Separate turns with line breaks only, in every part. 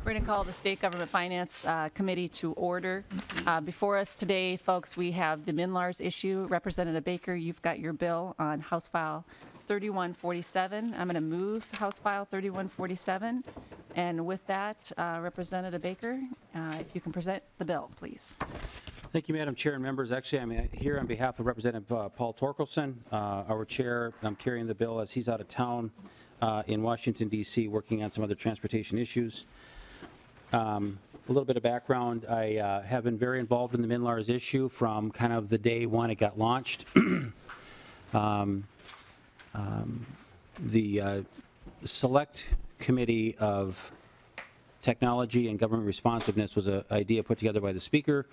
We're going to call the State Government Finance Committee to order. Before us today, folks, we have the MN.IT issue. Representative Baker, you've got your bill on House File 3147. I'm going to move House File 3147. And with that, Representative Baker, if you can present the bill, please.
Thank you, Madam Chair and members. Actually, I'm here on behalf of Representative Paul Torkelson, our chair. I'm carrying the bill as he's out of town in Washington, D.C., working on some other transportation issues. A little bit of background, I have been very involved in the MN.IT issue from kind of the day one it got launched. The Select Committee of Technology and Government Responsiveness was an idea put together by the Speaker.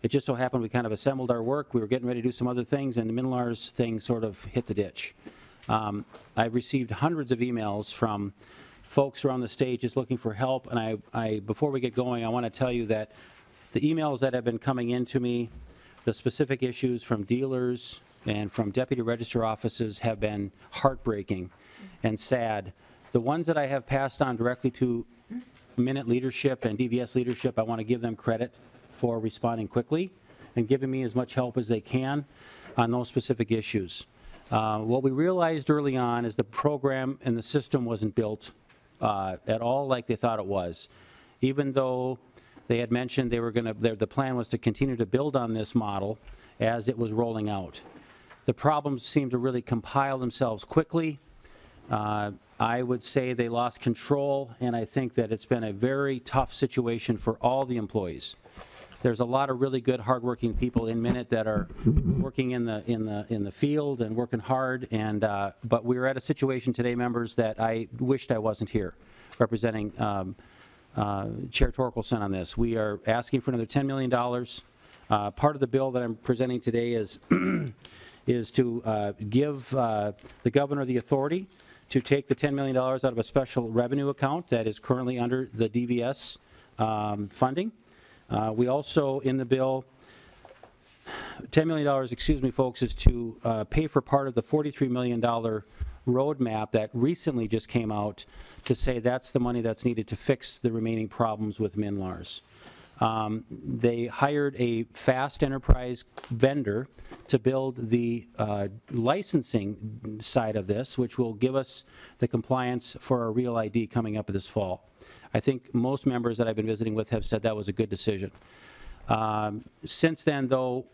It just so happened we kind of assembled our work. We were getting ready to do some other things, and the MN.IT thing sort of hit the ditch. I've received hundreds of emails from folks around the state just looking for help, and I before we get going, I want to tell you that the emails that have been coming into me, the specific issues from dealers and from deputy register offices have been heartbreaking and sad. The ones that I have passed on directly to MN.IT leadership and DVS leadership, I want to give them credit for responding quickly and giving me as much help as they can on those specific issues. What we realized early on is the program and the system wasn't built at all like they thought it was. Even though they had mentioned they were going to, the plan was to continue to build on this model as it was rolling out. The problems seemed to really compile themselves quickly. I would say they lost control, and I think that it's been a very tough situation for all the employees. There's a lot of really good, hardworking people in MN.IT that are working in the field and working hard. And but we're at a situation today, members, that I wished I wasn't here, representing Chair Torkelson on this. We are asking for another $10 million. Part of the bill that I'm presenting today is is to give the governor the authority to take the $10 million out of a special revenue account that is currently under the DVS funding. We also, in the bill, $10 million, excuse me, folks, is to pay for part of the $43 million roadmap that recently just came out to say that's the money that's needed to fix the remaining problems with MN.IT. They hired a fast enterprise vendor to build the licensing side of this, which will give us the compliance for our real ID coming up this fall. I think most members that I've been visiting with have said that was a good decision. Since then, though,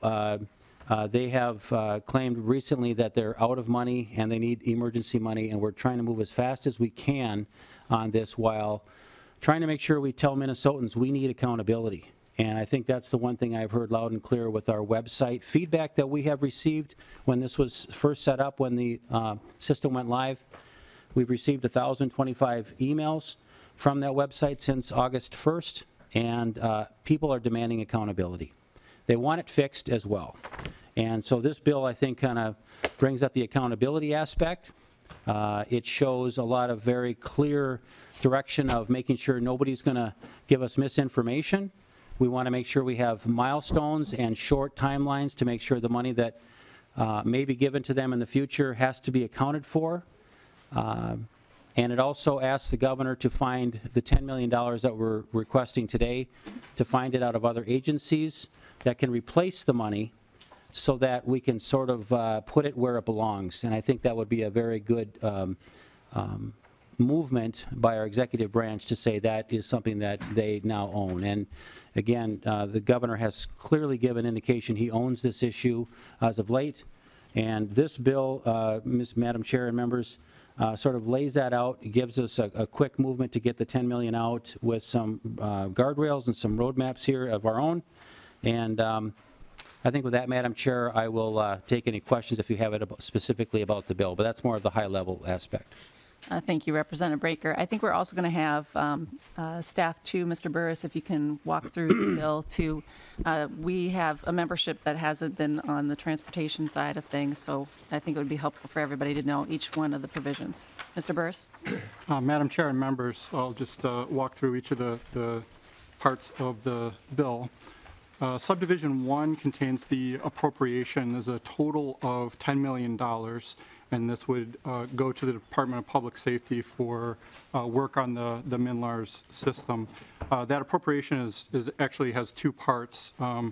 they have claimed recently that they're out of money and they need emergency money, and we're trying to move as fast as we can on this while trying to make sure we tell Minnesotans we need accountability. And I think that's the one thing I've heard loud and clear with our website. Feedback that we have received when this was first set up, when the system went live, we've received 1,025 emails from that website since August 1st, and people are demanding accountability. They want it fixed as well. And so this bill, I think, kind of brings up the accountability aspect. It shows a lot of very clear direction of making sure nobody's going to give us misinformation. We want to make sure we have milestones and short timelines to make sure the money that may be given to them in the future has to be accounted for. And it also asks the governor to find the $10 million that we're requesting today, to find it out of other agencies that can replace the money so that we can sort of put it where it belongs. And I think that would be a very good movement by our executive branch to say that is something that they now own. And again, the governor has clearly given indication he owns this issue as of late. And this bill, Madam Chair and members, sort of lays that out. It gives us a quick movement to get the $10 million out with some guardrails and some roadmaps here of our own. And I think with that, Madam Chair, I will take any questions if you have it specifically about the bill, but that's more of the high-level aspect.
Thank you, Representative Baker. I think we're also going to have staff too, Mr. Burris, if you can walk through the bill too. We have a membership that hasn't been on the transportation side of things, so I think it would be helpful for everybody to know each one of the provisions. Mr. Burris?
Madam Chair and members, I'll just walk through each of the parts of the bill. Subdivision 1 contains the appropriation. There's a total of $10 million. and this would go to the Department of Public Safety for work on the MNLARS system. That appropriation actually has two parts. A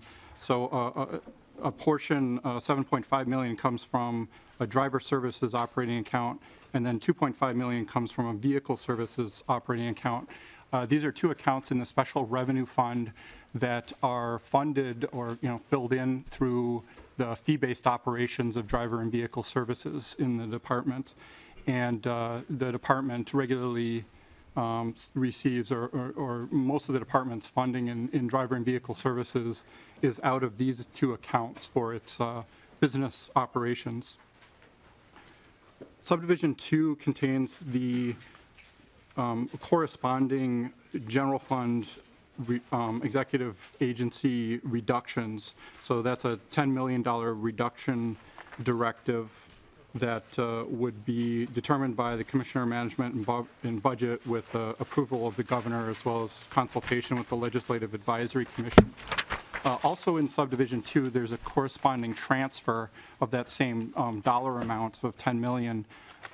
portion, 7.5 million, comes from a driver services operating account, and then 2.5 million comes from a vehicle services operating account. These are two accounts in the special revenue fund that are funded or filled in through the fee-based operations of driver and vehicle services in the department. And the department regularly receives, or most of the department's funding in driver and vehicle services is out of these two accounts for its business operations. Subdivision 2 contains the corresponding general fund executive agency reductions. So that's a $10 million reduction directive that would be determined by the Commissioner of Management and Budget with approval of the governor, as well as consultation with the Legislative Advisory Commission. Also in Subdivision 2, there's a corresponding transfer of that same dollar amount of $10 million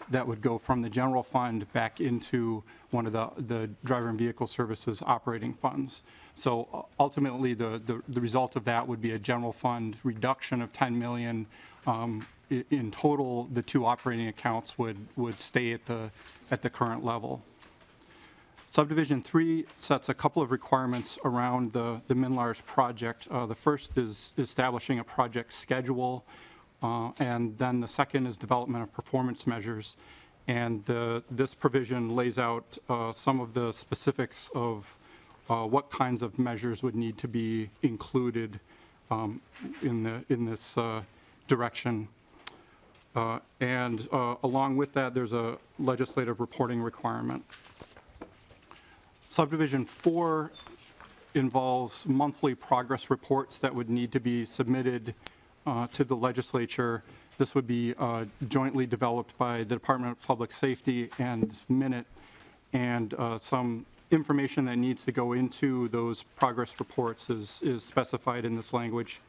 that would go from the general fund back into one of the driver and vehicle services operating funds. So ultimately, the result of that would be a general fund reduction of $10 million. In total, the two operating accounts would stay at the current level. Subdivision 3 sets a couple of requirements around the MNLARS project. The first is establishing a project schedule, and then the second is development of performance measures. And this provision lays out some of the specifics of what kinds of measures would need to be included in this direction. And along with that, there's a legislative reporting requirement. Subdivision 4 involves monthly progress reports that would need to be submitted to the legislature. This would be jointly developed by the Department of Public Safety and MN.IT, and some information that needs to go into those progress reports is specified in this language.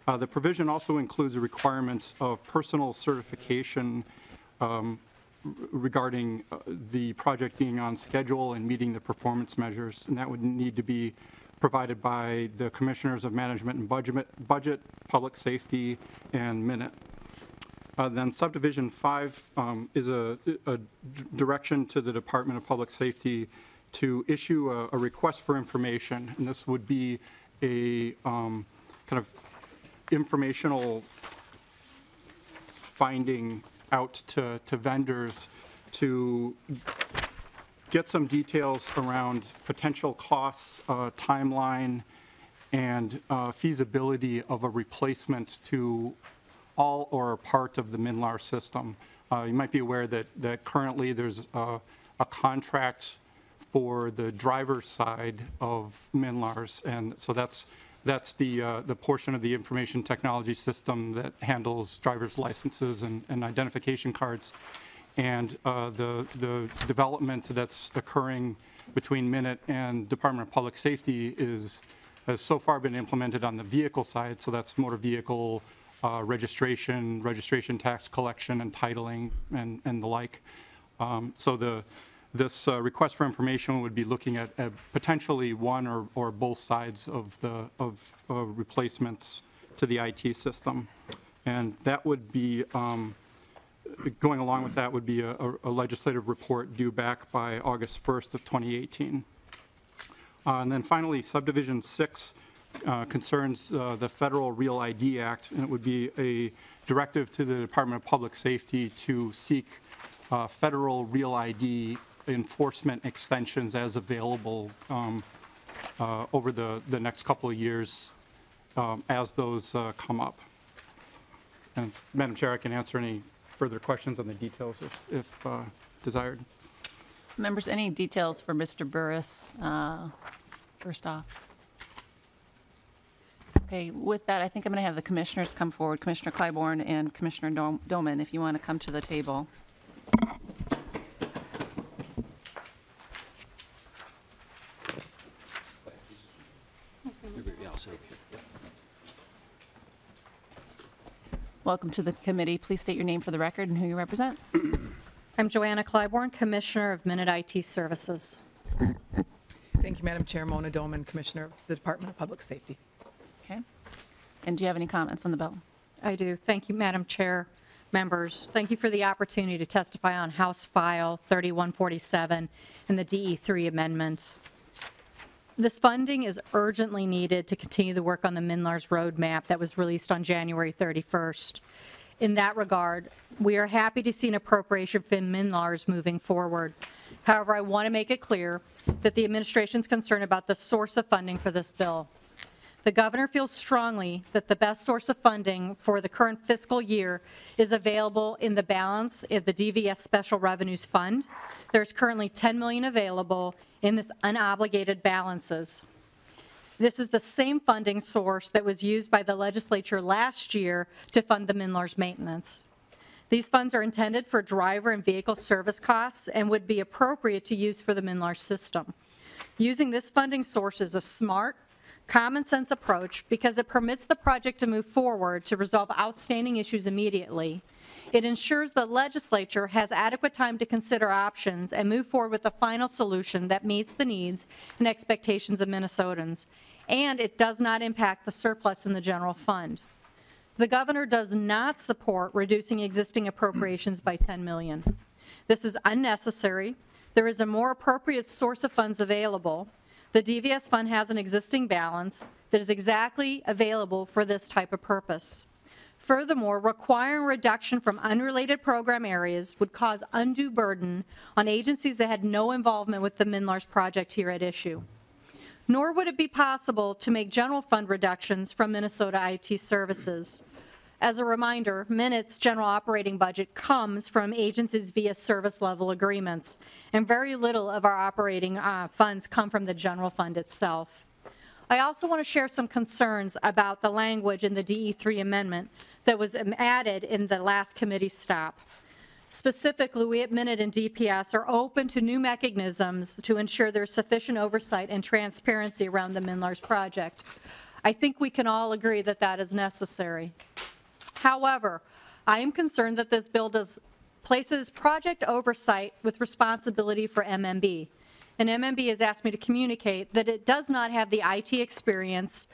The provision also includes a requirement of personal certification regarding the project being on schedule and meeting the performance measures, and that would need to be provided by the Commissioners of Management and Budget, Public Safety, and MN.IT. Then Subdivision 5 is a direction to the Department of Public Safety to issue a request for information, and this would be a kind of informational finding out to vendors to get some details around potential costs, timeline, and feasibility of a replacement to all or part of the MNLARS system. You might be aware that currently there's a contract for the driver's side of MNLARS, and so that's the portion of the information technology system that handles driver's licenses and identification cards. And the development that's occurring between MN.IT and Department of Public Safety has so far been implemented on the vehicle side, so that's motor vehicle registration tax collection and titling and the like. So this request for information would be looking at potentially one or both sides of replacements to the IT system. And that would be, going along with that would be a legislative report due back by August 1st of 2018. And then finally, Subdivision 6 concerns the Federal Real ID Act, and it would be a directive to the Department of Public Safety to seek federal Real ID enforcement extensions as available over the next couple of years as those come up. And Madam Chair, I can answer any further questions on the details if desired.
Members, any details for Mr. Burris first off? Okay, with that, I think I'm going to have the commissioners come forward, Commissioner Clybourne and Commissioner Doman, if you want to come to the table. Welcome to the committee. Please state your name for the record and who you represent.
I'm Joanna Clybourne, Commissioner of MN.IT Services.
Thank you, Madam Chair. Mona Doman, Commissioner of the Department of Public Safety.
Okay. And do you have any comments on the bill?
I do. Thank you, Madam Chair, members. Thank you for the opportunity to testify on House File 3147 and the DE3 amendment. This funding is urgently needed to continue the work on the MNLARS roadmap that was released on January 31st. In that regard, we are happy to see an appropriation for MNLARS moving forward. However, I want to make it clear that the administration is concerned about the source of funding for this bill. The governor feels strongly that the best source of funding for the current fiscal year is available in the balance of the DVS Special Revenues Fund. There's currently $10 million available in this unobligated balances. This is the same funding source that was used by the legislature last year to fund the MNLARS maintenance. These funds are intended for driver and vehicle service costs and would be appropriate to use for the MNLARS system. Using this funding source is a smart, common sense approach because it permits the project to move forward to resolve outstanding issues immediately. It ensures the legislature has adequate time to consider options and move forward with a final solution that meets the needs and expectations of Minnesotans. And it does not impact the surplus in the general fund. The governor does not support reducing existing appropriations by $10 million. This is unnecessary. There is a more appropriate source of funds available. The DVS fund has an existing balance that is exactly available for this type of purpose. Furthermore, requiring reduction from unrelated program areas would cause undue burden on agencies that had no involvement with the MNLARS project here at issue. Nor would it be possible to make general fund reductions from Minnesota IT Services. As a reminder, MNIT's general operating budget comes from agencies via service level agreements, and very little of our operating funds come from the general fund itself. I also want to share some concerns about the language in the DE3 amendment that was added in the last committee stop. Specifically, we at MNIT and DPS are open to new mechanisms to ensure there's sufficient oversight and transparency around the MNLARS project. I think we can all agree that that is necessary. However, I am concerned that this bill places project oversight with responsibility for MMB. And MMB has asked me to communicate that it does not have the IT experience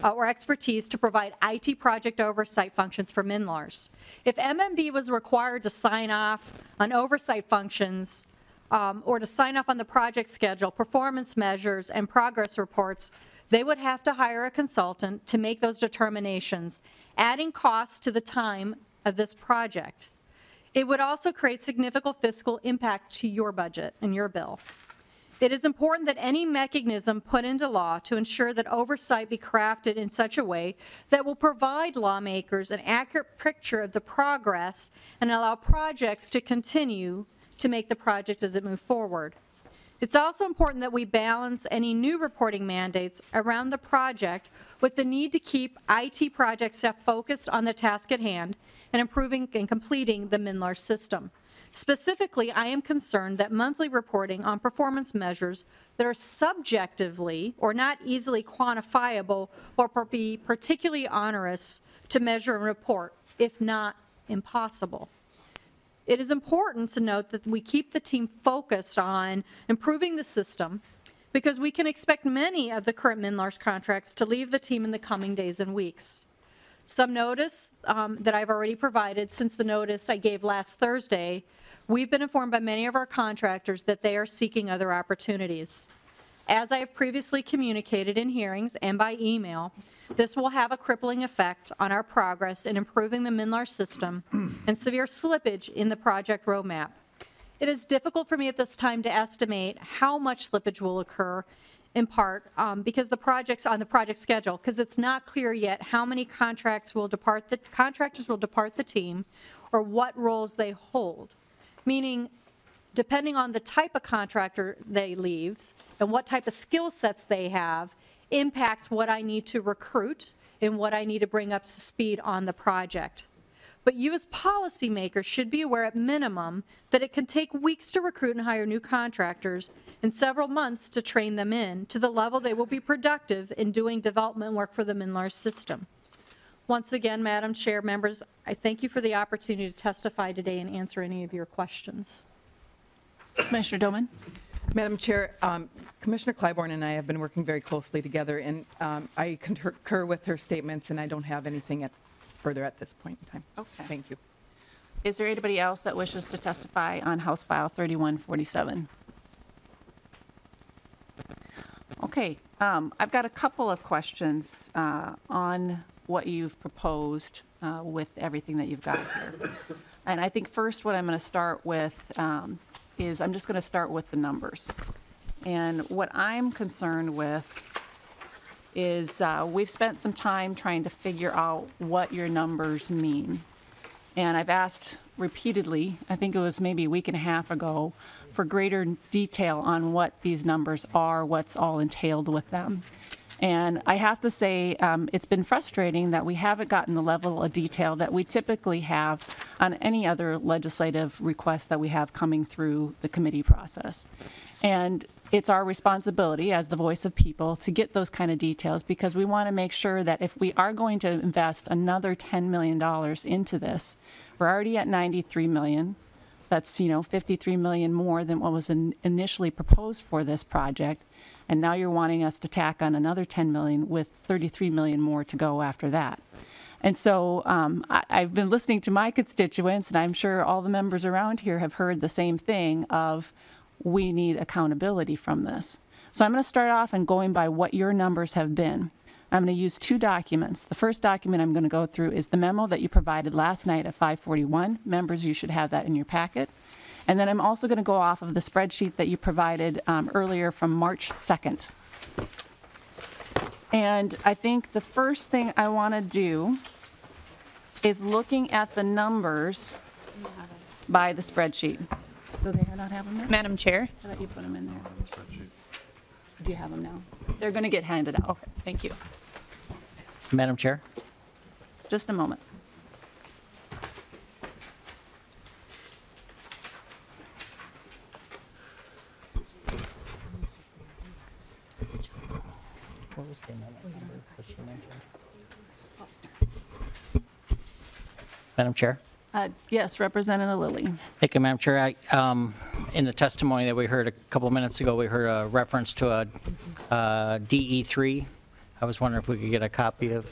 or expertise to provide IT project oversight functions for MNLARS. If MMB was required to sign off on oversight functions or to sign off on the project schedule, performance measures, and progress reports, they would have to hire a consultant to make those determinations, adding costs to the time of this project. It would also create significant fiscal impact to your budget and your bill. It is important that any mechanism put into law to ensure that oversight be crafted in such a way that will provide lawmakers an accurate picture of the progress and allow projects to continue to make the project as it moves forward. It's also important that we balance any new reporting mandates around the project with the need to keep IT project staff focused on the task at hand and improving and completing the MNLARS system. Specifically, I am concerned that monthly reporting on performance measures that are subjectively or not easily quantifiable or be particularly onerous to measure and report, if not impossible. It is important to note that we keep the team focused on improving the system because we can expect many of the current MNLARS contracts to leave the team in the coming days and weeks. Some notice that I've already provided since the notice I gave last Thursday, we've been informed by many of our contractors that they are seeking other opportunities. As I have previously communicated in hearings and by email, this will have a crippling effect on our progress in improving the MNLARS system and severe slippage in the project roadmap. It is difficult for me at this time to estimate how much slippage will occur, in part because the project's on the project schedule, because it's not clear yet how many contractors will depart the team or what roles they hold, meaning depending on the type of contractor they leaves and what type of skill sets they have impacts what I need to recruit and what I need to bring up to speed on the project. But you as policymakers should be aware at minimum that it can take weeks to recruit and hire new contractors and several months to train them in to the level they will be productive in doing development work for the MNLARS system. Once again, Madam Chair, members, I thank you for the opportunity to testify today and answer any of your questions.
Commissioner Doman?
Madam Chair, Commissioner Clybourne and I have been working very closely together, and I concur with her statements, and I don't have anything further at this point in time.
Okay.
Thank you.
Is there anybody else that wishes to testify on House File 3147? Okay, I've got a couple of questions on what you've proposed with everything that you've got here. And I think first what I'm going to start with is I'm just going to start with the numbers. And what I'm concerned with is we've spent some time trying to figure out what your numbers mean. And I've asked repeatedly, I think it was maybe a week and a half ago, for greater detail on what these numbers are, what's all entailed with them. And I have to say, it's been frustrating that we haven't gotten the level of detail that we typically have on any other legislative request that we have coming through the committee process. And it's our responsibility as the voice of people to get those kind of details, because we want to make sure that if we are going to invest another $10 million into this, we're already at $93 million. That's, $53 million more than what was initially proposed for this project. And now you're wanting us to tack on another $10 million with $33 million more to go after that. And so I've been listening to my constituents, and I'm sure all the members around here have heard the same thing of, we need accountability from this. So I'm going to start off and going by what your numbers have been. I'm going to use two documents. The first document I'm going to go through is the memo that you provided last night at 5:41. Members, you should have that in your packet. And then I'm also going to go off of the spreadsheet that you provided earlier from March 2nd. And I think the first thing I want to do is looking at the numbers by the spreadsheet. Do they not have them there?
Madam Chair,
I thought you put them in there. Do you have them now? They're going to get handed out. Okay, thank you.
Madam Chair.
Just a moment.
What was the amendment number that she mentioned? Madam Chair.
Yes, Representative Lilly.
Thank you, Madam Chair. In the testimony that we heard a couple minutes ago, we heard a reference to a DE3. I was wondering if we could get a copy of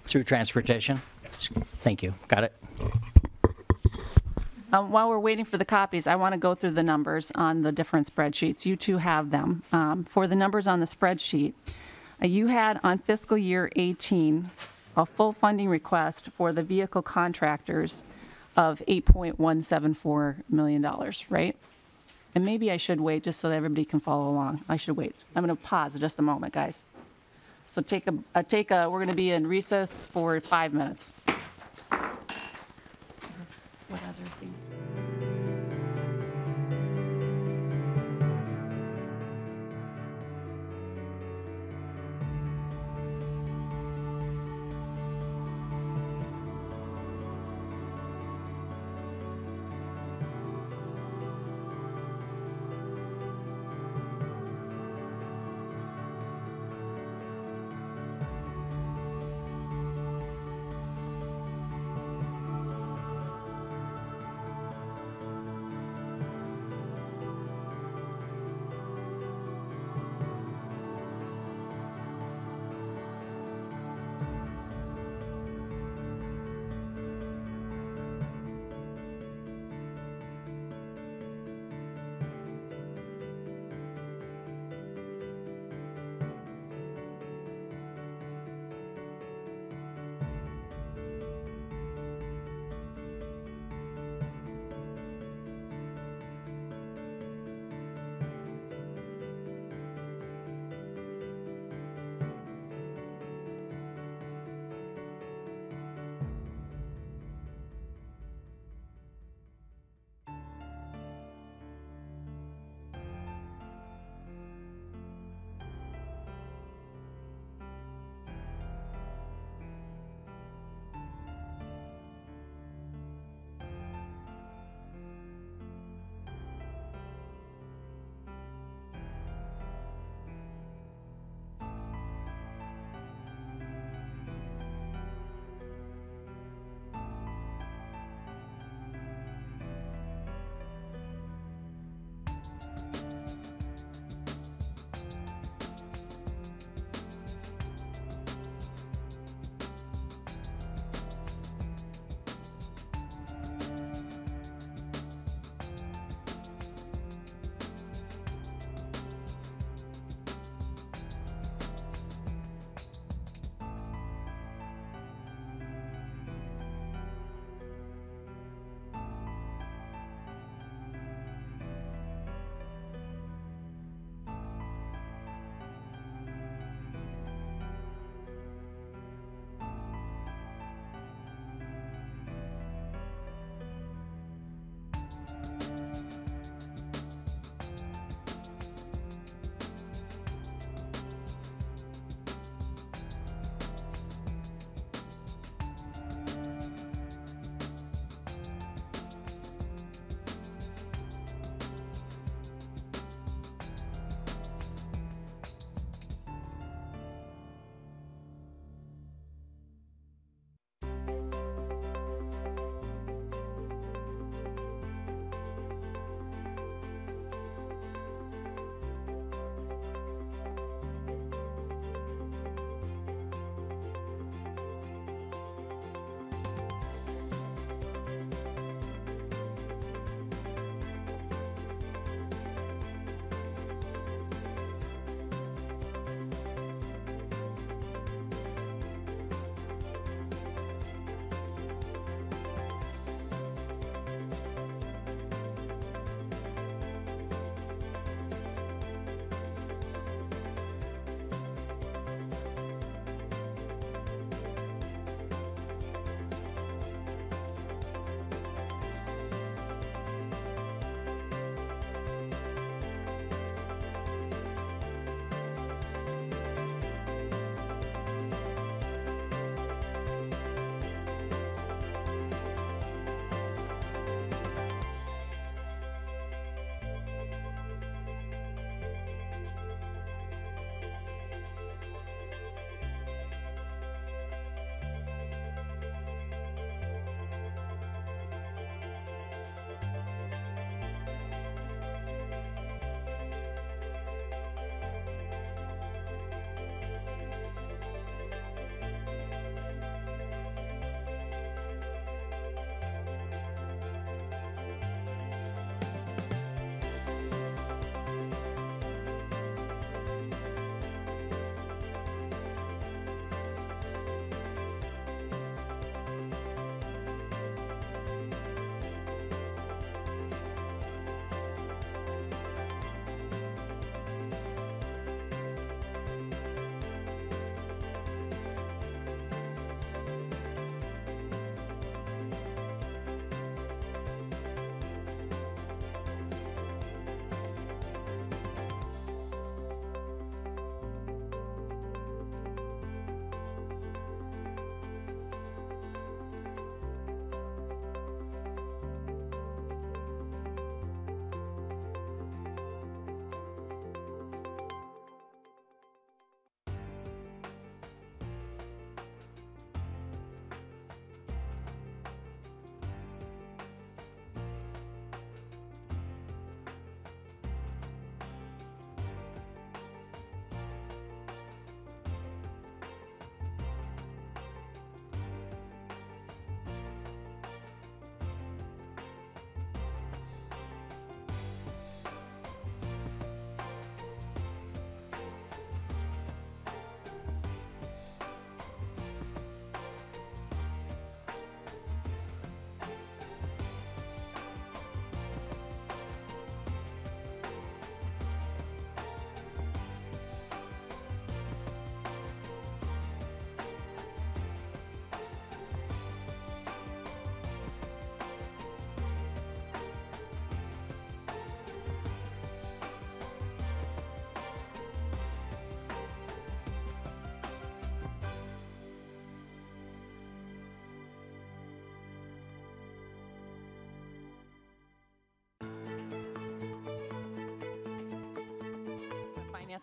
through transportation. Thank you. Got it.
While we're waiting for the copies, I want to go through the numbers on the different spreadsheets. You two have them. For the numbers on the spreadsheet, you had on fiscal year 18 a full funding request for the vehicle contractors of $8.174 million, right? And maybe I should wait just so that everybody can follow along. I should wait. I'm going to pause just a moment, guys. So we're going to be in recess for 5 minutes. What other things?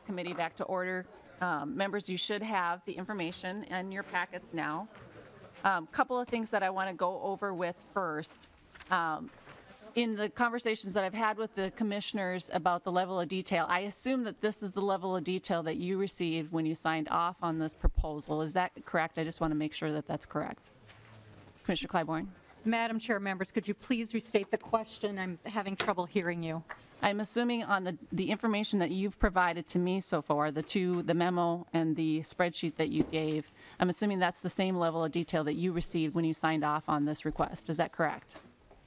Committee back to order. Members, you should have the information in your packets now. Couple of things that I want to go over with first. In the conversations that I've had with the commissioners about the level of detail, I assume that this is the level of detail that you received when you signed off on this proposal. Is that correct? I just want to make sure that that's correct. Commissioner Clybourne?
Madam Chair, members, could you please restate the question? I'm having trouble hearing you.
I'm assuming on the information that you've provided to me so far, the memo and the spreadsheet that you gave, I'm assuming that's the same level of detail that you received when you signed off on this request. Is that correct?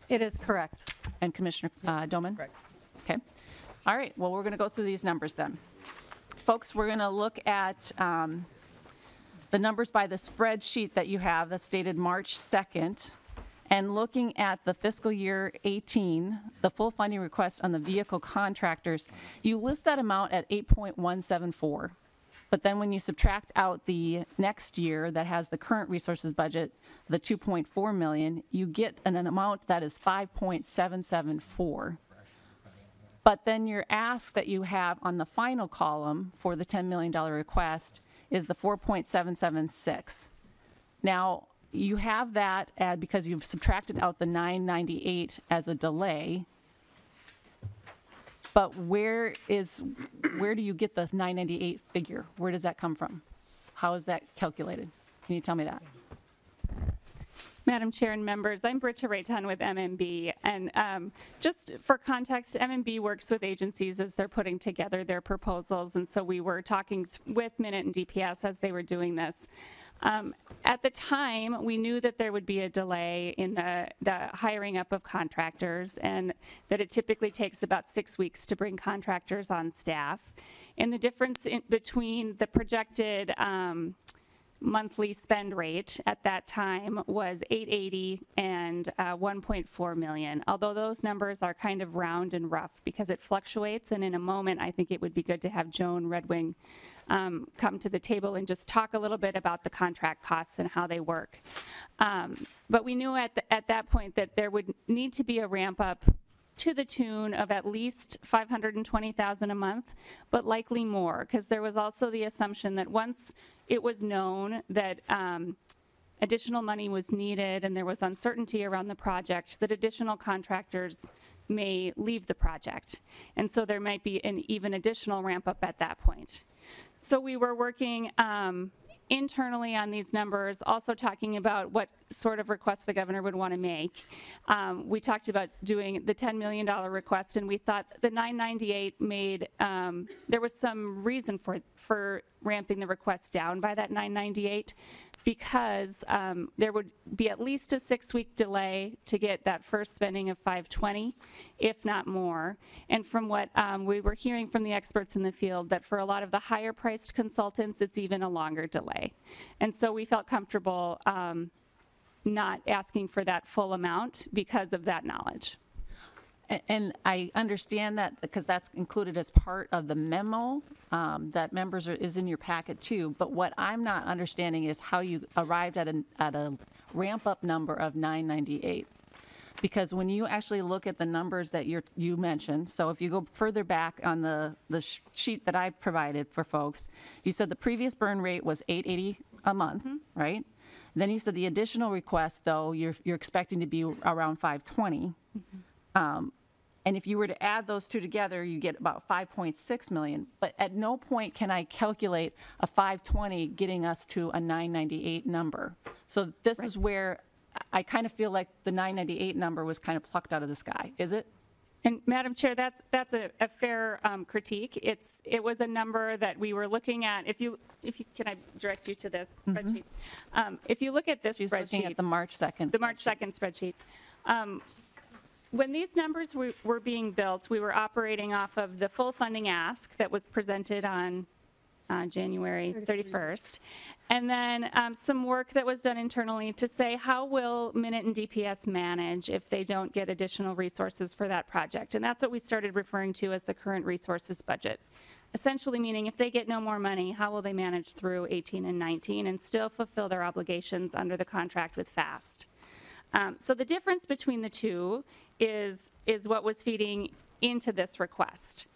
It is correct.
And Commissioner Doman?
Correct.
Okay. All right. Well, we're going to go through these numbers then. Folks, we're going to look at the numbers by the spreadsheet that you have that's dated March 2nd. And looking at the fiscal year 18, the full funding request on the vehicle contractors, you list that amount at 8.174. But then when you subtract out the next year that has the current resources budget, the 2.4 million, you get an amount that is 5.774. But then your ask that you have on the final column for the $10 million request is the 4.776. Now, you have that because you've subtracted out the 998 as a delay. But where do you get the 998 figure? Where does that come from? How is that calculated? Can you tell me that?
Madam Chair and members, I'm Britta Rayton with MNB, and just for context, MNB works with agencies as they're putting together their proposals, and so we were talking with Minute and DPS as they were doing this. At the time, we knew that there would be a delay in the hiring up of contractors, and that it typically takes about 6 weeks to bring contractors on staff. And the difference between the projected monthly spend rate at that time was 880 and 1.4 million, although those numbers are kind of round and rough because it fluctuates, and in a moment I think it would be good to have Joan Redwing come to the table and just talk a little bit about the contract costs and how they work. But we knew at that point that there would need to be a ramp up to the tune of at least $520,000 a month, but likely more, because there was also the assumption that once it was known that additional money was needed and there was uncertainty around the project, that additional contractors may leave the project. And so there might be an even additional ramp up at that point. So we were working internally on these numbers, also talking about what sort of requests the governor would want to make. We talked about doing the $10 million request, and we thought the 998 made, there was some reason for ramping the request down by that 998, because there would be at least a 6-week delay to get that first spending of 520, if not more. And from what we were hearing from the experts in the field, that for a lot of the higher priced consultants, it's even a longer delay. And so we felt comfortable not asking for that full amount because of that knowledge.
And I understand that because that's included as part of the memo that members is in your packet too. But what I'm not understanding is how you arrived at a ramp up number of 998. Because when you actually look at the numbers that you mentioned, so if you go further back on the sheet that I provided for folks, you said the previous burn rate was 880 a month, right? Then you said the additional request, though, you're expecting to be around 520. And if you were to add those two together, you get about 5.6 million. But at no point can I calculate a 520 getting us to a 998 number. So this is where I kind of feel like the 998 number was kind of plucked out of the sky. Is it?
And Madam Chair, that's a fair critique. It was a number that we were looking at. If you can I direct you to this spreadsheet? If you look at this
She's
spreadsheet,
looking at the March 2nd.
the March 2nd spreadsheet. When these numbers were being built, we were operating off of the full funding ask that was presented on January 31st, and then some work that was done internally to say how will Minute and DPS manage if they don't get additional resources for that project. And that's what we started referring to as the current resources budget. Essentially meaning if they get no more money, how will they manage through 18 and 19 and still fulfill their obligations under the contract with FAST. So the difference between the two is what was feeding into this request.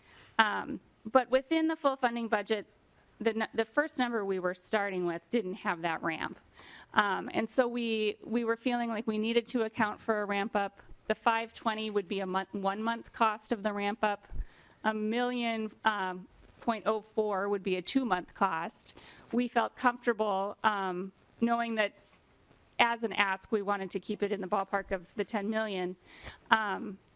But within the full funding budget, the first number we were starting with didn't have that ramp. And so we were feeling like we needed to account for a ramp up. The 520 would be a 1 month cost of the ramp up. $1,000,000.04 would be a 2 month cost. We felt comfortable knowing that as an ask, we wanted to keep it in the ballpark of the 10 million,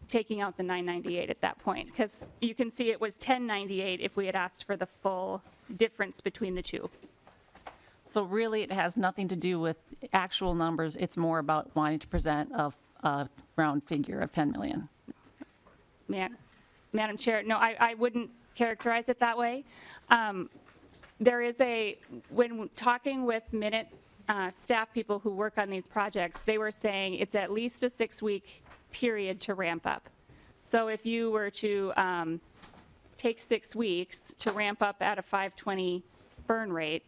taking out the 998 at that point, because you can see it was 1098 if we had asked for the full difference between the two.
So really, it has nothing to do with actual numbers. It's more about wanting to present a round figure of 10 million.
Madam Chair, no, I wouldn't characterize it that way. There is when talking with Minute staff people who work on these projects, they were saying it's at least a 6-week period to ramp up. So if you were to take 6 weeks to ramp up at a 520 burn rate,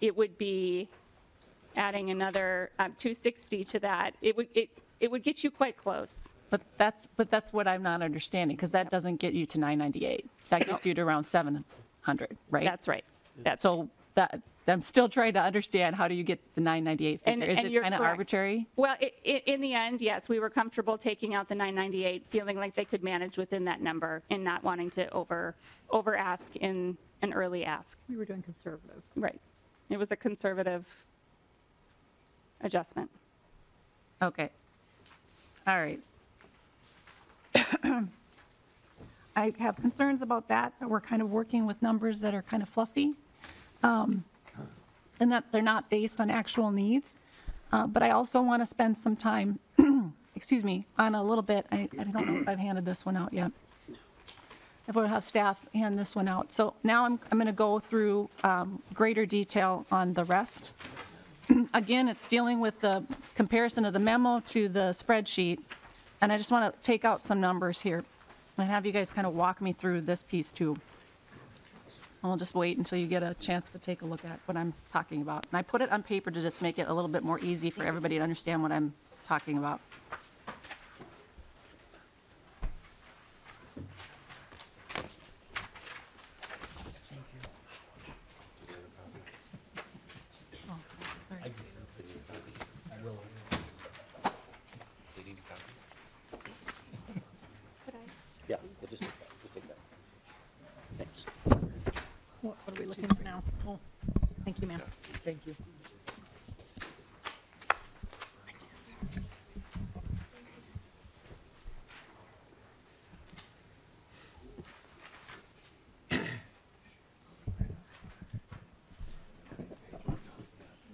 it would be adding another 260 to that. It would get you quite close.
But that's what I'm not understanding, because that doesn't get you to 998. That gets you to around 700, right?
That's right.
So I'm still trying to understand, how do you get the 998 figure? Is it
you're
kind of
correct.
arbitrary?
Well, in the end, yes, we were comfortable taking out the 998, feeling like they could manage within that number and not wanting to over ask in an early ask.
We were doing conservative.
Right. It was a conservative adjustment.
Okay. All right. I have concerns about that we're kind of working with numbers that are kind of fluffy, and that they're not based on actual needs. But I also want to spend some time, excuse me, on a little bit, I don't know if I've handed this one out yet. If we'll have staff hand this one out. So now I'm going to go through greater detail on the rest. Again, it's dealing with the comparison of the memo to the spreadsheet. And I just want to take out some numbers here and have you guys kind of walk me through this piece too. I'll just wait until you get a chance to take a look at what I'm talking about. And I put it on paper to just make it a little bit more easy for everybody to understand what I'm talking about.
Yeah, just take that. Thanks.
What are we looking at now? Oh, thank you, ma'am.
Thank you.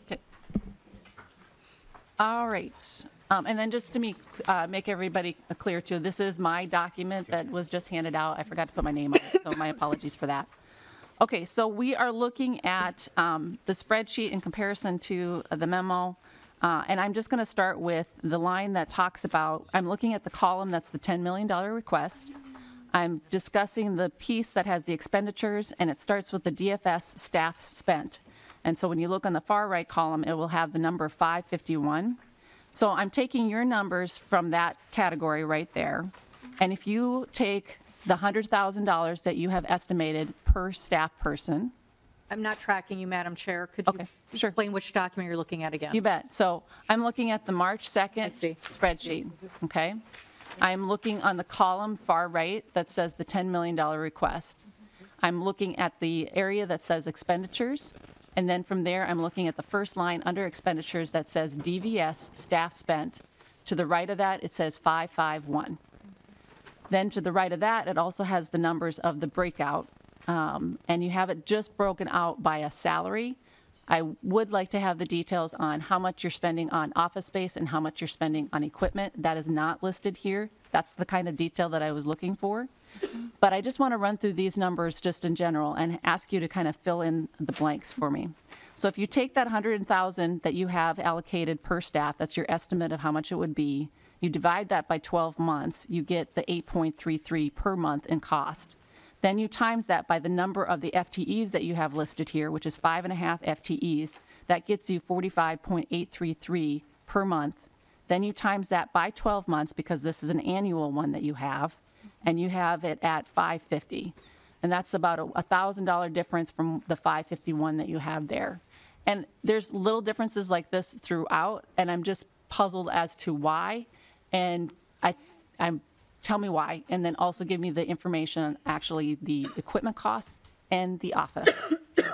Okay. All right. And then just to make everybody clear too, this is my document that was just handed out. I forgot to put my name on it, so my apologies for that. Okay, so we are looking at the spreadsheet in comparison to the memo. And I'm just going to start with the line that talks about, I'm looking at the column that's the $10 million request. I'm discussing the piece that has the expenditures, and it starts with the DFS staff spent. And so when you look on the far right column, it will have the number 551. So I'm taking your numbers from that category right there. And if you take the $100,000 that you have estimated per staff person.
I'm not tracking you, Madam Chair. Could you
Okay, sure.
explain which document you're looking at again?
You bet. So I'm looking at the March 2nd
I see.
spreadsheet, okay? I'm looking on the column far right that says the $10 million request. I'm looking at the area that says expenditures. And then from there, I'm looking at the first line under expenditures that says DVS staff spent. To the right of that, it says 551. Then to the right of that, it also has the numbers of the breakout. And you have it just broken out by a salary. I would like to have the details on how much you're spending on office space and how much you're spending on equipment. That is not listed here. That's the kind of detail that I was looking for. But I just want to run through these numbers just in general and ask you to kind of fill in the blanks for me. So if you take that $100,000 that you have allocated per staff, that's your estimate of how much it would be, you divide that by 12 months, you get the 8.33 per month in cost. Then you times that by the number of the FTEs that you have listed here, which is 5.5 FTEs. That gets you 45.833 per month. Then you times that by 12 months, because this is an annual one that you have, and you have it at 550. And that's about a $1,000 difference from the 551 that you have there. And there's little differences like this throughout, and I'm just puzzled as to why. And I'm tell me why, and then also give me the information on actually the equipment costs and the office.
Do you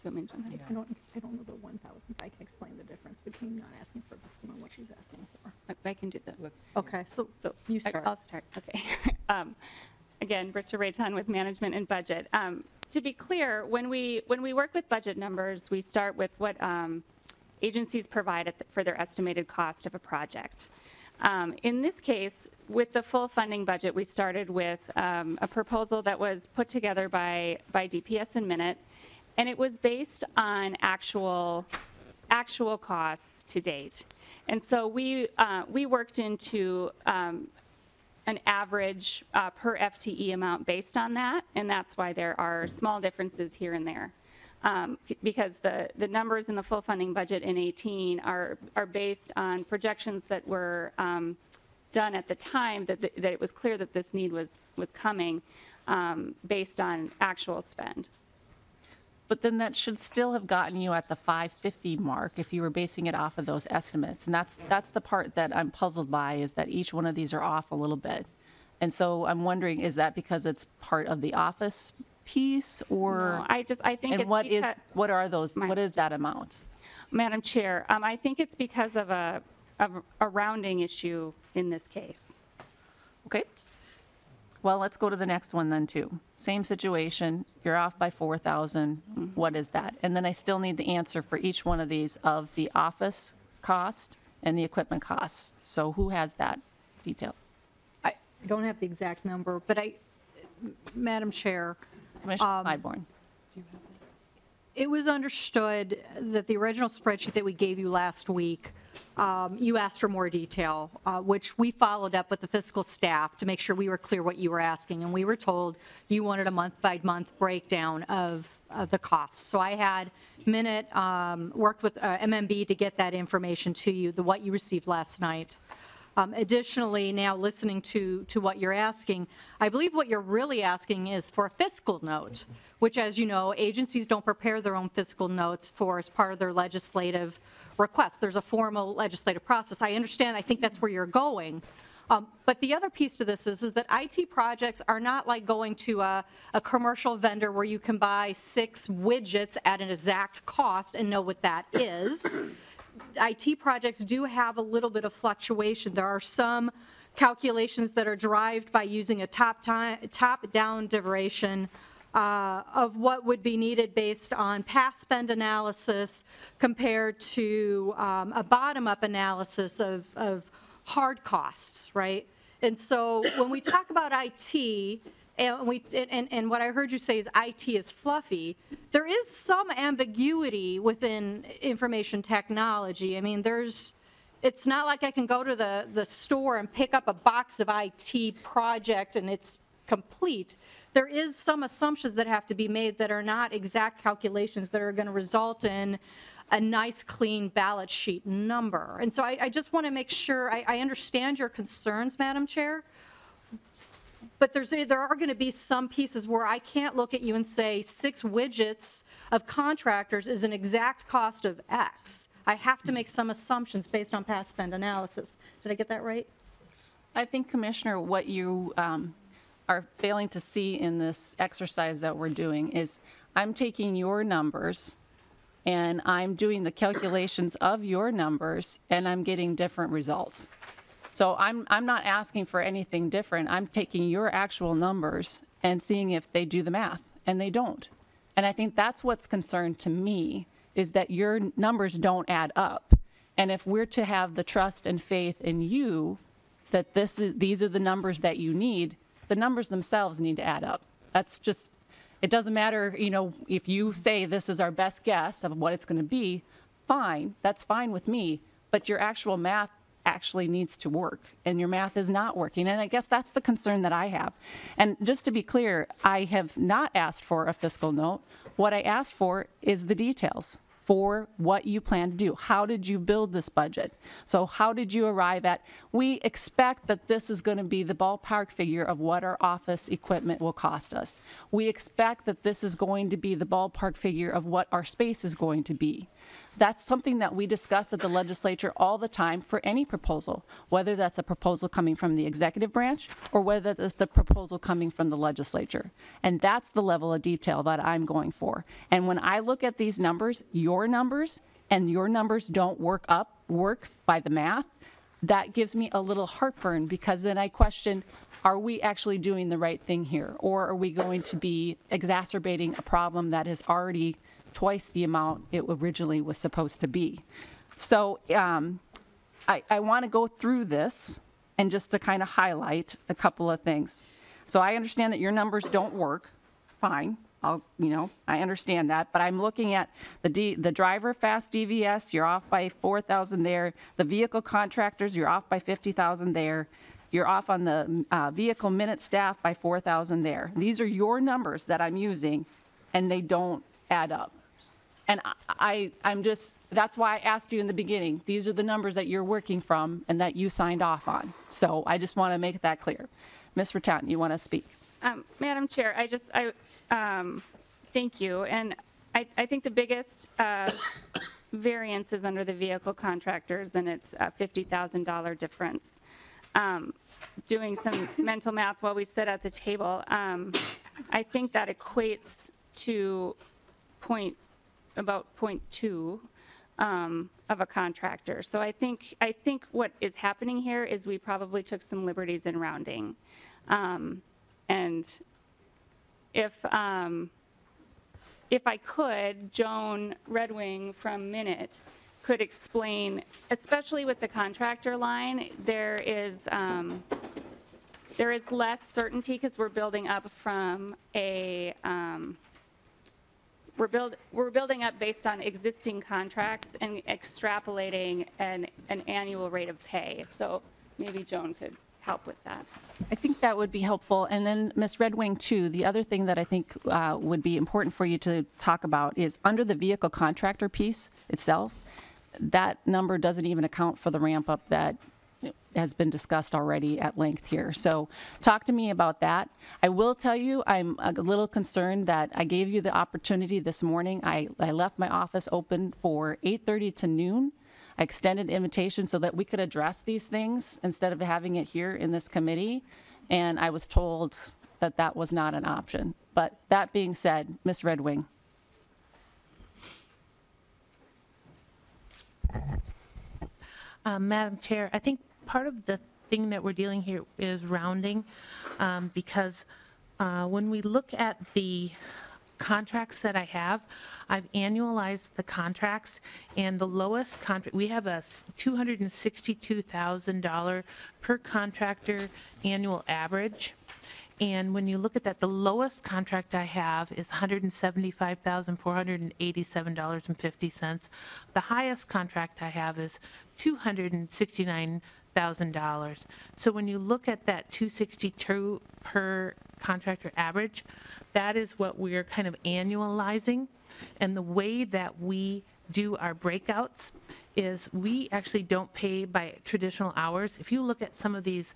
want me to jump in?
I don't know the 1,000. I can explain the difference between not asking for this and what she's asking for.
I can do that.
Okay, so you start.
I'll start, okay. Again, Britta Rayton with Management and Budget. To be clear, when we work with budget numbers, we start with what agencies provide for their estimated cost of a project. In this case, with the full funding budget, we started with a proposal that was put together by DPS and MN.IT, and it was based on actual costs to date. And so we worked into an average per FTE amount based on that, and that's why there are small differences here and there. Because the numbers in the full funding budget in 18 are based on projections that were done at the time that it was clear that this need was coming based on actual spend.
But then that should still have gotten you at the 550 mark if you were basing it off of those estimates. And that's the part that I'm puzzled by, is that each one of these are off a little bit. And so I'm wondering, is that because it's part of the office piece, or?
No, I think
and
it's
what are those? What is that amount?
Madam Chair, I think it's because of a rounding issue in this case.
Okay. Well, let's go to the next one then too. Same situation, you're off by 4,000. What is that? And then I still need the answer for each one of these of the office cost and the equipment cost. So who has that detail?
I don't have the exact number, but Madam Chair,
Commissioner Clybourne.
it was understood that the original spreadsheet that we gave you last week, you asked for more detail, which we followed up with the fiscal staff to make sure we were clear what you were asking. And we were told you wanted a month-by-month breakdown of the costs. So I had MN.IT worked with MMB to get that information to you, what you received last night. Additionally, now listening to what you're asking, I believe what you're really asking is for a fiscal note, which, as you know, agencies don't prepare their own fiscal notes as part of their legislative request. There's a formal legislative process. I understand. I think that's where you're going. But the other piece to this is that IT projects are not like going to a commercial vendor where you can buy 6 widgets at an exact cost and know what that is. IT projects do have a little bit of fluctuation. There are some calculations that are derived by using a top-down derivation of what would be needed based on past spend analysis compared to a bottom-up analysis of hard costs, right? And so when we talk about IT, and what I heard you say is IT is fluffy, there is some ambiguity within information technology. I mean, it's not like I can go to the store and pick up a box of IT project and it's complete. There is some assumptions that have to be made that are not exact calculations that are going to result in a nice, clean ballot sheet number. And so I just want to make sure, I understand your concerns, Madam Chair, but there are going to be some pieces where I can't look at you and say 6 widgets of contractors is an exact cost of X. I have to make some assumptions based on past spend analysis. Did I get that right?
I think, Commissioner, what you are failing to see in this exercise that we're doing is I'm taking your numbers and I'm doing the calculations of your numbers and I'm getting different results. So I'm not asking for anything different. I'm taking your actual numbers and seeing if they do the math, and they don't. And I think that's what's concerned to me, is that your numbers don't add up. And if we're to have the trust and faith in you that these are the numbers that you need, the numbers themselves need to add up. That's just, it doesn't matter, if you say this is our best guess of what it's going to be, fine, that's fine with me, but your actual math actually needs to work, and your math is not working. And I guess that's the concern that I have. And just to be clear, I have not asked for a fiscal note. What I asked for is the details for what you plan to do. How did you build this budget? So how did you arrive at, we expect that this is going to be the ballpark figure of what our office equipment will cost us. We expect that this is going to be the ballpark figure of what our space is going to be. That's something that we discuss at the legislature all the time for any proposal, whether that's a proposal coming from the executive branch or whether that's a proposal coming from the legislature. And that's the level of detail that I'm going for. And when I look at these numbers, and your numbers don't work by the math, that gives me a little heartburn, because then I question, are we actually doing the right thing here? Or are we going to be exacerbating a problem that is already twice the amount it originally was supposed to be? So I want to go through this and just to kind of highlight a couple of things. So I understand that your numbers don't work. Fine. I understand that, but I'm looking at the driver fast DVS, you're off by 4,000 there. The vehicle contractors, you're off by 50,000 there. You're off on the vehicle minute staff by 4,000 there. These are your numbers that I'm using, and they don't add up. And that's why I asked you in the beginning, these are the numbers that you're working from and that you signed off on. So I just want to make that clear. Ms. Rattan, you want to speak?
Madam Chair, thank you. And I think the biggest variance is under the vehicle contractors, and it's a $50,000 difference. Doing some mental math while we sit at the table, I think that equates to about 0.2 of a contractor. So I think what is happening here is we probably took some liberties in rounding. And if I could, Joan Redwing from Minute could explain, especially with the contractor line, there is less certainty because we're building up from a we're building up based on existing contracts and extrapolating an annual rate of pay. So maybe Joan could help with that.
I think that would be helpful. And then Ms. Redwing, too, the other thing that I think would be important for you to talk about is under the vehicle contractor piece itself, that number doesn't even account for the ramp up that has been discussed already at length here. So talk to me about that. I will tell you, I'm a little concerned that I gave you the opportunity this morning. I left my office open for 8:30 to noon. I extended invitation so that we could address these things instead of having it here in this committee. And I was told that that was not an option. But that being said, Ms. Redwing.
Madam Chair, I think part of the thing that we're dealing here is rounding, because when we look at the contracts that I have, I've annualized the contracts, and the lowest contract, we have a $262,000 per contractor annual average. And when you look at that, the lowest contract I have is $175,487.50. The highest contract I have is $269,000. So when you look at that 262 per contractor average, that is what we're kind of annualizing. And the way that we do our breakouts is we actually don't pay by traditional hours. If you look at some of these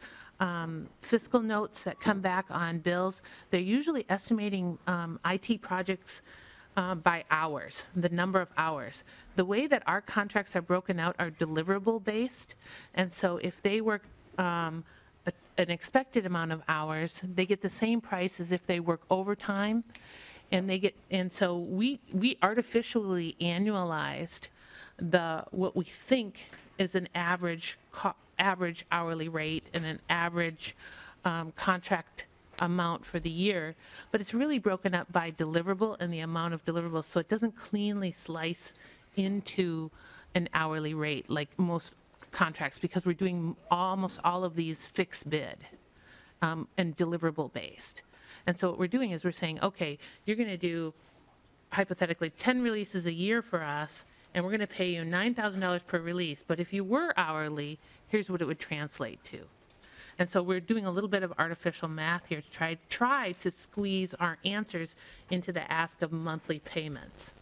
fiscal notes that come back on bills, they're usually estimating IT projects by hours, the number of hours. The way that our contracts are broken out are deliverable based, and so if they work an expected amount of hours, they get the same price as if they work overtime, and so we artificially annualized what we think is an average hourly rate and an average contract amount for the year, but it's really broken up by deliverable and the amount of deliverables, so it doesn't cleanly slice into an hourly rate like most contracts, because we're doing almost all of these fixed bid and deliverable based. And so what we're doing is we're saying, okay, you're going to do hypothetically 10 releases a year for us, and we're going to pay you $9,000 per release, but if you were hourly, here's what it would translate to. And so we're doing a little bit of artificial math here to try to squeeze our answers into the ask of monthly payments.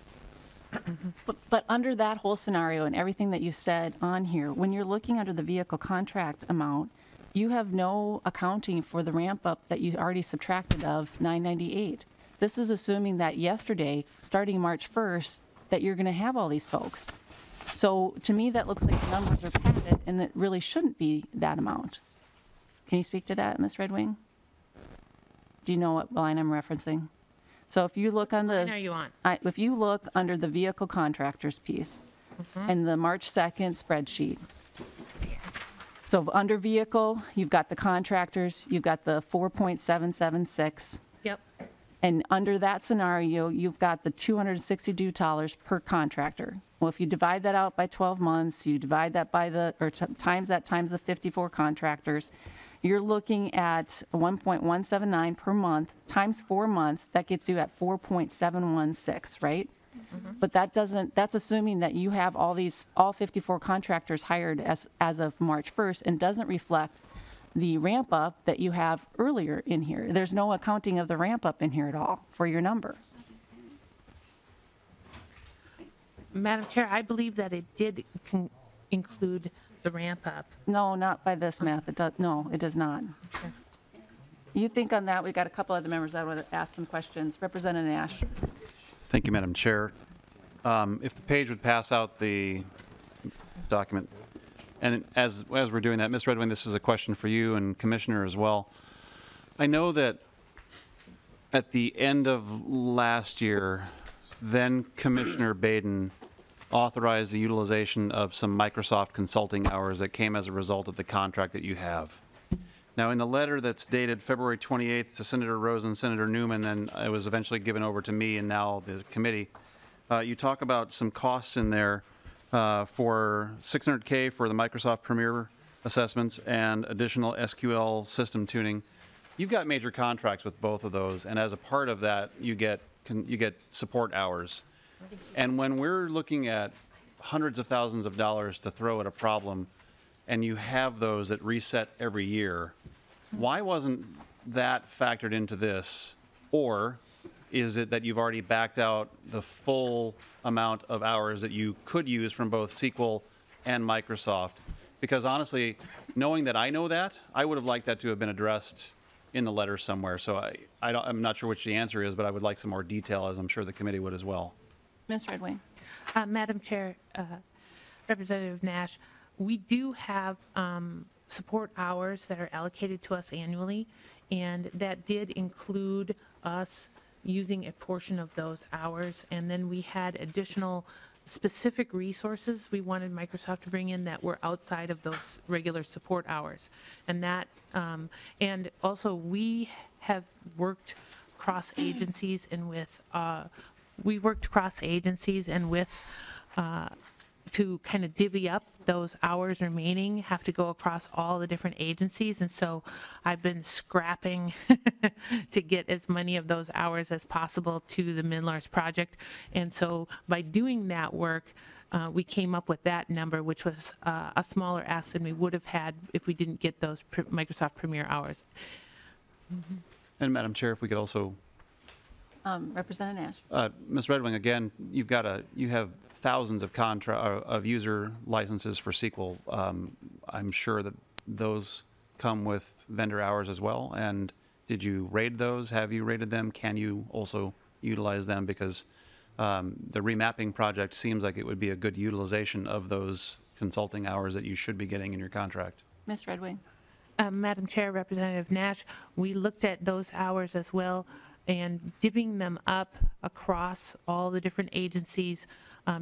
But under that whole scenario and everything that you said on here, when you're looking under the vehicle contract amount, you have no accounting for the ramp up that you already subtracted of 998. This is assuming that yesterday, starting March 1st, that you're going to have all these folks. So to me, that looks like the numbers are padded, and it really shouldn't be that amount. Can you speak to that, Ms. Red Wing? Do you know what line I'm referencing? So if you look on
What line are you on?
if you look under the vehicle contractors piece and the March 2nd spreadsheet. So under vehicle, you've got the contractors, you've got the 4.776.
Yep.
And under that scenario, you've got the $262 per contractor. Well, if you divide that out by 12 months, you divide that by times that times the 54 contractors, you're looking at 1.179 per month times 4 months. That gets you at 4.716, right? But that's assuming that you have all 54 contractors hired as of March 1st and doesn't reflect the ramp up that you have earlier in here. There's no accounting of the ramp up in here at all for your number.
Madam Chair, I believe that it did include the ramp up.
No, not by this math. No, it does not.
Okay.
You think on that? We've got a couple other members that want to ask some questions. Representative Nash.
Thank you, Madam Chair. If the page would pass out the document. And as we're doing that, Ms. Redwing, this is a question for you and Commissioner as well. I know that at the end of last year, then Commissioner Baden authorized the utilization of some Microsoft consulting hours that came as a result of the contract that you have. Now, in the letter that's dated February 28th to Senator Rosen, Senator Newman, and it was eventually given over to me and now the committee, you talk about some costs in there for $600K for the Microsoft Premier assessments and additional SQL system tuning. You've got major contracts with both of those, and as a part of that, you get support hours. And when we're looking at hundreds of thousands of dollars to throw at a problem, and you have those that reset every year, why wasn't that factored into this? Or is it that you've already backed out the full amount of hours that you could use from both SQL and Microsoft? Because honestly, knowing that I know that, I would have liked that to have been addressed in the letter somewhere. So I'm not sure which the answer is, but I would like some more detail, as I'm sure the committee would as well.
Ms. Redwing.
Madam Chair, Representative Nash, we do have support hours that are allocated to us annually, and that did include us using a portion of those hours. And then we had additional specific resources we wanted Microsoft to bring in that were outside of those regular support hours. And that, and also we have worked cross agencies and with, to kind of divvy up those hours remaining, have to go across all the different agencies. And so I've been scrapping to get as many of those hours as possible to the MN.IT project. And so by doing that work, we came up with that number, which was a smaller ask than we would have had if we didn't get those Microsoft Premier hours.
And Madam Chair, if we could also
Representative Nash.
Ms. Redwing, again, you have thousands of user licenses for SQL. I'm sure that those come with vendor hours as well. And did you raid those? Have you rated them? Can you also utilize them? Because the remapping project seems like it would be a good utilization of those consulting hours that you should be getting in your contract.
Ms. Redwing.
Madam Chair, Representative Nash, we looked at those hours as well, and divvying them up across all the different agencies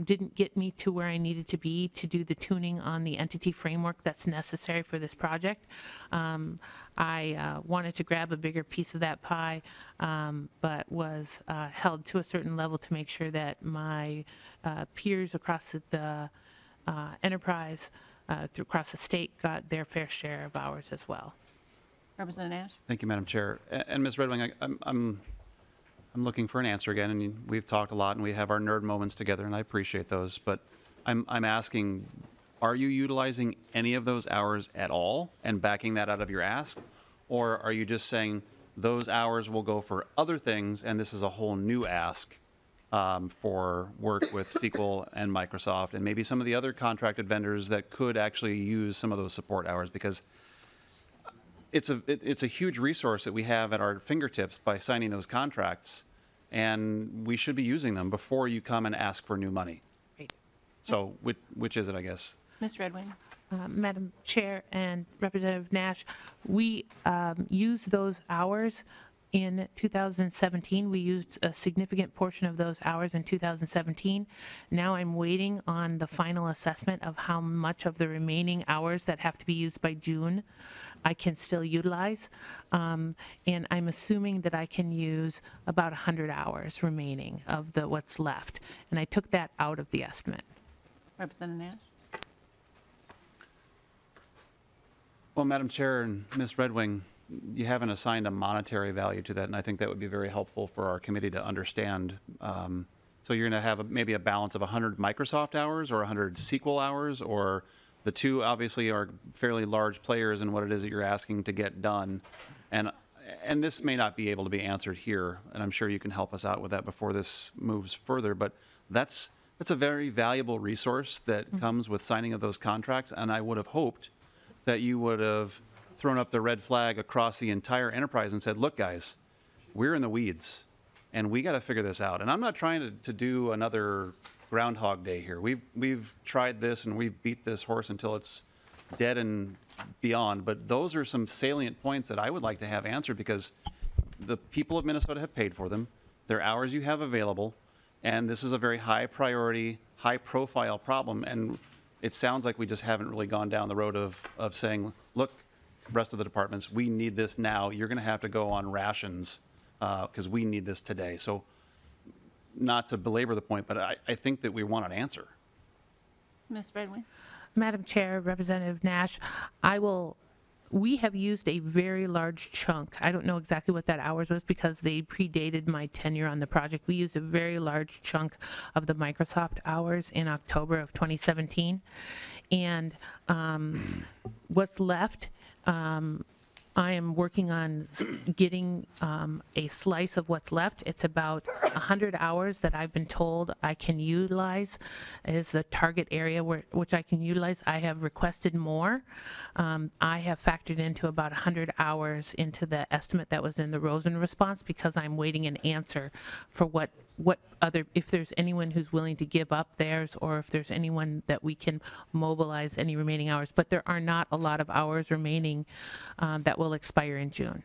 didn't get me to where I needed to be to do the tuning on the entity framework that's necessary for this project. I wanted to grab a bigger piece of that pie, but was held to a certain level to make sure that my peers across the enterprise across the state got their fair share of hours as well.
Representative Nash.
Thank you, Madam Chair. And Ms. Redwing, I'm looking for an answer again, and we've talked a lot, and we have our nerd moments together, and I appreciate those. But I'm asking, are you utilizing any of those hours at all and backing that out of your ask? Or are you just saying those hours will go for other things, and this is a whole new ask for work with SQL and Microsoft, and maybe some of the other contracted vendors that could actually use some of those support hours, because it's a huge resource that we have at our fingertips by signing those contracts, and we should be using them before you come and ask for new money.
Right.
So which is it, I guess?
Ms. Redwing?
Madam Chair and Representative Nash, we used those hours in 2017. We used a significant portion of those hours in 2017. Now I'm waiting on the final assessment of how much of the remaining hours that have to be used by June I can still utilize. And I'm assuming that I can use about 100 hours remaining of what's left. And I took that out of the estimate.
Representative Nash?
Well, Madam Chair and Ms. Redwing, you haven't assigned a monetary value to that, and I think that would be very helpful for our committee to understand. So you're going to have maybe a balance of 100 Microsoft hours or 100 SQL hours, or the two obviously are fairly large players in what it is that you're asking to get done. And this may not be able to be answered here, and I'm sure you can help us out with that before this moves further, but that's a very valuable resource that comes with signing of those contracts, and I would have hoped that you would have thrown up the red flag across the entire enterprise and said, look, guys, we're in the weeds, and we got to figure this out. And I'm not trying to do another Groundhog Day here. We've tried this, and we've beat this horse until it's dead and beyond. But those are some salient points that I would like to have answered, because the people of Minnesota have paid for them. They're hours you have available, and this is a very high priority, high profile problem. And it sounds like we just haven't really gone down the road of saying, look, rest of the departments, we need this now. You're going to have to go on rations because we need this today. So not to belabor the point, but I think that we want an answer.
Ms. Redwing?
Madam Chair, Representative Nash, we have used a very large chunk. I don't know exactly what that hours was because they predated my tenure on the project. We used a very large chunk of the Microsoft hours in October of 2017. And what's left, I am working on getting a slice of what's left. It's about 100 hours that I've been told I can utilize is the target area which I can utilize. I have requested more. I have factored into about 100 hours into the estimate that was in the Rosen response because I'm waiting an answer for what other, if there's anyone who's willing to give up theirs or if there's anyone that we can mobilize any remaining hours. But there are not a lot of hours remaining that will expire in June.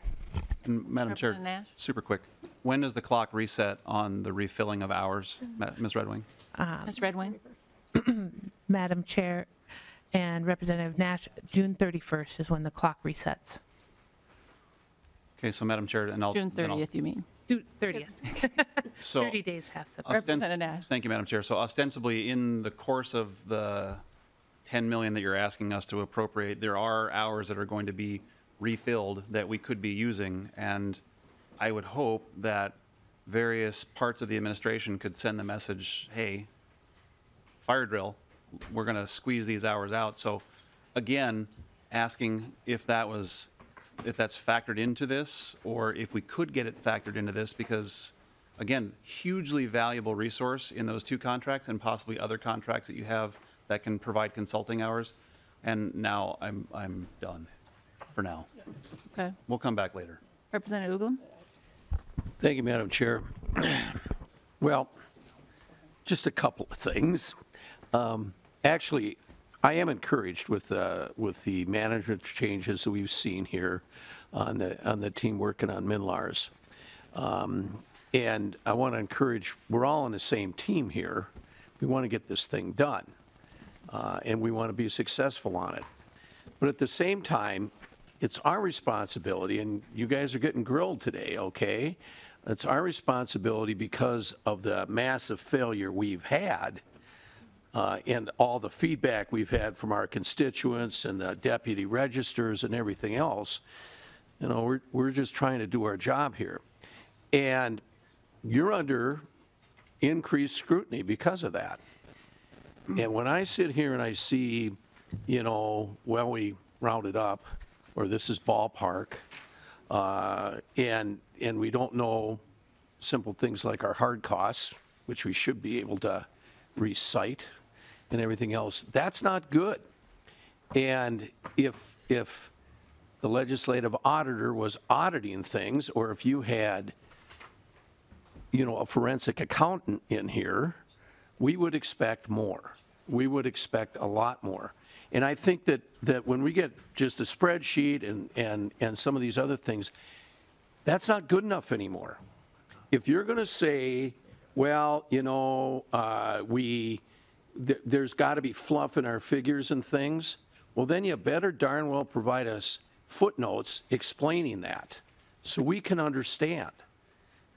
And Madam Chair,
Representative Nash?
super quick, when does the clock reset on the refilling of hours, Ms. Redwing?
Ms. Redwing?
Madam Chair and Representative Nash, June 31st is when the clock resets.
Okay, so Madam Chair, and I'll...
June
then I'll-
30th, you mean?
30th.
So
30 days half September.
Representative Nash?
Thank you, Madam Chair. So ostensibly, in the course of the 10 million that you're asking us to appropriate, there are hours that are going to be refilled that we could be using, and I would hope that various parts of the administration could send the message, hey, fire drill, we're going to squeeze these hours out. So again, asking if that's factored into this, or if we could get it factored into this, because again, hugely valuable resource in those two contracts and possibly other contracts that you have that can provide consulting hours. And now I'm done for now.
Okay.
We'll come back later.
Representative Uglum?
Thank you, Madam Chair. Well, just a couple of things. Actually, I am encouraged with the management changes that we've seen here on the team working on MNLARS. And I want to encourage, we're all on the same team here. We want to get this thing done, and we want to be successful on it. But at the same time, it's our responsibility, and you guys are getting grilled today, okay? It's our responsibility because of the massive failure we've had and all the feedback we've had from our constituents and the deputy registers and everything else. You know, we're just trying to do our job here. And you're under increased scrutiny because of that. And when I sit here and I see, you know, well, we rounded up, or this is ballpark, and we don't know simple things like our hard costs, which we should be able to recite and everything else. That's not good. And if the legislative auditor was auditing things, or if you had, you know, a forensic accountant in here, we would expect more. We would expect a lot more. And I think that when we get just a spreadsheet and some of these other things, that's not good enough anymore. If you're going to say, well, you know, there's got to be fluff in our figures and things, well, then you better darn well provide us footnotes explaining that so we can understand.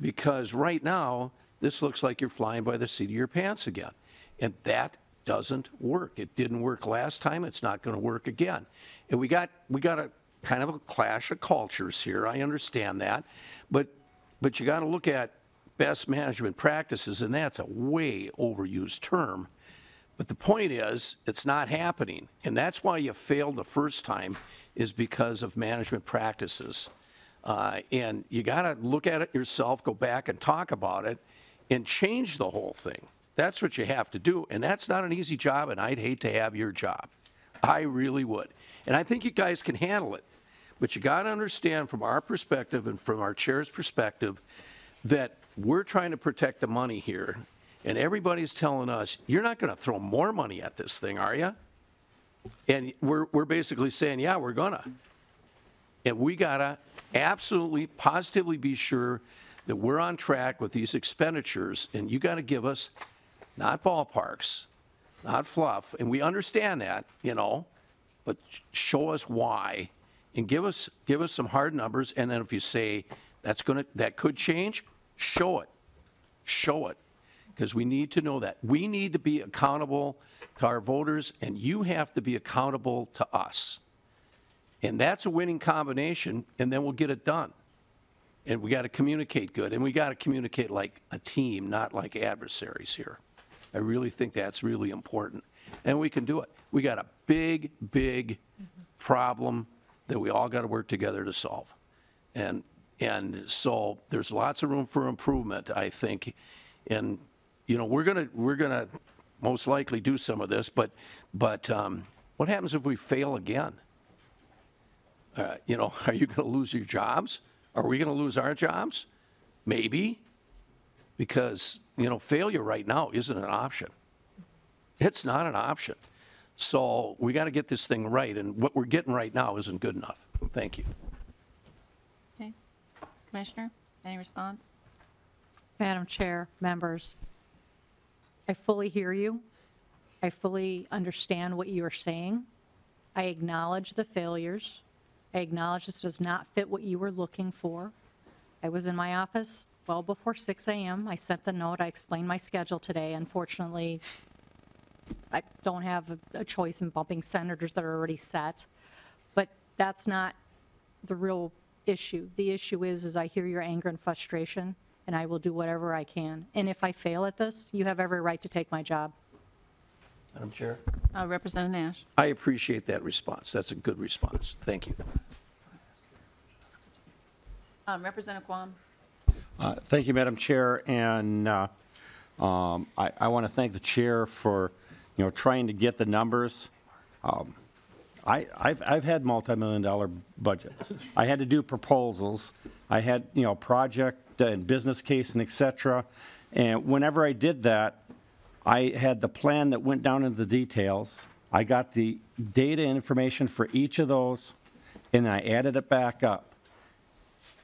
Because right now, this looks like you're flying by the seat of your pants again. And that doesn't work. It didn't work last time. It's not going to work again. And we got a kind of a clash of cultures here. I understand that. But you got to look at best management practices, and that's a way overused term. But the point is, it's not happening. And that's why you failed the first time, is because of management practices. And you got to look at it yourself, go back and talk about it, and change the whole thing. That's what you have to do. And that's not an easy job, and I'd hate to have your job. I really would. And I think you guys can handle it. But you got to understand from our perspective and from our chair's perspective that we're trying to protect the money here. And everybody's telling us, you're not going to throw more money at this thing, are you? And we're basically saying, yeah, we're going to. And we got to absolutely, positively be sure that we're on track with these expenditures. And you got to give us not ballparks, not fluff. And we understand that, you know, but show us why. And give us some hard numbers. And then if you say that could change, show it. Show it. Because we need to know that. We need to be accountable to our voters, and you have to be accountable to us. And that's a winning combination, and then we'll get it done. And we got to communicate good, and we got to communicate like a team, not like adversaries here. I really think that's really important. And we can do it. We got a big, big problem that we all got to work together to solve. And so there's lots of room for improvement, I think. And you know, we're gonna most likely do some of this, but what happens if we fail again? You know, are you going to lose your jobs? Are we going to lose our jobs? Maybe, because you know, failure right now isn't an option. It's not an option. So we got to get this thing right, and what we're getting right now isn't good enough. Thank you.
Okay. Commissioner, any response?
Madam Chair, members, I fully hear you. I fully understand what you are saying. I acknowledge the failures. I acknowledge this does not fit what you were looking for. I was in my office well before 6 a.m. I sent the note. I explained my schedule today. Unfortunately, I don't have a choice in bumping senators that are already set. But that's not the real issue. The issue is I hear your anger and frustration, and I will do whatever I can. And if I fail at this, you have every right to take my job.
Madam Chair?
Representative Nash.
I appreciate that response. That's a good response. Thank you.
Representative Guam.
Thank you, Madam Chair, and I want to thank the chair for, you know, trying to get the numbers. I've had multi-million-dollar budgets. I had to do proposals. I had, you know, project and business case and et cetera. And whenever I did that, I had the plan that went down into the details. I got the data and information for each of those, and I added it back up.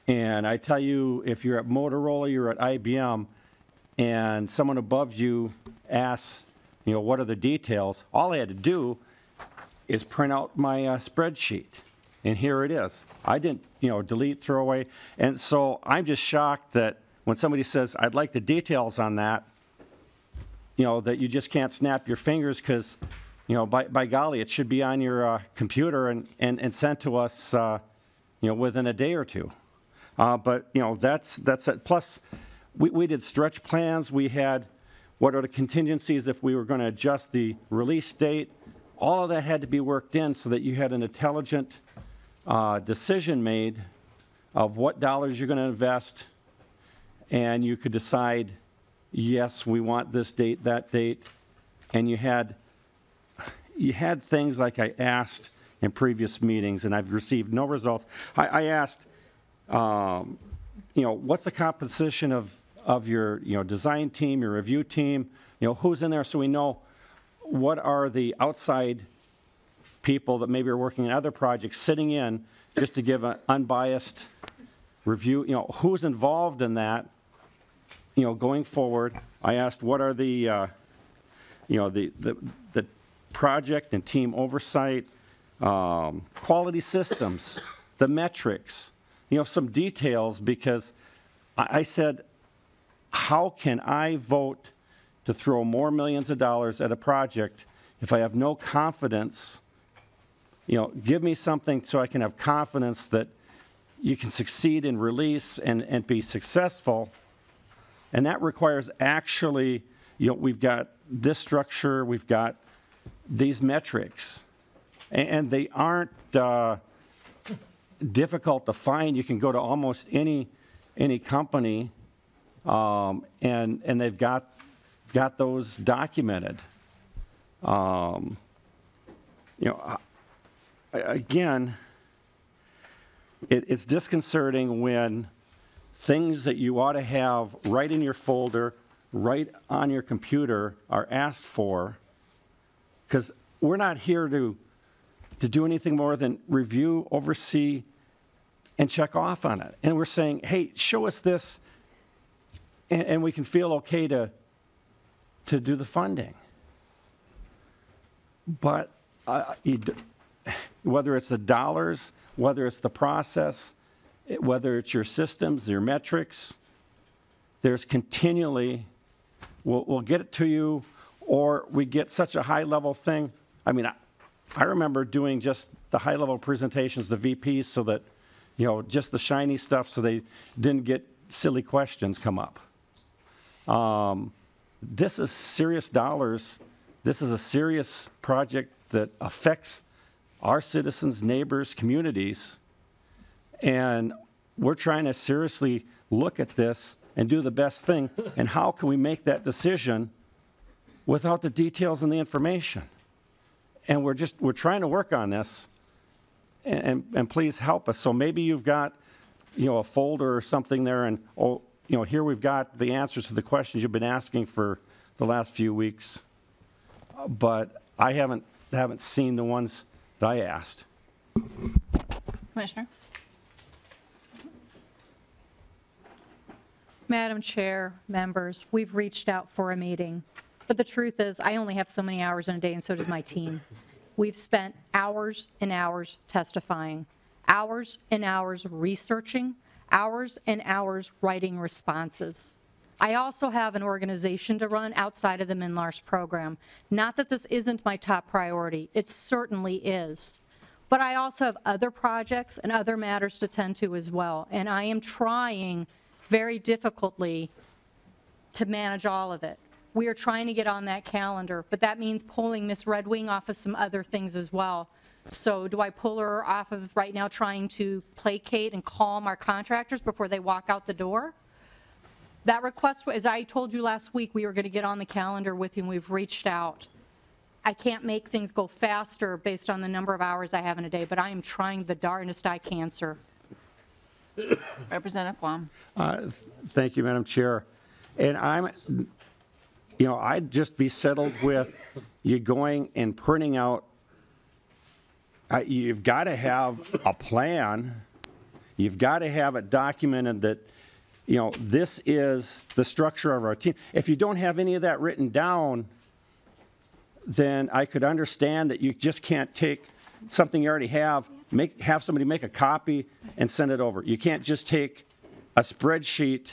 And I tell you, if you're at Motorola, you're at IBM, and someone above you asks, you know, what are the details? All I had to do is print out my spreadsheet, and here it is. I didn't, you know, delete, throw away. And so I'm just shocked that when somebody says, I'd like the details on that, you know, that you just can't snap your fingers because, you know, by golly, it should be on your computer and sent to us, you know, within a day or two. But, you know, that's it. Plus, we did stretch plans. We had what are the contingencies if we were going to adjust the release date. All of that had to be worked in so that you had an intelligent decision made of what dollars you're going to invest, and you could decide,
yes, we want this date, that date, and you had things like I asked in previous meetings, and I've received no results. I asked, what's the composition of your, design team, your review team, who's in there, so we know what are the outside people that maybe are working on other projects sitting in just to give an unbiased review, who's involved in that, going forward. I asked what are the project and team oversight, quality systems, the metrics, some details, because I said, how can I vote to throw more millions of dollars at a project if I have no confidence? Give me something so I can have confidence that you can succeed in release and be successful. And that requires actually, we've got this structure, we've got these metrics, and they aren't difficult to find. You can go to almost any company, and they've got those documented. Again, it's disconcerting when things that you ought to have right in your folder, right on your computer, are asked for, because we're not here to do anything more than review, oversee, and check off on it. And we're saying, hey, show us this, and we can feel okay to do the funding. But whether it's the dollars, whether it's the process, whether it's your systems, your metrics, there's continually, we'll get it to you, or we get such a high-level thing. I mean, I remember doing just the high-level presentations to VPs so that, just the shiny stuff so they didn't get silly questions come up. This is serious dollars. This is a serious project that affects our citizens, neighbors, communities, and we're trying to seriously look at this and do the best thing, and how can we make that decision without the details and the information? And we're trying to work on this, and please help us. So maybe you've got, a folder or something there, and here we've got the answers to the questions you've been asking for the last few weeks, but I haven't seen the ones that I asked.
Commissioner?
Madam Chair, members, we've reached out for a meeting, but the truth is I only have so many hours in a day, and so does my team. We've spent hours and hours testifying, hours and hours researching, hours and hours writing responses. I also have an organization to run outside of the MN.IT program. Not that this isn't my top priority, it certainly is. But I also have other projects and other matters to tend to as well, and I am trying very difficultly to manage all of it. We are trying to get on that calendar, but that means pulling Ms. Red Wing off of some other things as well. So do I pull her off of right now trying to placate and calm our contractors before they walk out the door? That request, as I told you last week, we were going to get on the calendar with you, and we've reached out. I can't make things go faster based on the number of hours I have in a day, but I am trying the darndest I can, sir.
Representative Quam.
Thank you, Madam Chair. And I'd just be settled with you going and printing out. You've got to have a plan. You've got to have it documented that, this is the structure of our team. If you don't have any of that written down, then I could understand that you just can't take something you already have, have somebody make a copy and send it over. You can't just take a spreadsheet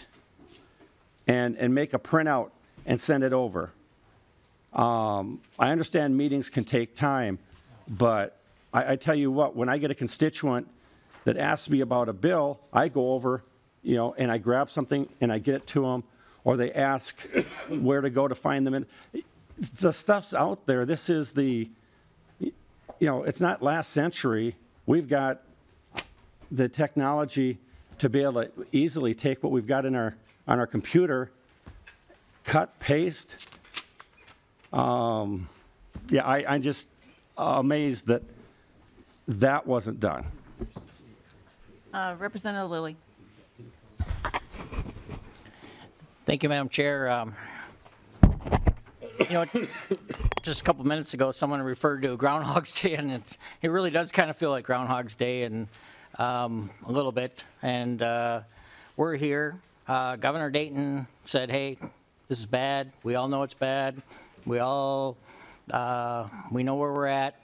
and make a printout and send it over. I understand meetings can take time, but I tell you what, when I get a constituent that asks me about a bill, I go over, and I grab something and I get it to them, or they ask where to go to find them. And the stuff's out there. This is it's not last century. We've got the technology to be able to easily take what we've got on our computer cut, paste. Yeah, I'm just amazed that that wasn't done.
Representative Lilly.
Thank you, Madam Chair. You know, just a couple minutes ago, someone referred to Groundhog's Day, and it really does kind of feel like Groundhog's Day, and a little bit. And we're here. Governor Dayton said, "Hey, this is bad. We all know it's bad. We know where we're at.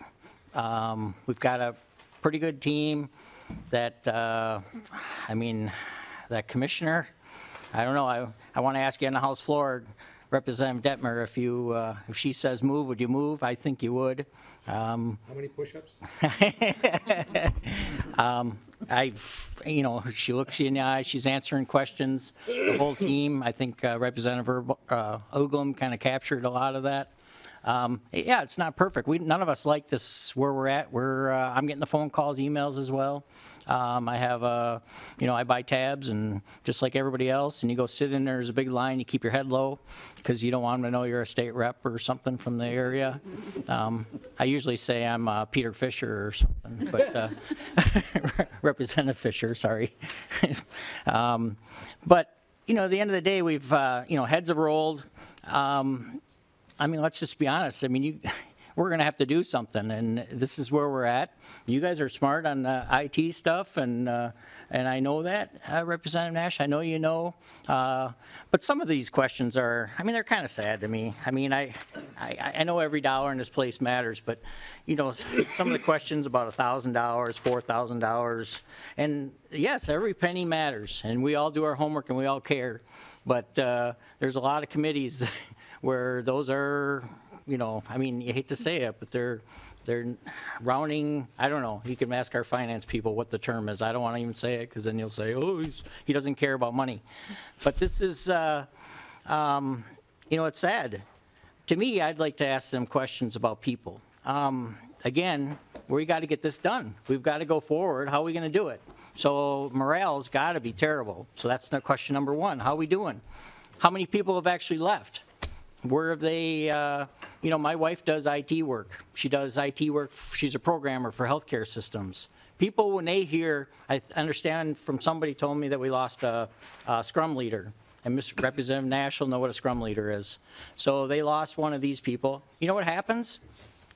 We've got a pretty good team. That that commissioner. I don't know. I want to ask you on the House floor." Representative Detmer, if she says move, would you move? I think you would.
How many push-ups?
She looks you in the eye. She's answering questions. The whole team. I think Representative Uglum kind of captured a lot of that. Yeah, it's not perfect. None of us like this where we're at. I'm getting the phone calls, emails as well. I have I buy tabs, and just like everybody else, and you go sit in there's a big line. You keep your head low because you don't want them to know you're a state rep or something from the area. I usually say I'm Peter Fisher or something, but Representative Fisher, sorry. But at the end of the day, we've heads have rolled. Let's just be honest. We're going to have to do something, and this is where we're at. You guys are smart on the IT stuff, and I know that, Representative Nash. I know you know. But some of these questions are, they're kind of sad to me. I know every dollar in this place matters, but, some of the questions about $1,000, $4,000, and yes, every penny matters, and we all do our homework and we all care. But there's a lot of committees where those are, you hate to say it, but they're rounding. I don't know. You can ask our finance people what the term is. I don't want to even say it because then you'll say, oh, he doesn't care about money. But this is, it's sad. To me, I'd like to ask them questions about people. Again, we got to get this done. We've got to go forward. How are we going to do it? So morale's got to be terrible. So that's question number one. How are we doing? How many people have actually left? Where have they, my wife does IT work. She does IT work. She's a programmer for healthcare systems. People, when they hear, I understand from somebody told me that we lost a scrum leader. And Representative Nash will know what a scrum leader is. So they lost one of these people. You know what happens?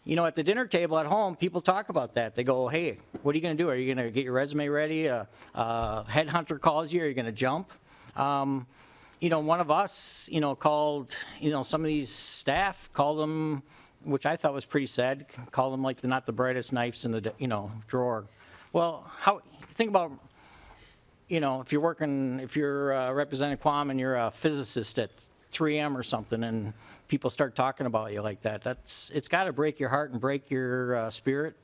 At the dinner table at home, people talk about that. They go, hey, what are you going to do? Are you going to get your resume ready? A headhunter calls you. Are you going to jump? One of us, called, some of these staff called them, which I thought was pretty sad, called them like not the brightest knives in the, drawer. Well, think about, if you're Representative Quam and you're a physicist at 3M or something and people start talking about you like that, it's got to break your heart and break your spirit.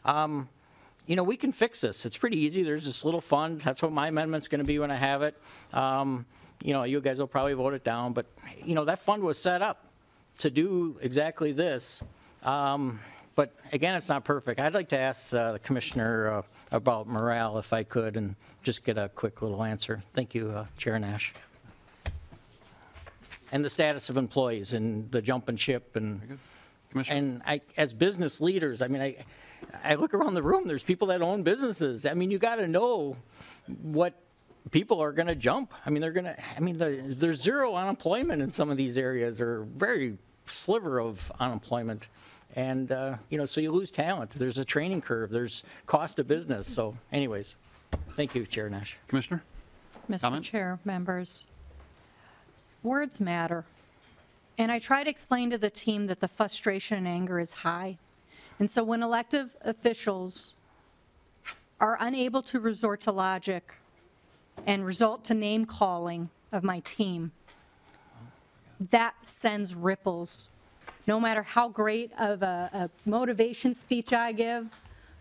We can fix this. It's pretty easy. There's this little fund. That's what my amendment's going to be when I have it. You guys will probably vote it down, but, that fund was set up to do exactly this. But again, it's not perfect. I'd like to ask the commissioner about morale, if I could, and just get a quick little answer. Thank you, Chair Nash. And the status of employees and the jumping ship and as business leaders, I look around the room, there's people that own businesses. You got to know what people are going to jump. There's zero unemployment in some of these areas, or very sliver of unemployment. And, so you lose talent. There's a training curve. There's cost of business. So anyways, thank you, Chair Nash.
Commissioner?
Mr.
Comment?
Chair, members, words matter. And I try to explain to the team that the frustration and anger is high. And so when elected officials are unable to resort to logic and result to name calling of my team, that sends ripples. No matter how great of a motivation speech I give,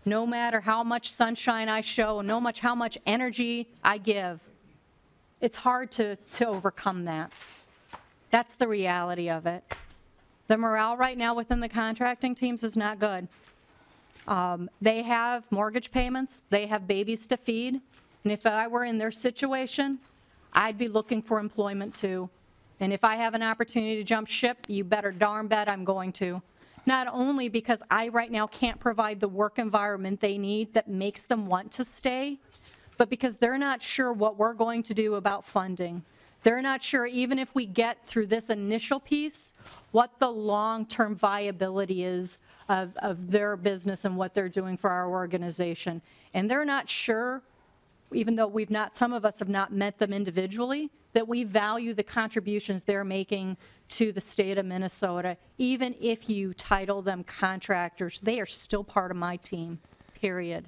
no matter how much sunshine I show, no matter how much energy I give, it's hard to overcome that. That's the reality of it. The morale right now within the contracting teams is not good. They have mortgage payments, they have babies to feed, and if I were in their situation, I'd be looking for employment too. And if I have an opportunity to jump ship, you better darn bet I'm going to. Not only because I right now can't provide the work environment they need that makes them want to stay, but because they're not sure what we're going to do about funding. They're not sure, even if we get through this initial piece, what the long-term viability is of their business and what they're doing for our organization. And they're not sure, even though some of us have not met them individually, that we value the contributions they're making to the state of Minnesota. Even if you title them contractors, they are still part of my team, period.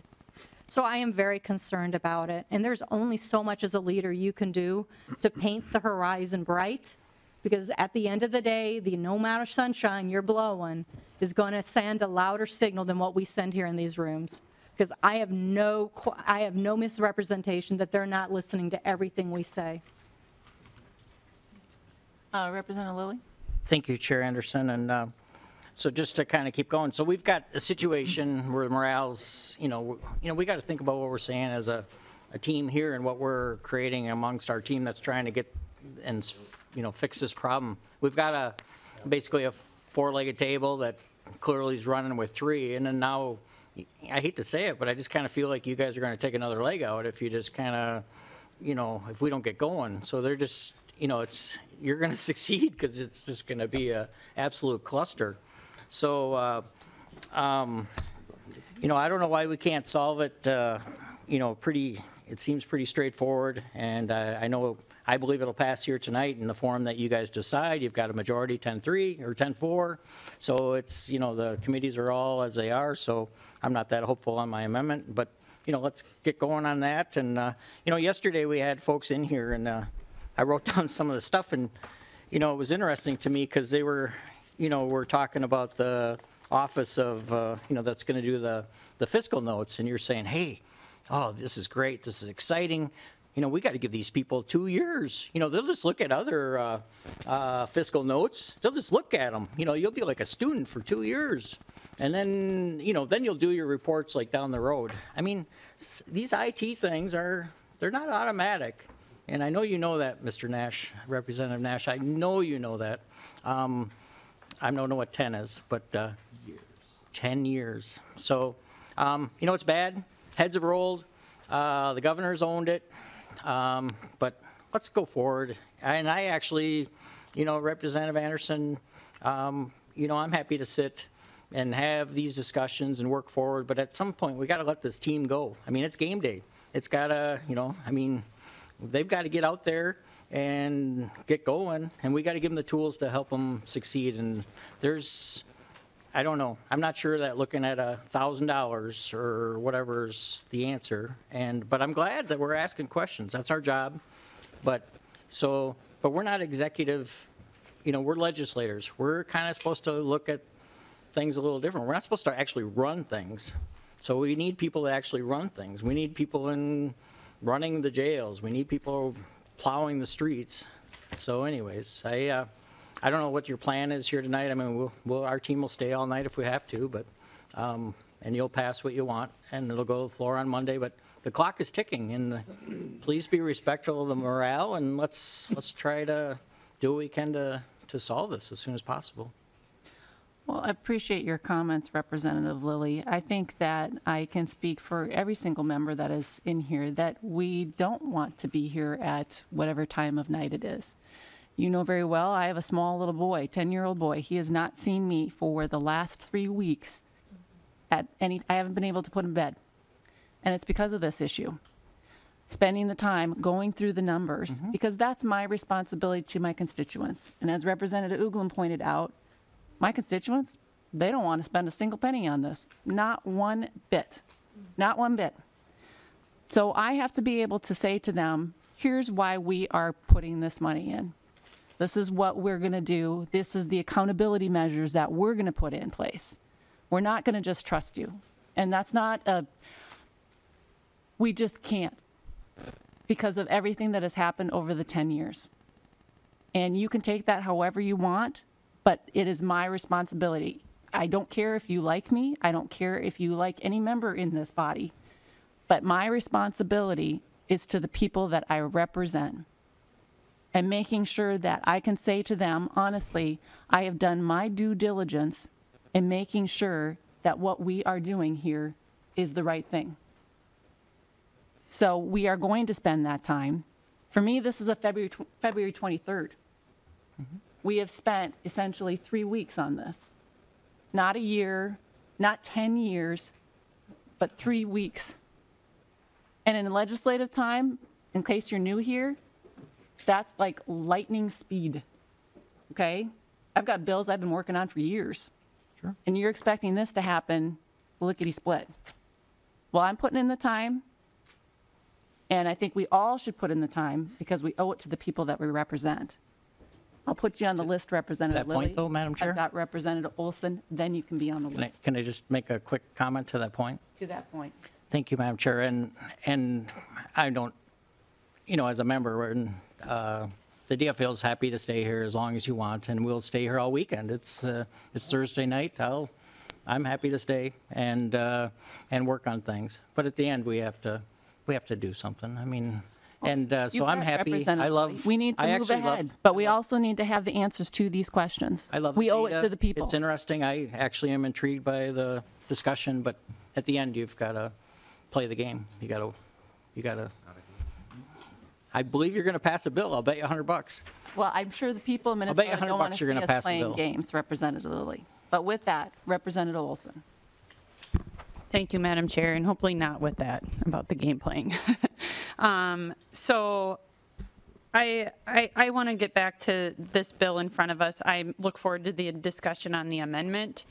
So I am very concerned about it. And there's only so much as a leader you can do to paint the horizon bright, because at the end of the day, the no amount of sunshine you're blowing is going to send a louder signal than what we send here in these rooms. Because I have no misrepresentation that they're not listening to everything we say.
Representative Lilly?
Thank you, Chair Anderson. And so just to kind of keep going, so we've got a situation where morale's, we got to think about what we're saying as a team here and what we're creating amongst our team that's trying to get and fix this problem. We've got basically a four-legged table that clearly is running with three, and then now, I hate to say it, but I just kind of feel like you guys are going to take another leg out if you just kind of, if we don't get going. So they're just, you're going to succeed because it's just going to be a absolute cluster. So, I don't know why we can't solve it, it seems pretty straightforward, and I believe it'll pass here tonight in the form that you guys decide. You've got a majority 10-3 or 10-4, so it's, the committees are all as they are, so I'm not that hopeful on my amendment, but, let's get going on that. And, yesterday we had folks in here, and I wrote down some of the stuff, and, it was interesting to me because they were, we're talking about the office of, that's going to do the fiscal notes, and you're saying, hey, oh, this is great, this is exciting. We got to give these people 2 years. They'll just look at other fiscal notes. They'll just look at them. You'll be like a student for 2 years. And then, then you'll do your reports like down the road. I mean, these IT things they're not automatic. And I know you know that, Mr. Nash, Representative Nash. I know you know that. I don't know what 10 is, but 10 years. So, it's bad. Heads have rolled. The governor's owned it. But let's go forward. And I actually, Representative Anderson, I'm happy to sit and have these discussions and work forward. But at some point, we got to let this team go. I mean, it's game day. It's got to, they've got to get out there and get going. And we got to give them the tools to help them succeed. And I don't know. I'm not sure that looking at $1,000 or whatever's the answer. But I'm glad that we're asking questions. That's our job. But we're not executive. We're legislators. We're kind of supposed to look at things a little different. We're not supposed to actually run things. So we need people to actually run things. We need people in running the jails. We need people plowing the streets. So, anyways, I don't know what your plan is here tonight. I mean, our team will stay all night if we have to, but and you'll pass what you want, and it'll go to the floor on Monday. But the clock is ticking, and please be respectful of the morale, and let's try to do what we can to solve this as soon as possible.
Well, I appreciate your comments, Representative Lilly. I think that I can speak for every single member that is in here that we don't want to be here at whatever time of night it is. You know very well, I have a small little boy, 10-year-old boy. He has not seen me for the last 3 weeks. I haven't been able to put him to bed. And it's because of this issue. Spending the time going through the numbers, because that's my responsibility to my constituents. And as Representative Uglin pointed out, my constituents, they don't want to spend a single penny on this. Not one bit. Not one bit. So I have to be able to say to them, here's why we are putting this money in. This is what we're going to do. This is the accountability measures that we're going to put in place. We're not going to just trust you. And that's not we just can't because of everything that has happened over the 10 years. And you can take that however you want, but it is my responsibility. I don't care if you like me. I don't care if you like any member in this body. But my responsibility is to the people that I represent. and making sure that I can say to them, honestly, I have done my due diligence in making sure that what we are doing here is the right thing. So we are going to spend that time. For me, this is a February 23rd. We have spent essentially 3 weeks on this. Not a year, not 10 years, but 3 weeks. And in legislative time, in case you're new here, that's like lightning speed, okay? I've got bills I've been working on for years.
Sure.
And you're expecting this to happen lickety-split. Well, I'm putting in the time, and I think we all should put in the time because we owe it to the people that we represent. I'll put you on the list, Representative
That point,
Lilly.
though, Madam Chair?
I've got Representative Olson, then you can be on the list.
Can I just make a quick comment to that point?
To that point.
Thank you, Madam Chair. And I don't, as a member, the DFL is happy to stay here as long as you want, and we'll stay here all weekend. It's Thursday night. I'm happy to stay and work on things. But at the end, we have to do something. I mean, so I'm happy.
We need to move ahead, but we also need to have the answers to these questions.
I love
We
the
owe it
data.
to the people.
It's interesting. I actually am intrigued by the discussion, but at the end, you've got to play the game. You got to. I believe you're going to pass a bill. I'll bet you $100.
Well, I'm sure the people of
bet you
Minnesota
$100
don't want to
you're
see
gonna
us
pass the
playing
bill.
games, Representative Lilly. But with that, Representative Olson.
Thank you, Madam Chair, and hopefully not with that about the game playing. So I want to get back to this bill in front of us. I look forward to the discussion on the amendment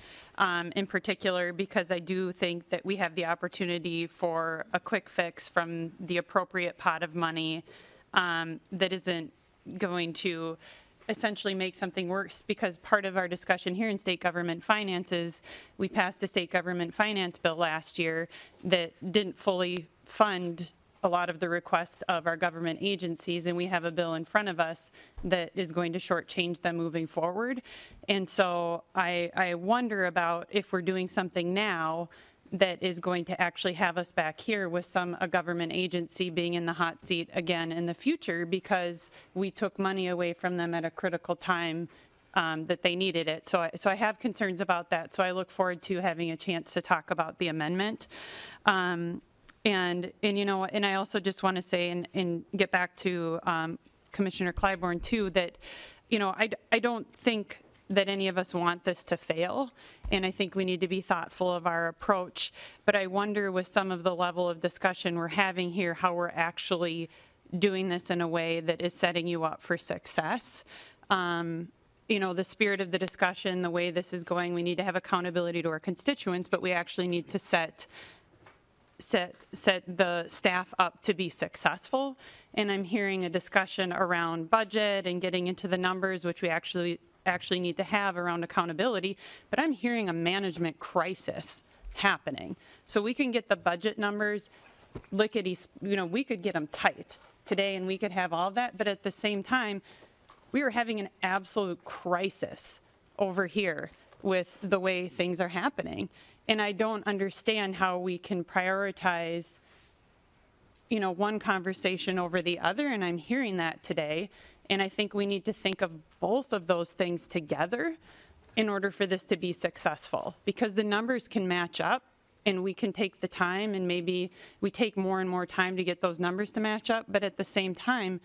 in particular because I do think that we have the opportunity for a quick fix from the appropriate pot of money that isn't going to essentially make something worse, because part of our discussion here in state government finances, we passed a state government finance bill last year that didn't fully fund a lot of the requests of our government agencies, and we have a bill in front of us that is going to shortchange them moving forward. And so I wonder about if we're doing something now that is going to actually have us back here with a government agency being in the hot seat again in the future because we took money away from them at a critical time that they needed it. So I have concerns about that. So I look forward to having a chance to talk about the amendment. And I also just want to say and get back to Commissioner Clyburn too, that, I don't think that any of us want this to fail, and I think we need to be thoughtful of our approach. But I wonder with some of the level of discussion we're having here, how we're actually doing this in a way that is setting you up for success. The spirit of the discussion, the way this is going, we need to have accountability to our constituents, but we actually need to set the staff up to be successful. And I'm hearing a discussion around budget and getting into the numbers, which we actually need to have around accountability, but I'm hearing a management crisis happening. So we can get the budget numbers lickety, we could get them tight today and we could have all of that, but at the same time, we are having an absolute crisis over here with the way things are happening. And I don't understand how we can prioritize, one conversation over the other, and I'm hearing that today. And I think we need to think of both of those things together in order for this to be successful, because the numbers can match up and we can take the time, and maybe we take more and more time to get those numbers to match up. But at the same time,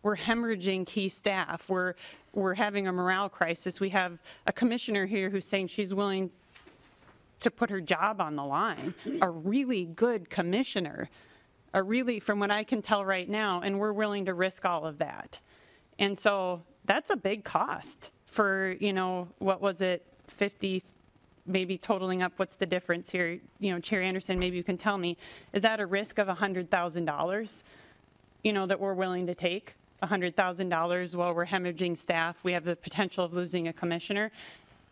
we're hemorrhaging key staff. We're having a morale crisis. We have a commissioner here who's saying she's willing to put her job on the line, a really good commissioner, from what I can tell right now, and we're willing to risk all of that. And so that's a big cost for, what was it, 50, maybe totaling up, what's the difference here? Chair Anderson, maybe you can tell me, is that a risk of $100,000, that we're willing to take? $100,000 while we're hemorrhaging staff, we have the potential of losing a commissioner?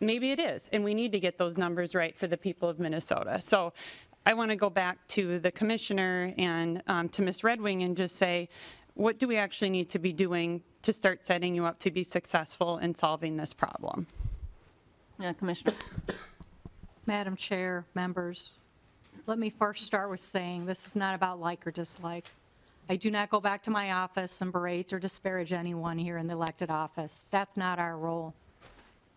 Maybe it is, and we need to get those numbers right for the people of Minnesota. So I want to go back to the commissioner and to Ms. Red Wing and just say, what do we actually need to be doing to start setting you up to be successful in solving this problem?
Yeah, Commissioner.
Madam Chair, members, let me first start with saying this is not about like or dislike. I do not go back to my office and berate or disparage anyone here in the elected office. That's not our role.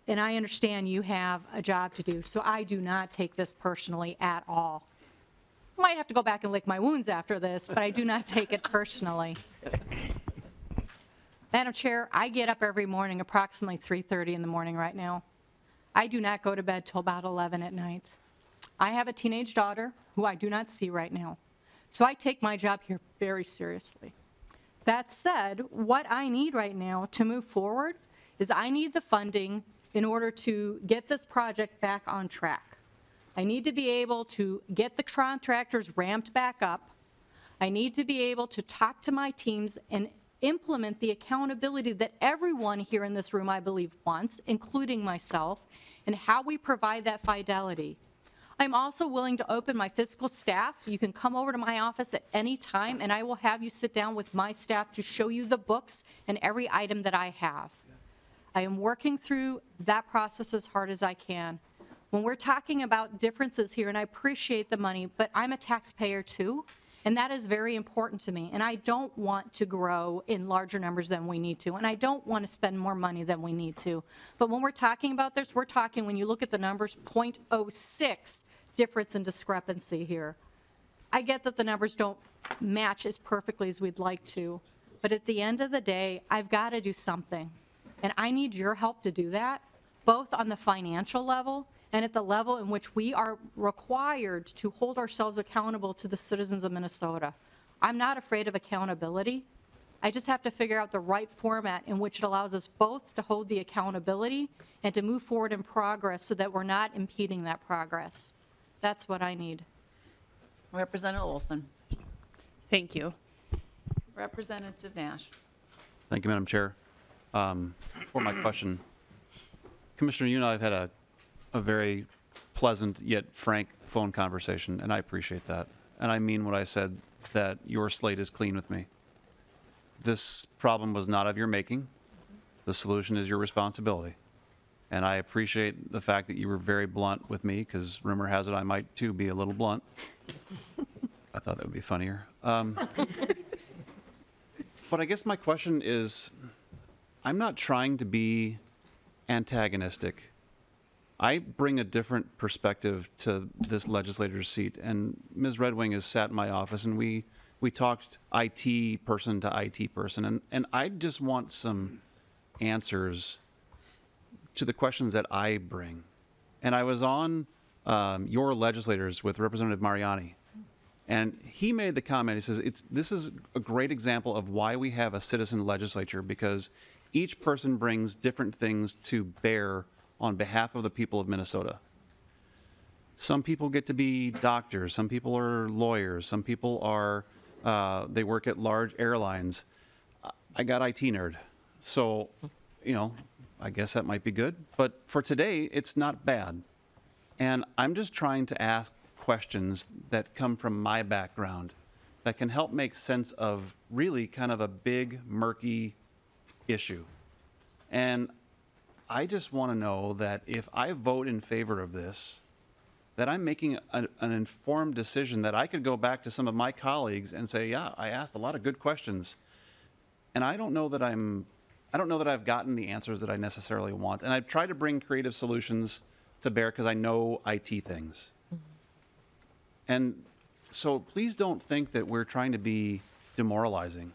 And I understand you have a job to do, so I do not take this personally at all. Might have to go back and lick my wounds after this, but I do not take it personally. Madam Chair, I get up every morning approximately 3:30 in the morning right now. I do not go to bed till about 11 at night. I have a teenage daughter who I do not see right now. So I take my job here very seriously. That said, what I need right now to move forward is I need the funding in order to get this project back on track. I need to be able to get the contractors ramped back up. I need to be able to talk to my teams and implement the accountability that everyone here in this room, I believe, wants, including myself, and how we provide that fidelity. I'm also willing to open my physical staff. You can come over to my office at any time, and I will have you sit down with my staff to show you the books and every item that I have. I am working through that process as hard as I can. When we're talking about differences here, and I appreciate the money, but I'm a taxpayer too, and that is very important to me. And I don't want to grow in larger numbers than we need to, and I don't want to spend more money than we need to. But when we're talking about this, we're talking, when you look at the numbers, 0.06 difference in discrepancy here. I get that the numbers don't match as perfectly as we'd like to, but at the end of the day, I've got to do something. And I need your help to do that, both on the financial level and at the level in which we are required to hold ourselves accountable to the citizens of Minnesota. I'm not afraid of accountability. I just have to figure out the right format in which it allows us both to hold the accountability and to move forward in progress so that we're not impeding that progress. That's what I need.
Representative Olson.
Thank you.
Representative Nash.
Thank you, Madam Chair. For my question, Commissioner, you and I have had a very pleasant yet frank phone conversation, and I appreciate that. And I mean what I said, that your slate is clean with me. This problem was not of your making. The solution is your responsibility. And I appreciate the fact that you were very blunt with me, because rumor has it I might too be a little blunt. I thought that would be funnier. But I guess my question is, I'm not trying to be antagonistic. I bring a different perspective to this legislator's seat, and Ms. Red Wing has sat in my office, and we talked IT person to IT person, and I just want some answers to the questions that I bring. And I was on your legislators with Representative Mariani, and he made the comment, he says, this is a great example of why we have a citizen legislature, because each person brings different things to bear on behalf of the people of Minnesota. Some people get to be doctors, some people are lawyers, some people are, they work at large airlines. I got IT nerd, so, you know, I guess that might be good. But for today, it's not bad. And I'm just trying to ask questions that come from my background that can help make sense of really kind of a big, murky issue. And I just want to know that if I vote in favor of this, that I'm making an informed decision, that I could go back to some of my colleagues and say, yeah, I asked a lot of good questions. And I don't know that I've gotten the answers that I necessarily want. And I've tried to bring creative solutions to bear because I know IT things. And so please don't think that we're trying to be demoralizing.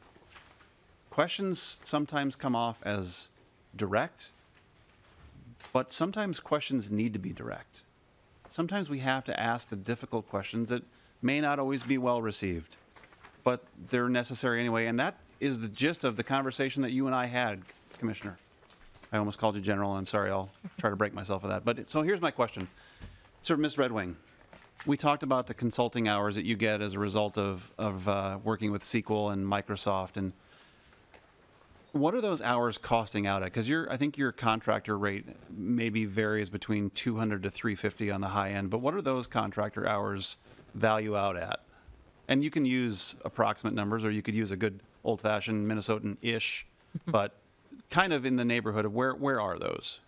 Questions sometimes come off as direct, but sometimes questions need to be direct. Sometimes we have to ask the difficult questions that may not always be well received, but they're necessary anyway. And that is the gist of the conversation that you and I had, Commissioner. I almost called you General, and I'm sorry, I'll try to break myself of that. But so here's my question. To Ms. Red Wing, we talked about the consulting hours that you get as a result of working with SQL and Microsoft. And what are those hours costing out at? Because I think your contractor rate maybe varies between $200 to $350 on the high end, but what are those contractor hours value out at? And you can use approximate numbers, or you could use a good old-fashioned Minnesotan-ish, but kind of in the neighborhood of where are those?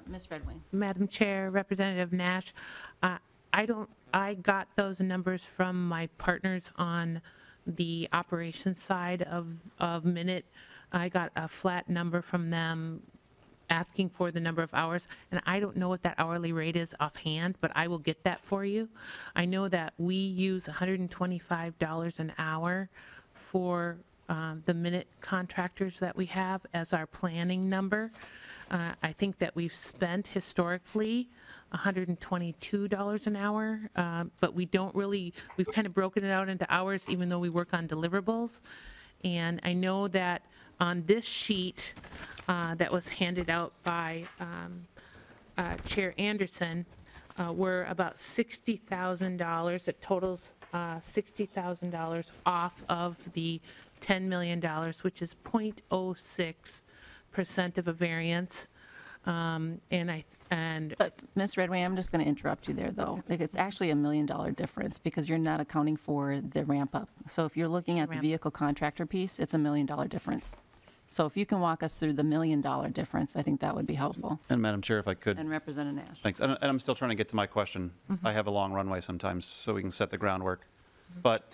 Ms. Red Wing.
Madam Chair, Representative Nash, I got those numbers from my partners on the operations side of Minute. I got a flat number from them asking for the number of hours, and I don't know what that hourly rate is offhand, but I will get that for you. I know that we use $125 an hour for the Minute contractors that we have as our planning number. I think that we've spent historically $122 an hour, but we don't really, we've kind of broken it out into hours even though we work on deliverables. And I know that on this sheet that was handed out by Chair Anderson, we're about $60,000. It totals $60,000 off of the $10 million, which is 0.06% of a variance.
But Ms. Redway, I'm just going to interrupt you there, though. Like, it's actually $1 million difference because you're not accounting for the ramp up. So if you're looking at the vehicle contractor piece, it's $1 million difference. So if you can walk us through the $1 million difference, I think that would be helpful.
And Madam Chair, if I could.
And Representative Nash.
Thanks. And I'm still trying to get to my question. I have a long runway sometimes, so we can set the groundwork. But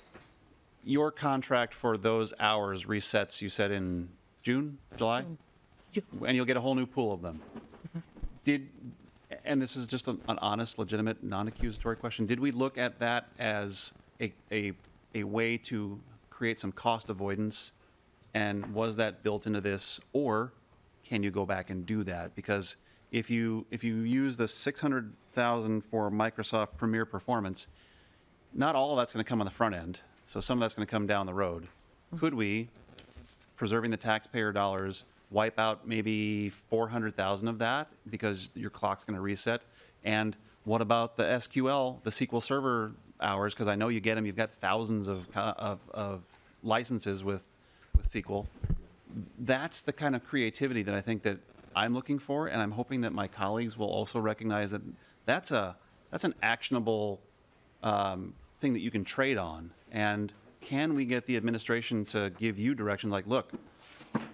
your contract for those hours resets, you said in June, July? And you'll get a whole new pool of them. And this is just an honest, legitimate, non-accusatory question, did we look at that as a way to create some cost avoidance? And was that built into this, or can you go back and do that? Because if you use the $600,000 for Microsoft Premier Performance, not all of that's going to come on the front end. So some of that's going to come down the road. Could we, preserving the taxpayer dollars, wipe out maybe 400,000 of that because your clock's going to reset? And what about the SQL, the SQL Server hours? Because I know you get them. You've got thousands of licenses with SQL. That's the kind of creativity that I think that I'm looking for, and I'm hoping that my colleagues will also recognize that that's an actionable thing that you can trade on. And can we get the administration to give you direction like, look,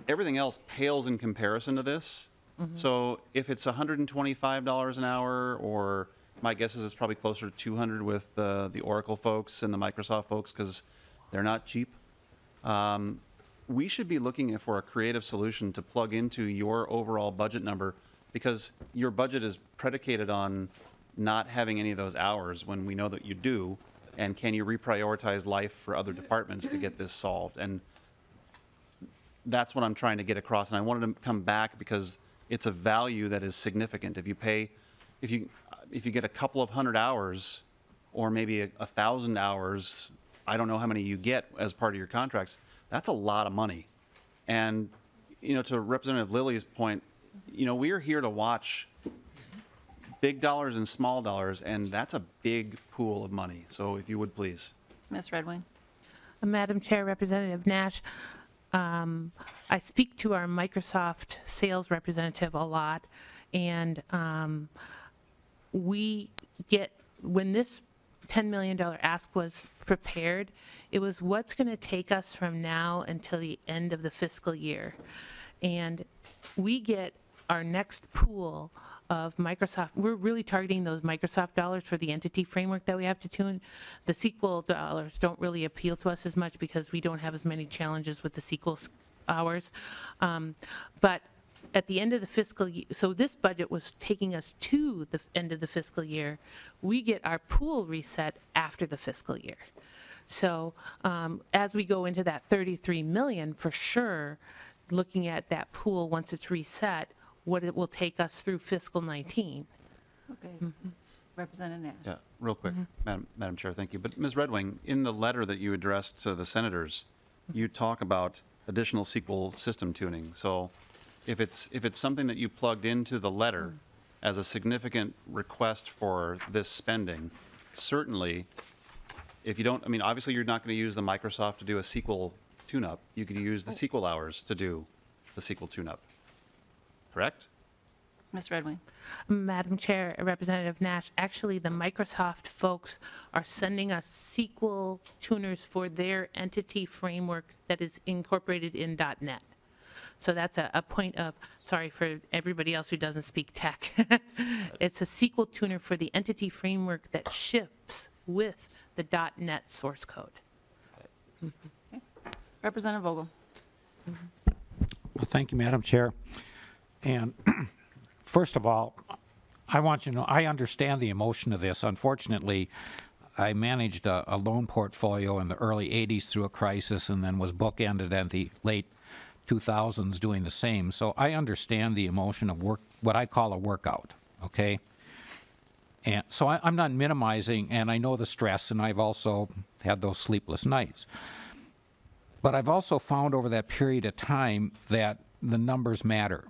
everything else pales in comparison to this. So if it's $125 an hour, or my guess is it's probably closer to 200 with the Oracle folks and the Microsoft folks because they're not cheap. We should be looking for a creative solution to plug into your overall budget number, because your budget is predicated on not having any of those hours when we know that you do. And can you reprioritize life for other departments to get this solved? And that's what I'm trying to get across. And I wanted to come back because it's a value that is significant. If you pay, if you get a couple of hundred hours, or maybe 1,000 hours, I don't know how many you get as part of your contracts, that's a lot of money. And, to Representative Lilly's point, we're here to watch big dollars and small dollars, and that's a big pool of money. So if you would, please.
Ms. Redwing.
Madam Chair, Representative Nash, I speak to our Microsoft sales representative a lot, and we get, when this $10 million ask was prepared, it was what's going to take us from now until the end of the fiscal year. And we get our next pool of Microsoft. We're really targeting those Microsoft dollars for the entity framework that we have to tune. The SQL dollars don't really appeal to us as much because we don't have as many challenges with the SQL hours. But at the end of the fiscal year, so this budget was taking us to the end of the fiscal year. We get our pool reset after the fiscal year. So as we go into that 33 million, for sure, looking at that pool once it's reset, what it will take us through fiscal 19.
Okay. Representative Nash.
Yeah, real quick, Madam Chair, thank you. But Ms. Redwing, in the letter that you addressed to the senators, you talk about additional SQL system tuning. So if it's something that you plugged into the letter as a significant request for this spending, certainly, if you don't, obviously you're not going to use the Microsoft to do a SQL tune-up. You could use the SQL hours to do the SQL tune-up. Correct?
Ms. Redwing.
Madam Chair, Representative Nash, actually the Microsoft folks are sending us SQL tuners for their entity framework that is incorporated in .NET. So that's a point of, sorry for everybody else who doesn't speak tech. It's a SQL tuner for the entity framework that ships with the .NET source code.
Representative Vogel.
Well, thank you, Madam Chair. And first of all, I want you to know, I understand the emotion of this. Unfortunately, I managed a loan portfolio in the early 80s through a crisis and then was bookended at the late 2000s doing the same. So I understand the emotion of work, what I call a workout, okay? And so I'm not minimizing, and I know the stress, and I've also had those sleepless nights. But I've also found over that period of time that the numbers matter.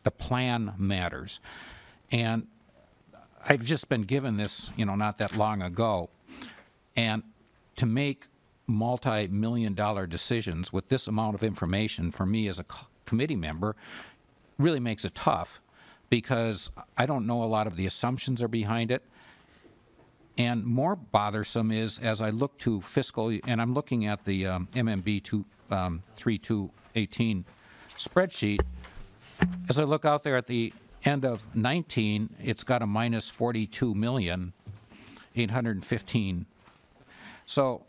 The plan matters. And I've just been given this, you know, not that long ago. And to make multi-million-dollar decisions with this amount of information for me as a committee member really makes it tough, because I don't know a lot of the assumptions are behind it. And more bothersome is, as I look to fiscal, and I'm looking at the MMB 3218 spreadsheet, as I look out there at the end of 19, it's got a minus 42,815,000. So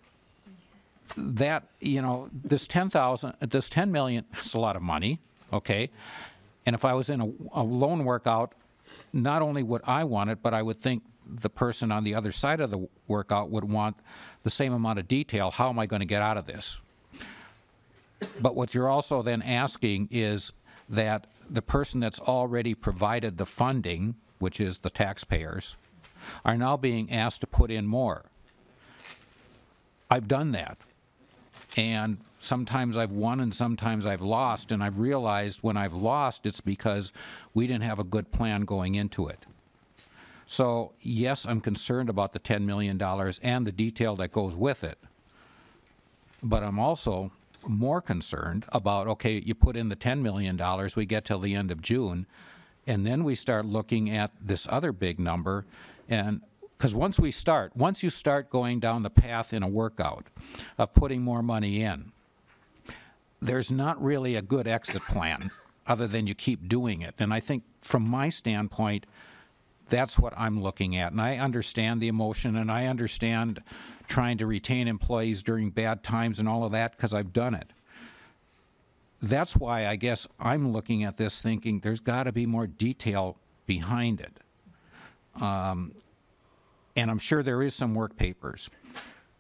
that, you know, this 10,000, this 10 million, it's a lot of money, okay? And if I was in a loan workout, not only would I want it, but I would think the person on the other side of the workout would want the same amount of detail. How am I going to get out of this? But what you're also then asking is that the person that's already provided the funding, which is the taxpayers, are now being asked to put in more. I've done that. And sometimes I've won and sometimes I've lost, and I've realized when I've lost, it's because we didn't have a good plan going into it. So, yes, I'm concerned about the $10 million and the detail that goes with it. But I'm also more concerned about, okay, you put in the $10 million, we get till the end of June, and then we start looking at this other big number. And because once you start going down the path in a workout of putting more money in, there's not really a good exit plan other than you keep doing it. And I think from my standpoint, that's what I'm looking at. And I understand the emotion, and I understand trying to retain employees during bad times and all of that, because I've done it. That's why I guess I'm looking at this thinking there's got to be more detail behind it. And I'm sure there is some work papers.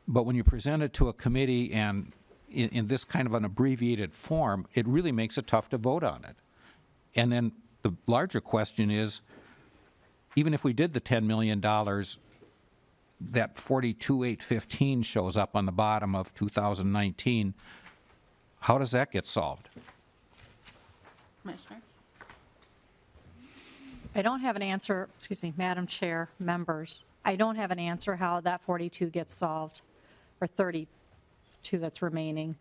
But when you present it to a committee and in this kind of an abbreviated form, it really makes it tough to vote on it. And then the larger question is, even if we did the $10 million, that 42,815 shows up on the bottom of 2019. How does that get solved?
Commissioner?
I don't have an answer, excuse me, Madam Chair, members. I don't have an answer how that 42 gets solved, or 32 that's remaining.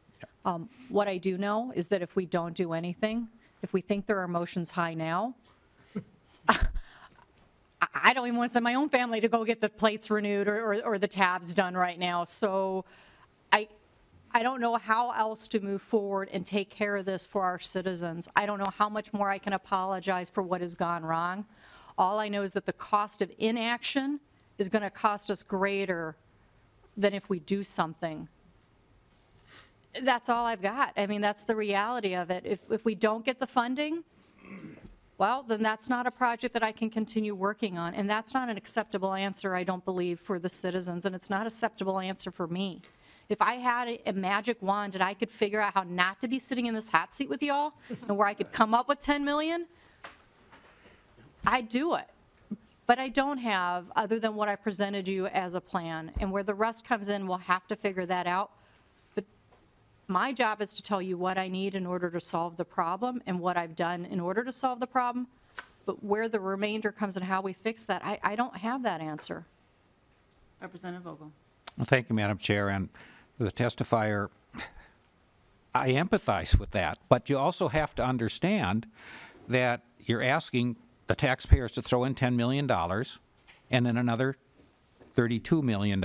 What I do know is that if we don't do anything, if we think there are emotions high now, I don't even want to send my own family to go get the plates renewed or the tabs done right now. So I don't know how else to move forward and take care of this for our citizens. I don't know how much more I can apologize for what has gone wrong. All I know is that the cost of inaction is going to cost us greater than if we do something. That's all I've got. I mean, that's the reality of it. If we don't get the funding, well, then that's not a project that I can continue working on. And that's not an acceptable answer, I don't believe, for the citizens. And it's not an acceptable answer for me. If I had a magic wand and I could figure out how not to be sitting in this hot seat with y'all and where I could come up with 10 million, I'd do it. But I don't have, other than what I presented you as a plan. And where the rest comes in, we'll have to figure that out. But my job is to tell you what I need in order to solve the problem and what I've done in order to solve the problem. But where the remainder comes and how we fix that, I don't have that answer.
Representative Vogel.
Well, thank you, Madam Chair. And the testifier, I empathize with that. But you also have to understand that you're asking the taxpayers to throw in $10 million and then another $32 million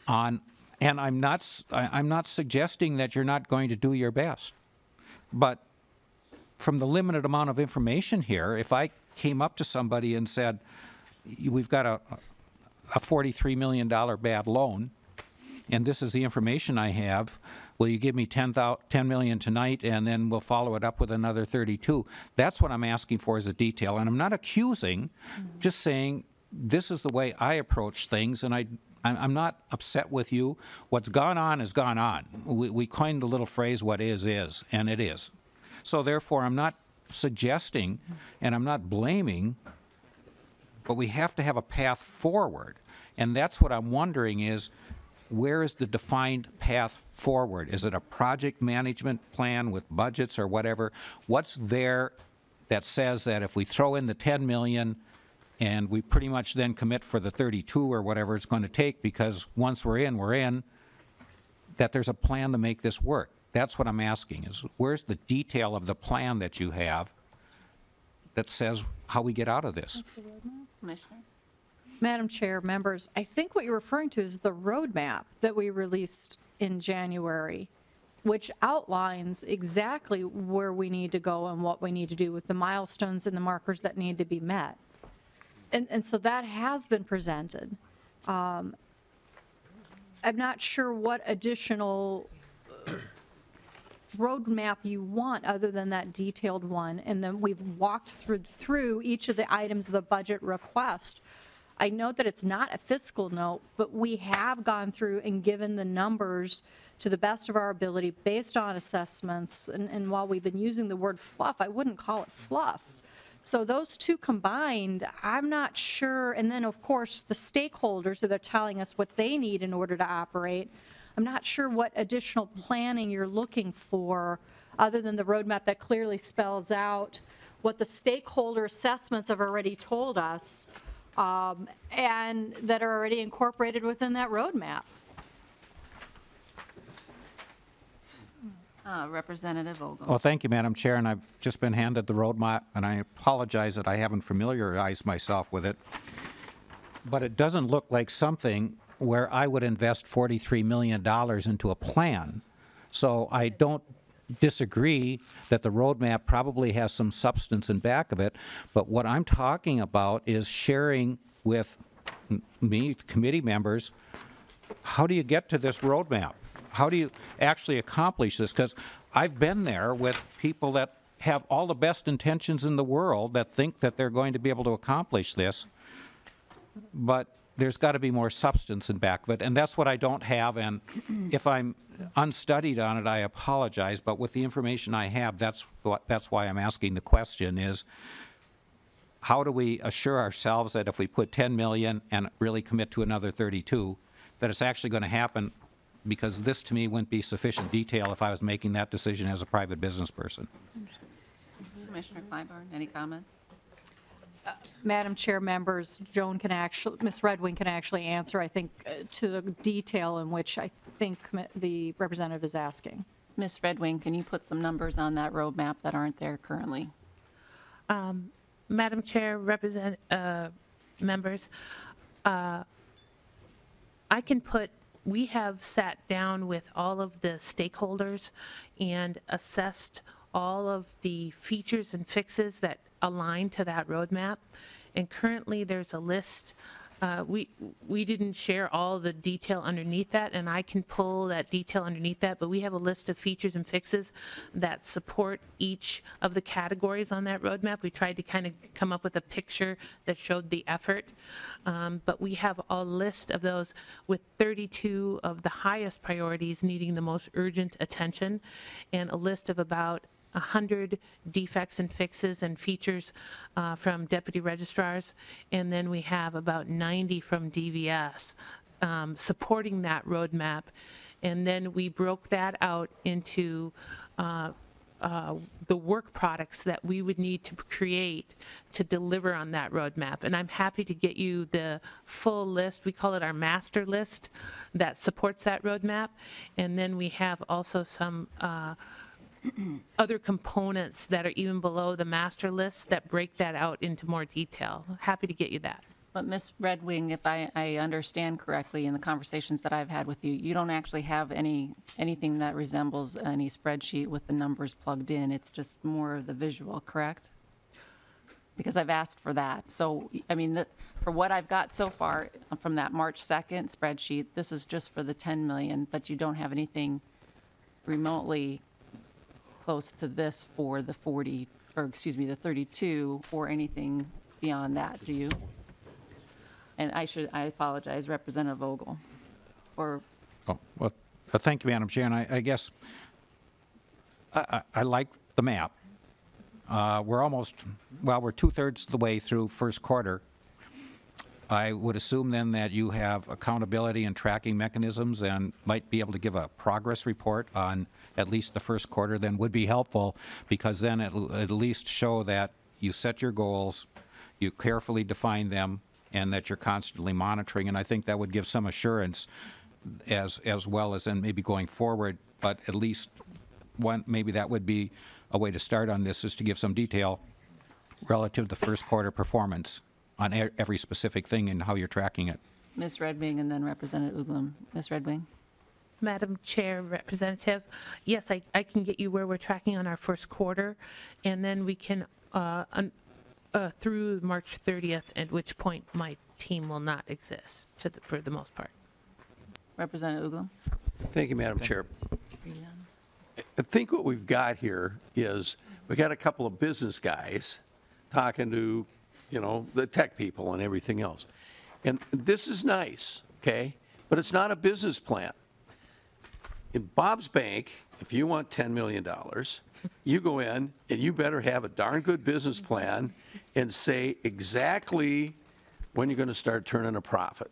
on, and I'm not suggesting that you're not going to do your best. But from the limited amount of information here, if I came up to somebody and said, we've got a $43 million bad loan, and this is the information I have, will you give me 10 million tonight, and then we'll follow it up with another 32? That's what I'm asking for as a detail, and I'm not accusing, just saying, this is the way I approach things, and I'm not upset with you. What's gone on has gone on. We coined the little phrase, what is, and it is. So therefore, I'm not suggesting, and I'm not blaming, but we have to have a path forward. And that's what I'm wondering is, where is the defined path forward? Is it a project management plan with budgets or whatever? What's there that says that if we throw in the 10 million and we pretty much then commit for the 32 or whatever it's going to take, because once we're in, that there's a plan to make this work? That's what I'm asking, is where's the detail of the plan that you have that says how we get out of this?
Commissioner?
Madam Chair, members, I think what you're referring to is the roadmap that we released in January, which outlines exactly where we need to go and what we need to do with the milestones and the markers that need to be met. And so that has been presented. I'm not sure what additional roadmap you want other than that detailed one. And then we've walked through each of the items of the budget request. I note that it's not a fiscal note, but we have gone through and given the numbers to the best of our ability based on assessments. And while we've been using the word fluff, I wouldn't call it fluff. So those two combined, I'm not sure. And then, of course, the stakeholders that are telling us what they need in order to operate. I'm not sure what additional planning you're looking for other than the roadmap that clearly spells out what the stakeholder assessments have already told us and that are already incorporated within that roadmap.
Representative Vogel.
Well, thank you, Madam Chair, and I've just been handed the roadmap, and I apologize that I haven't familiarized myself with it. But it doesn't look like something where I would invest $43 million into a plan. So I don't disagree that the roadmap probably has some substance in back of it, but what I'm talking about is sharing with me, committee members, how do you get to this roadmap? How do you actually accomplish this? Because I've been there with people that have all the best intentions in the world that think that they're going to be able to accomplish this, but there's got to be more substance in back of it, and that's what I don't have, and if I'm unstudied on it, I apologize, but with the information I have, that's why I'm asking the question is, how do we assure ourselves that if we put 10 million and really commit to another 32, that it's actually going to happen? Because this, to me, wouldn't be sufficient detail if I was making that decision as a private business person.
Commissioner Clyburn, any comment?
Madam Chair, members, Ms. Redwing can actually answer, I think, to the detail in which I think the representative is asking.
Ms. Redwing, can you put some numbers on that roadmap that aren't there currently?
Madam Chair, members, we have sat down with all of the stakeholders and assessed all of the features and fixes that align to that roadmap. And currently there's a list. We didn't share all the detail underneath that, and I can pull that detail underneath that, but we have a list of features and fixes that support each of the categories on that roadmap. We tried to kind of come up with a picture that showed the effort, but we have a list of those with 32 of the highest priorities needing the most urgent attention, and a list of about 100 defects and fixes and features from deputy registrars, and then we have about 90 from DVS supporting that roadmap. And then we broke that out into the work products that we would need to create to deliver on that roadmap. And I'm happy to get you the full list. We call it our master list that supports that roadmap. And then we have also some other components that are even below the master list that break that out into more detail. Happy to get you that.
But Ms. Redwing, if I understand correctly in the conversations that I've had with you, you don't actually have anything that resembles any spreadsheet with the numbers plugged in. It's just more of the visual, correct? Because I've asked for that. So, I mean, for what I've got so far from that March 2nd spreadsheet, this is just for the 10 million, but you don't have anything remotely close to this for the 40, or excuse me, the 32, or anything beyond that, do you? And I apologize, Representative Vogel. Or,
Oh, well, thank you, Madam Chair, and I guess I like the map. We're almost, well, we're 2/3 of the way through first quarter. I would assume then that you have accountability and tracking mechanisms and might be able to give a progress report on at least the first quarter, then would be helpful, because then it'll at least show that you set your goals, you carefully define them, and that you're constantly monitoring, and I think that would give some assurance as well as then maybe going forward, but at least one, maybe that would be a way to start on this, is to give some detail relative to the first quarter performance on every specific thing and how you're tracking it.
Ms. Redwing and then Representative Uglum. Ms. Redwing?
Madam Chair, Representative, yes, I can get you where we're tracking on our first quarter, and then we can, through March 30th, at which point my team will not exist for the most part.
Representative Uglum?
Thank you, Madam Chair. I think what we've got here is we got a couple of business guys talking to, you know, the tech people and everything else. And this is nice, okay? But it's not a business plan. In Bob's bank, if you want $10 million, you go in and you better have a darn good business plan and say exactly when you're going to start turning a profit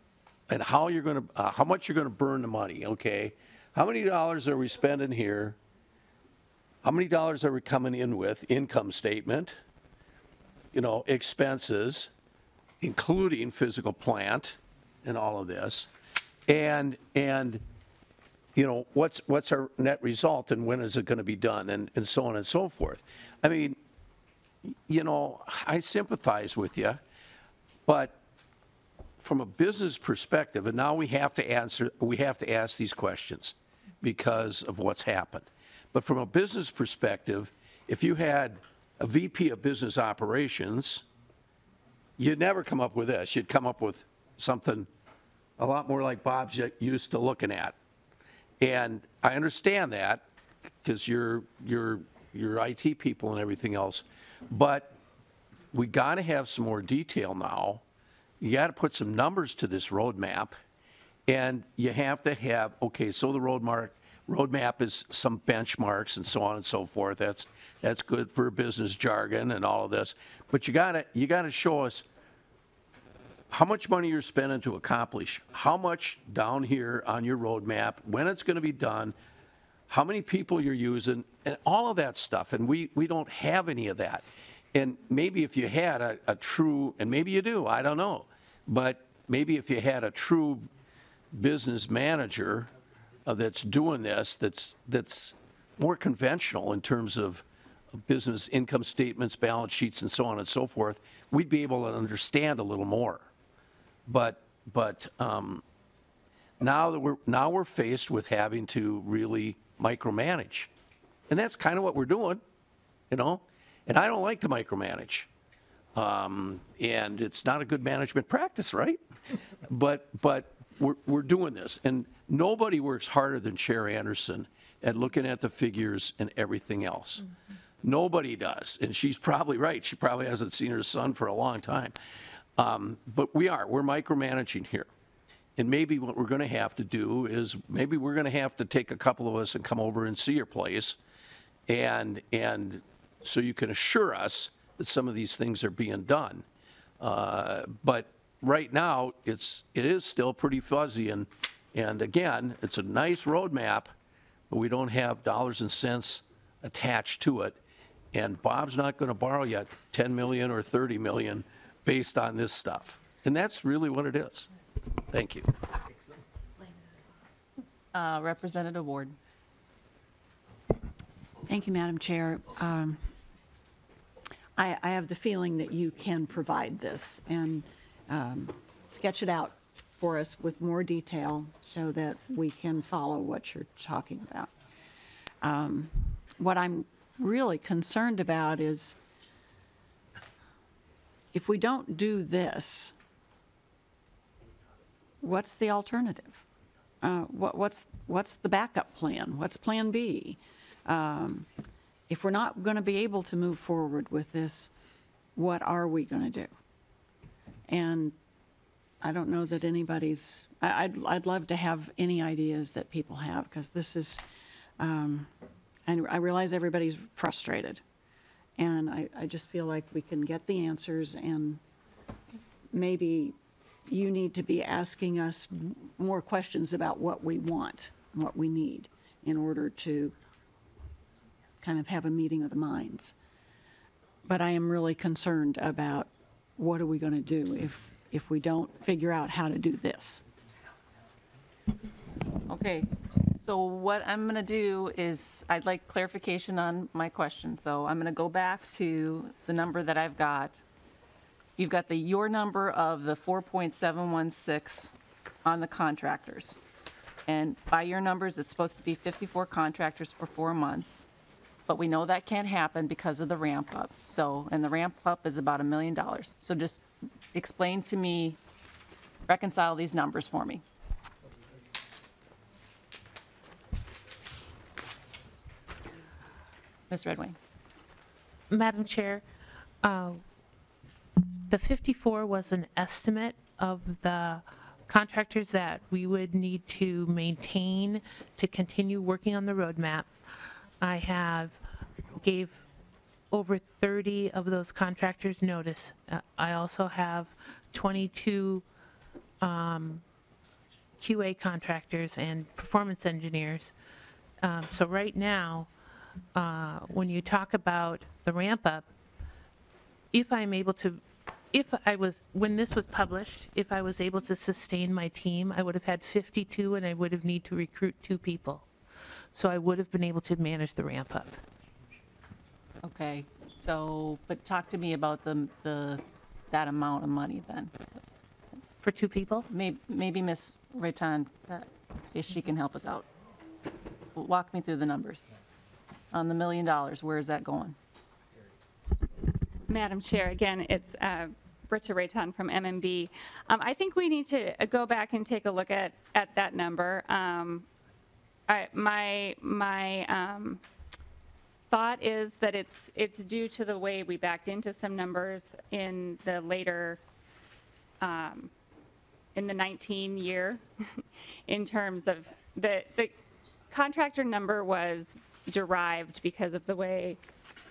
and how you're going to, how much you're going to burn the money, okay? How many dollars are we spending here? How many dollars are we coming in with? Income statement, you know, expenses, including physical plant and all of this. And you know, what's our net result and when is it going to be done, and so on and so forth. I mean, you know, I sympathize with you, but from a business perspective, and now we have to ask these questions because of what's happened. But from a business perspective, if you had a VP of business operations, you'd never come up with this. You'd come up with something a lot more like Bob's used to looking at. And I understand that because you're IT people and everything else. But we got to have some more detail now. You got to put some numbers to this roadmap. And you have to have, okay, so the roadmap is some benchmarks and so on and so forth. That's good for business jargon and all of this. But you gotta show us how much money you're spending to accomplish, how much down here on your roadmap, when it's going to be done, how many people you're using, and all of that stuff. And we don't have any of that. And maybe if you had a true, and maybe you do, I don't know, but maybe if you had a true business manager that's doing this, that's more conventional in terms of business income statements, balance sheets, and so on and so forth, we'd be able to understand a little more. But now we're faced with having to really micromanage, and that's kind of what we're doing, you know. And I don't like to micromanage, and it's not a good management practice, right? But we're doing this, and nobody works harder than Chair Anderson at looking at the figures and everything else. Mm-hmm. Nobody does, and she's probably right. She probably hasn't seen her son for a long time. But we're micromanaging here. And maybe what we're going to have to do is maybe we're going to have to take a couple of us and come over and see your place, and so you can assure us that some of these things are being done. But right now, it is still pretty fuzzy, and again, it's a nice roadmap, but we don't have dollars and cents attached to it. And Bob's not going to borrow yet 10 million or 30 million based on this stuff. And that's really what it is. Thank you.
Representative Ward.
Thank you, Madam Chair. I have the feeling that you can provide this and sketch it out for us with more detail so that we can follow what you're talking about. What I'm really concerned about is if we don't do this, what's the alternative? What's the backup plan? What's Plan B? If we're not going to be able to move forward with this, what are we going to do? And I don't know that anybody's, I'd love to have any ideas that people have, because this is, I realize everybody's frustrated. And I just feel like we can get the answers, and maybe you need to be asking us more questions about what we want, and what we need in order to kind of have a meeting of the minds. But I am really concerned about what are we going to do if we don't figure out how to do this.
Okay, so what I'm going to do is, I'd like clarification on my question. So I'm going to go back to the number that I've got. You've got your number of the 4.716 on the contractors. And by your numbers, it's supposed to be 54 contractors for 4 months. But we know that can't happen because of the ramp up. So, and the ramp up is about $1 million. So just explain to me, reconcile these numbers for me. Ms. Redwing.
Madam Chair, the 54 was an estimate of the contractors that we would need to maintain to continue working on the roadmap. I gave over 30 of those contractors notice. I also have 22 QA contractors and performance engineers. So right now, when you talk about the ramp up, when this was published, if I was able to sustain my team, I would have had 52, and I would have need to recruit 2 people. So I would have been able to manage the ramp up.
Okay, so, but talk to me about that amount of money then.
For 2 people?
Maybe Ms. Rayton, if she can help us out. Walk me through the numbers. On the $1 million, where is that going?
Madam Chair, again, it's Britta Rayton from MN.IT. I think we need to go back and take a look at that number. My thought is that it's due to the way we backed into some numbers in the later, in the 19 year, in terms of the contractor number was derived because of the way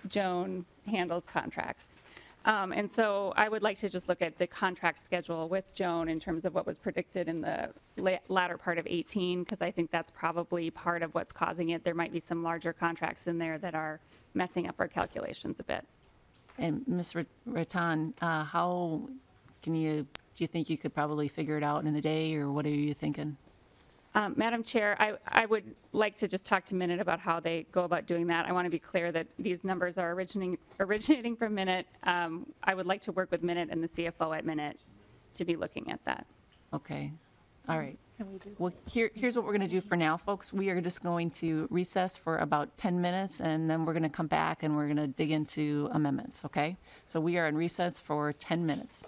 Joan handles contracts. And so I would like to just look at the contract schedule with Joan in terms of what was predicted in the latter part of 18, because I think that's probably part of what's causing it. There might be some larger contracts in there that are messing up our calculations a bit.
And Ms. Rayton, do you think you could probably figure it out in a day, or what are you thinking?
Madam Chair, I would like to just talk to MN.IT about how they go about doing that. I want to be clear that these numbers are originating from MN.IT. I would like to work with MN.IT and the CFO at MN.IT to be looking at that.
Okay, all right. Well, here's what we're going to do for now, folks. We are just going to recess for about 10 minutes, and then we're going to come back and we're going to dig into amendments, okay? So we are in recess for 10 minutes.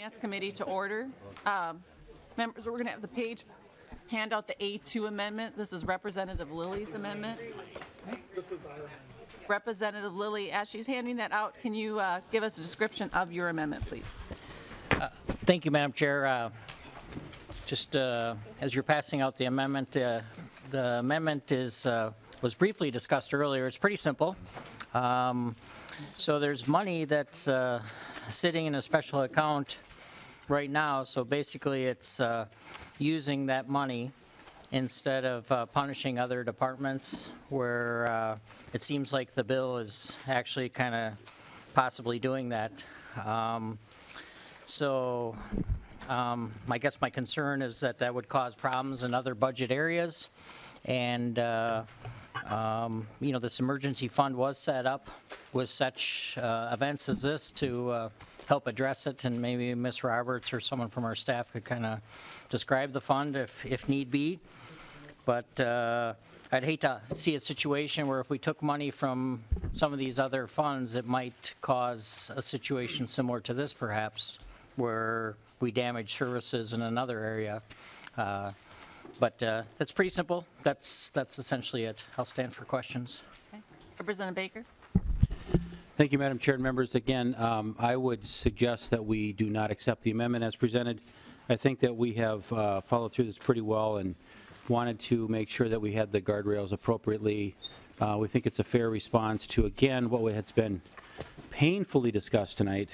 Finance Committee to order. Members, we're going to have the page hand out the A2 amendment. This is Representative Lilly's amendment. Representative Lilly, as she's handing that out, can you give us a description of your amendment, please?
Thank you, Madam Chair. Just as you're passing out the amendment is was briefly discussed earlier. It's pretty simple. So there's money that's sitting in a special account right now. So basically, it's using that money instead of punishing other departments where it seems like the bill is actually kind of possibly doing that. I guess my concern is that that would cause problems in other budget areas. And, you know, this emergency fund was set up with such events as this to help address it. And maybe Ms. Roberts or someone from our staff could kind of describe the fund if need be. But I'd hate to see a situation where if we took money from some of these other funds, it might cause a situation similar to this perhaps, where we damage services in another area. But that's pretty simple. That's essentially it. I'll stand for questions.
Okay. Representative Baker.
Thank you, Madam Chair and members. Again, I would suggest that we do not accept the amendment as presented. I think that we have followed through this pretty well and wanted to make sure that we had the guardrails appropriately. We think it's a fair response to, again, what has been painfully discussed tonight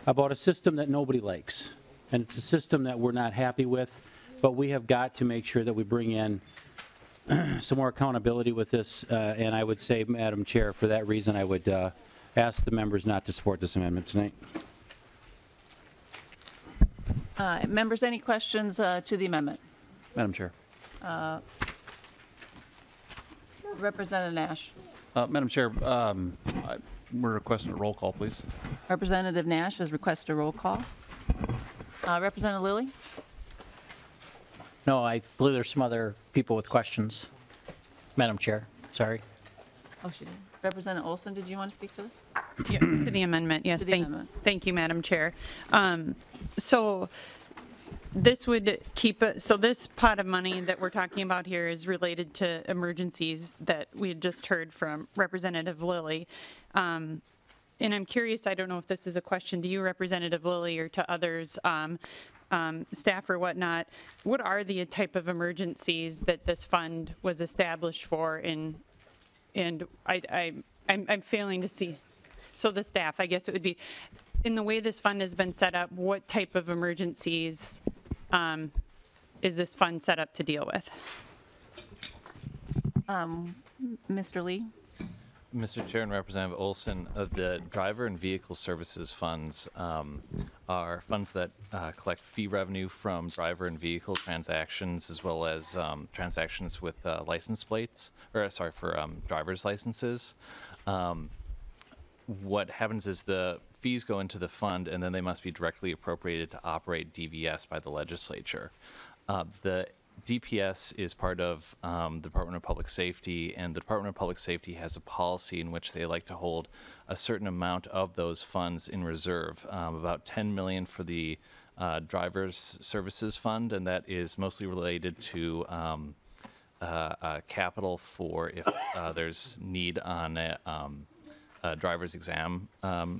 about a system that nobody likes. And it's a system that we're not happy with, but we have got to make sure that we bring in some more accountability with this. And I would say, Madam Chair, for that reason, I would ask the members not to support this amendment tonight.
Members, any questions to the amendment?
Madam Chair.
Representative Nash.
Madam Chair, we're requesting a roll call, please.
Representative Nash has requested a roll call. Representative Lilly?
No, I believe there's some other people with questions. Madam Chair, sorry.
Oh, she did. Representative Olson, did you want to speak to this?
Yeah, to the amendment, yes.
To the amendment.
Thank you, Madam Chair. So this would keep it, so this pot of money that we're talking about here is related to emergencies that we had just heard from Representative Lilly. And I'm curious, I don't know if this is a question to you, Representative Lilly, or to others, staff or whatnot. What are the type of emergencies that this fund was established for? And I'm failing to see. So the staff, I guess it would be, in the way this fund has been set up, what type of emergencies is this fund set up to deal with?
Mr. Lee?
Mr. Chair and Representative Olson, the driver and vehicle services funds are funds that collect fee revenue from driver and vehicle transactions, as well as transactions with license plates, or sorry, for driver's licenses. What happens is the fees go into the fund, and then they must be directly appropriated to operate DVS by the legislature. The DPS is part of the Department of Public Safety, and the Department of Public Safety has a policy in which they like to hold a certain amount of those funds in reserve, about $10 million for the Driver's Services Fund, and that is mostly related to capital for if there's need on a driver's exam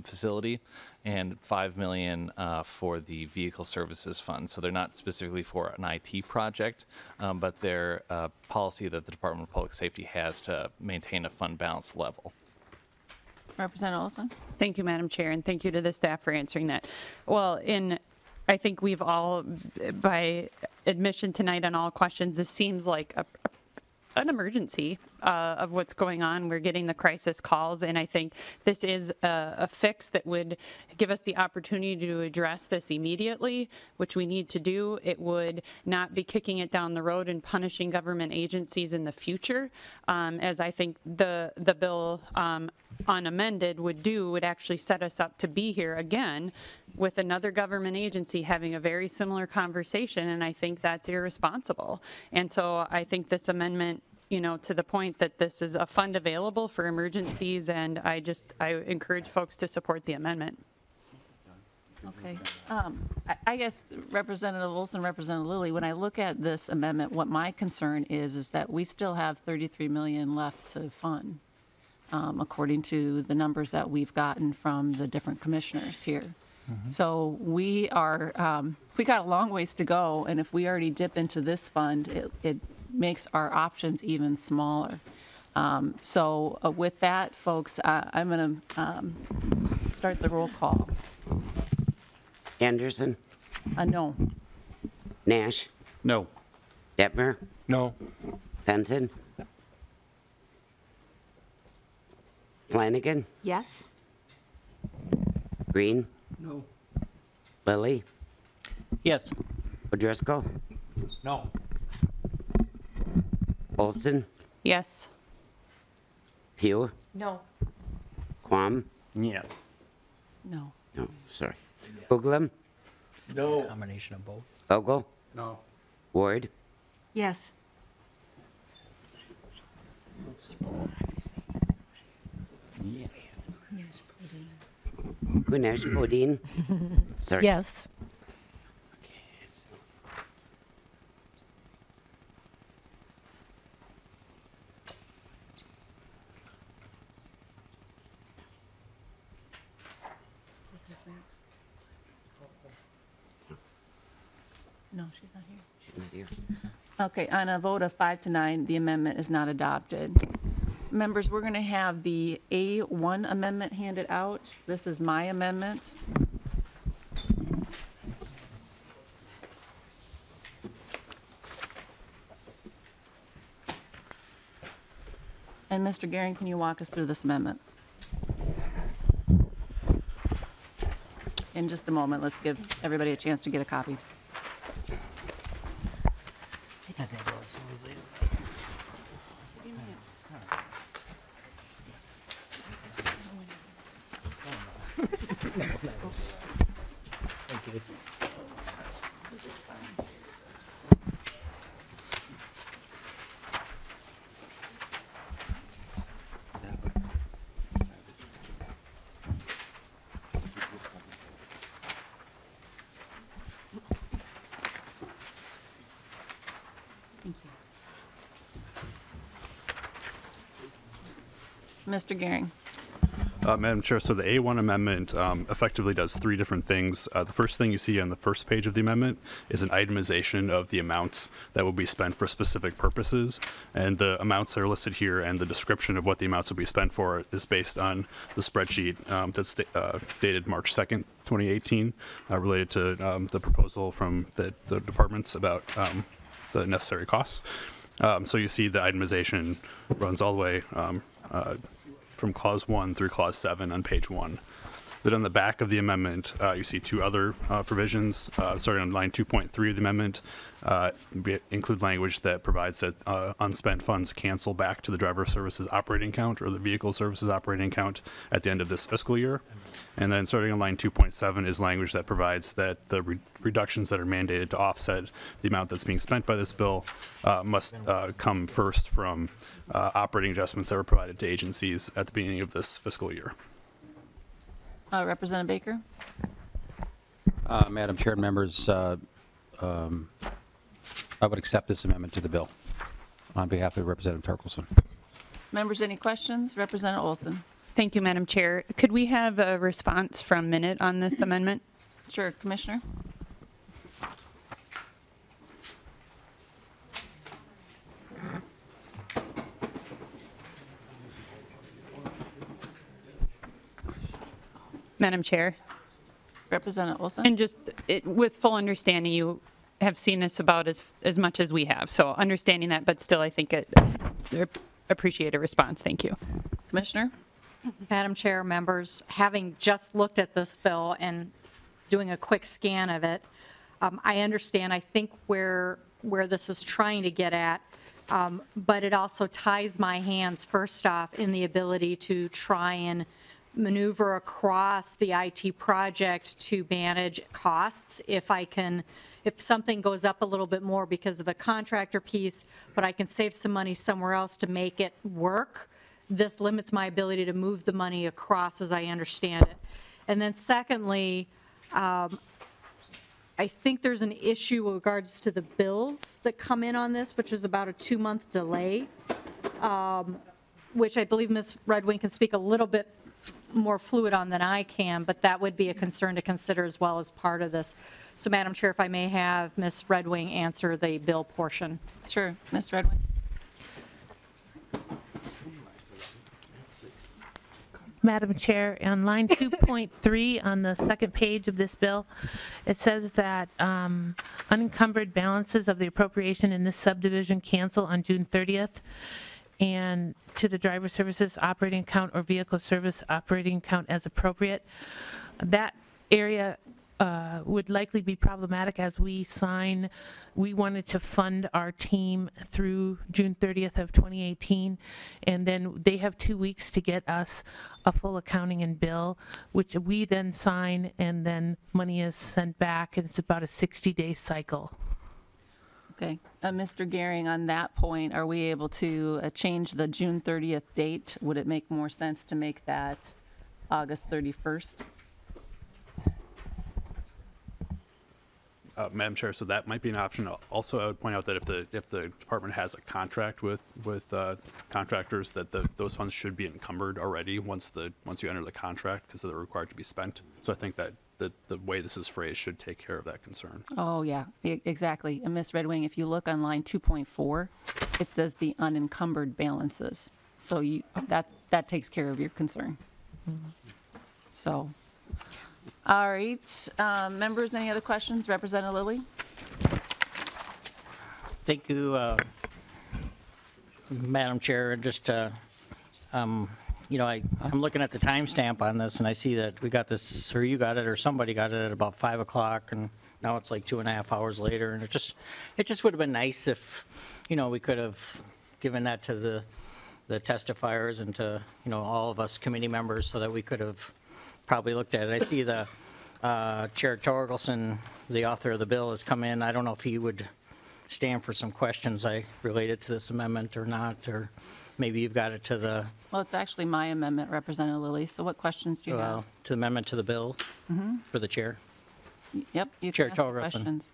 facility, and $5 million for the Vehicle Services Fund. So they're not specifically for an IT project, but they're a policy that the Department of Public Safety has to maintain a fund balance level.
Representative Olson?
Thank you, Madam Chair, and thank you to the staff for answering that. Well, I think we've all, by admission tonight on all questions, this seems like an emergency of what's going on. We're getting the crisis calls, and I think this is a fix that would give us the opportunity to address this immediately, which we need to do. It would not be kicking it down the road and punishing government agencies in the future, as I think the bill on amended would actually set us up to be here again with another government agency having a very similar conversation, and I think that's irresponsible. And so I think this amendment, you know, to the point that this is a fund available for emergencies, and I encourage folks to support the amendment.
Okay. I guess Representative Olson, Representative Lilly, when I look at this amendment, what my concern is that we still have 33 million left to fund, according to the numbers that we've gotten from the different commissioners here. So we are, we got a long ways to go, and if we already dip into this fund, it makes our options even smaller. So with that, folks, I'm going to start the roll call.
Anderson?
No.
Nash?
No.
Detmer?
No.
Fenton? Flanagan?
Yes?
Green?
No.
Lilly?
Yes.
O'Driscoll?
No.
Olson?
Yes.
Pugh?
No.
Quam?
Yeah.
No.
No, sorry. Hoagland?
No.
Combination of both.
Vogel?
No.
Ward?
Yes.
Gunesh Bodine? Sorry.
Yes.
No, she's not here.
She's not here.
Okay, on a vote of 5 to 9, the amendment is not adopted. Members, we're going to have the A1 amendment handed out. This is my amendment. And Mr. Gehring, can you walk us through this amendment? In just a moment, let's give everybody a chance to get a copy. Mr. Gehring.
Madam Chair, so the A1 amendment effectively does three different things. The first thing you see on the first page of the amendment is an itemization of the amounts that will be spent for specific purposes. And the amounts that are listed here and the description of what the amounts will be spent for is based on the spreadsheet that's dated March 2nd, 2018, related to the proposal from the departments about the necessary costs. So you see the itemization runs all the way from clause 1 through clause 7 on page 1. Then on the back of the amendment, you see two other provisions, starting on line 2.3 of the amendment, include language that provides that unspent funds cancel back to the driver services operating account or the vehicle services operating account at the end of this fiscal year. And then starting on line 2.7 is language that provides that the reductions that are mandated to offset the amount that's being spent by this bill must come first from operating adjustments that were provided to agencies at the beginning of this fiscal year.
Representative Baker?
Madam Chair and members, I would accept this amendment to the bill on behalf of Representative Torkelson.
Members, any questions? Representative Olson?
Thank you, Madam Chair. Could we have a response from MN.IT on this amendment?
Sure, Commissioner.
Madam Chair.
Representative Olson?
And just with full understanding, you have seen this about as much as we have. So understanding that, but still I think appreciate a response. Thank you.
Commissioner?
Madam Chair, members, having just looked at this bill and doing a quick scan of it, I understand, I think, where this is trying to get at, but it also ties my hands, first off, in the ability to try and maneuver across the IT project to manage costs if something goes up a little bit more because of a contractor piece, but I can save some money somewhere else to make it work. This limits my ability to move the money across as I understand it. And then secondly, I think there's an issue with regards to the bills that come in on this, which is about a 2-month delay, which I believe Ms. Redwing can speak a little bit more fluid on than I can, but that would be a concern to consider as well as part of this. So, Madam Chair, if I may have Ms. Redwing answer the bill portion.
Sure, Ms. Redwing.
Madam Chair, on line 2.3 on the second page of this bill, it says that unencumbered balances of the appropriation in this subdivision cancel on June 30th, and to the driver services operating account or vehicle service operating account as appropriate. That area would likely be problematic as we wanted to fund our team through June 30th of 2018, and then they have 2 weeks to get us a full accounting and bill, which we then sign, and then money is sent back, and it's about a 60-day cycle.
Okay. Mr. Gehring, on that point, are we able to change the June 30th date? Would it make more sense to make that August 31st?
Madam Chair, so that might be an option. Also, I would point out that if the department has a contract with contractors, that those funds should be encumbered already once you enter the contract, because they're required to be spent. So I think that the way this is phrased should take care of that concern.
Oh, yeah, exactly. And Ms. Redwing, if you look on line 2.4, it says the unencumbered balances. So that takes care of your concern. So, all right. Members, any other questions? Representative Lilly?
Thank you, Madam Chair. Just, I'm looking at the timestamp on this, and I see that we got this, or you got it, or somebody got it at about 5 o'clock, and now it's like 2.5 hours later. And it just would have been nice if, we could have given that to the testifiers and to, all of us committee members, so that we could have probably looked at it. I see the Chair Torkelson, the author of the bill, has come in. I don't know if he would stand for some questions related to this amendment or not, or maybe you've got it to the...
Well, it's actually my amendment, Representative Lilly. So what questions do you have?
To the amendment to the bill for the chair.
Yep, you
Chair
can ask the
Torkelson.
questions.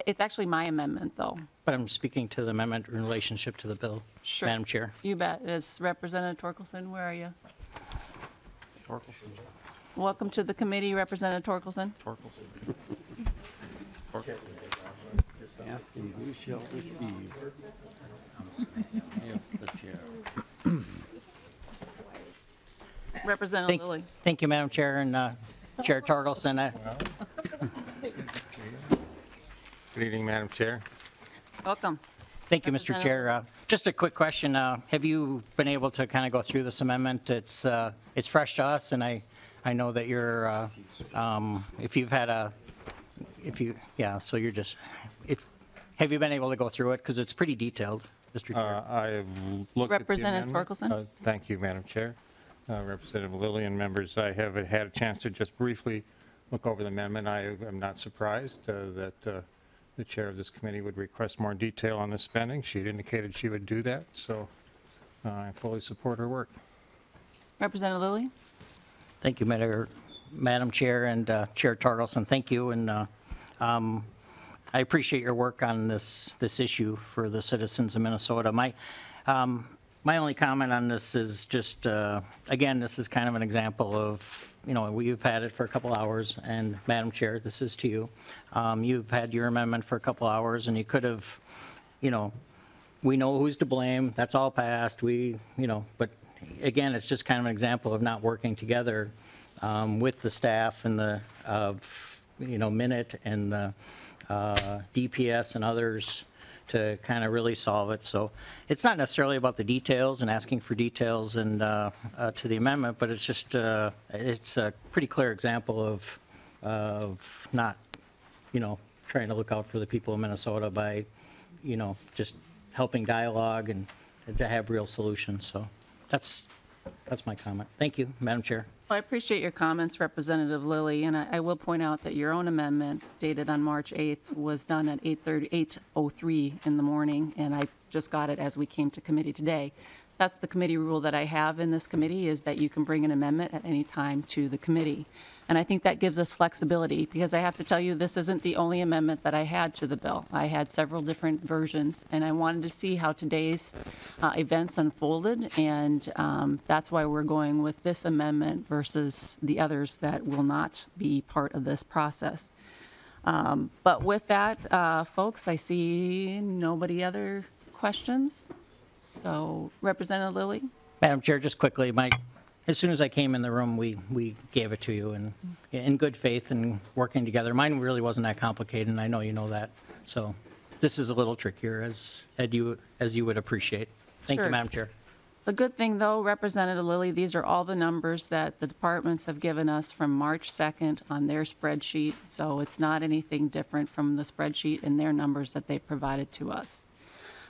It's actually my amendment, though.
But I'm speaking to the amendment in relationship to the bill,
Sure.
Madam Chair.
You bet. Is Representative Torkelson, where are you? Welcome to the committee, Representative Torkelson.
Asking who shall receive.
Representative Lilly.
Thank you, Madam Chair, and Chair Torkelson.
Good evening, Madam Chair.
Welcome.
Thank you, Mr. Chair. Just a quick question. Have you been able to kind of go through this amendment? It's fresh to us, and I know that you're, have you been able to go through it? Because it's pretty detailed, Mr. Chair.
I've looked at the
Representative
amendment.
Torkelson.
Thank you, Madam Chair. Representative Lilly and members, I have had a chance to just briefly look over the amendment. I am not surprised that the chair of this committee would request more detail on the spending. She'd indicated she would do that, so I fully support her work.
Representative Lilly.
Thank you, Madam Chair, and Chair Torkelson. Thank you, and I appreciate your work on this issue for the citizens of Minnesota. My only comment on this is just, again, this is kind of an example of, we've had it for a couple hours, and Madam Chair, this is to you. You've had your amendment for a couple hours, and you could have, we know who's to blame. That's all passed. But again, it's just kind of an example of not working together with the staff and the, Minute and the DPS and others to kind of really solve it. So it's not necessarily about the details and asking for details and to the amendment, but it's just it's a pretty clear example of not, trying to look out for the people of Minnesota by, just helping dialogue and to have real solutions. So that's my comment. Thank you, Madam Chair.
Well, I appreciate your comments, Representative Lilly, and I will point out that your own amendment dated on March 8th was done at 8:03 in the morning, and I just got it as we came to committee today. That's the committee rule that I have in this committee, is that you can bring an amendment at any time to the committee. And I think that gives us flexibility, because I have to tell you, this isn't the only amendment that I had to the bill. I had several different versions, and I wanted to see how today's events unfolded, and that's why we're going with this amendment versus the others that will not be part of this process. But with that, folks, I see nobody other questions. So, Representative Lilly?
Madam Chair, just quickly, as soon as I came in the room, we gave it to you, and in good faith and working together. Mine really wasn't that complicated, and I know you know that. So this is a little trickier, as you would appreciate. Thank you,
Sure.
Madam Chair.
The good thing, though, Representative Lilly, these are all the numbers that the departments have given us from March 2nd on their spreadsheet. So it's not anything different from the spreadsheet and their numbers that they provided to us.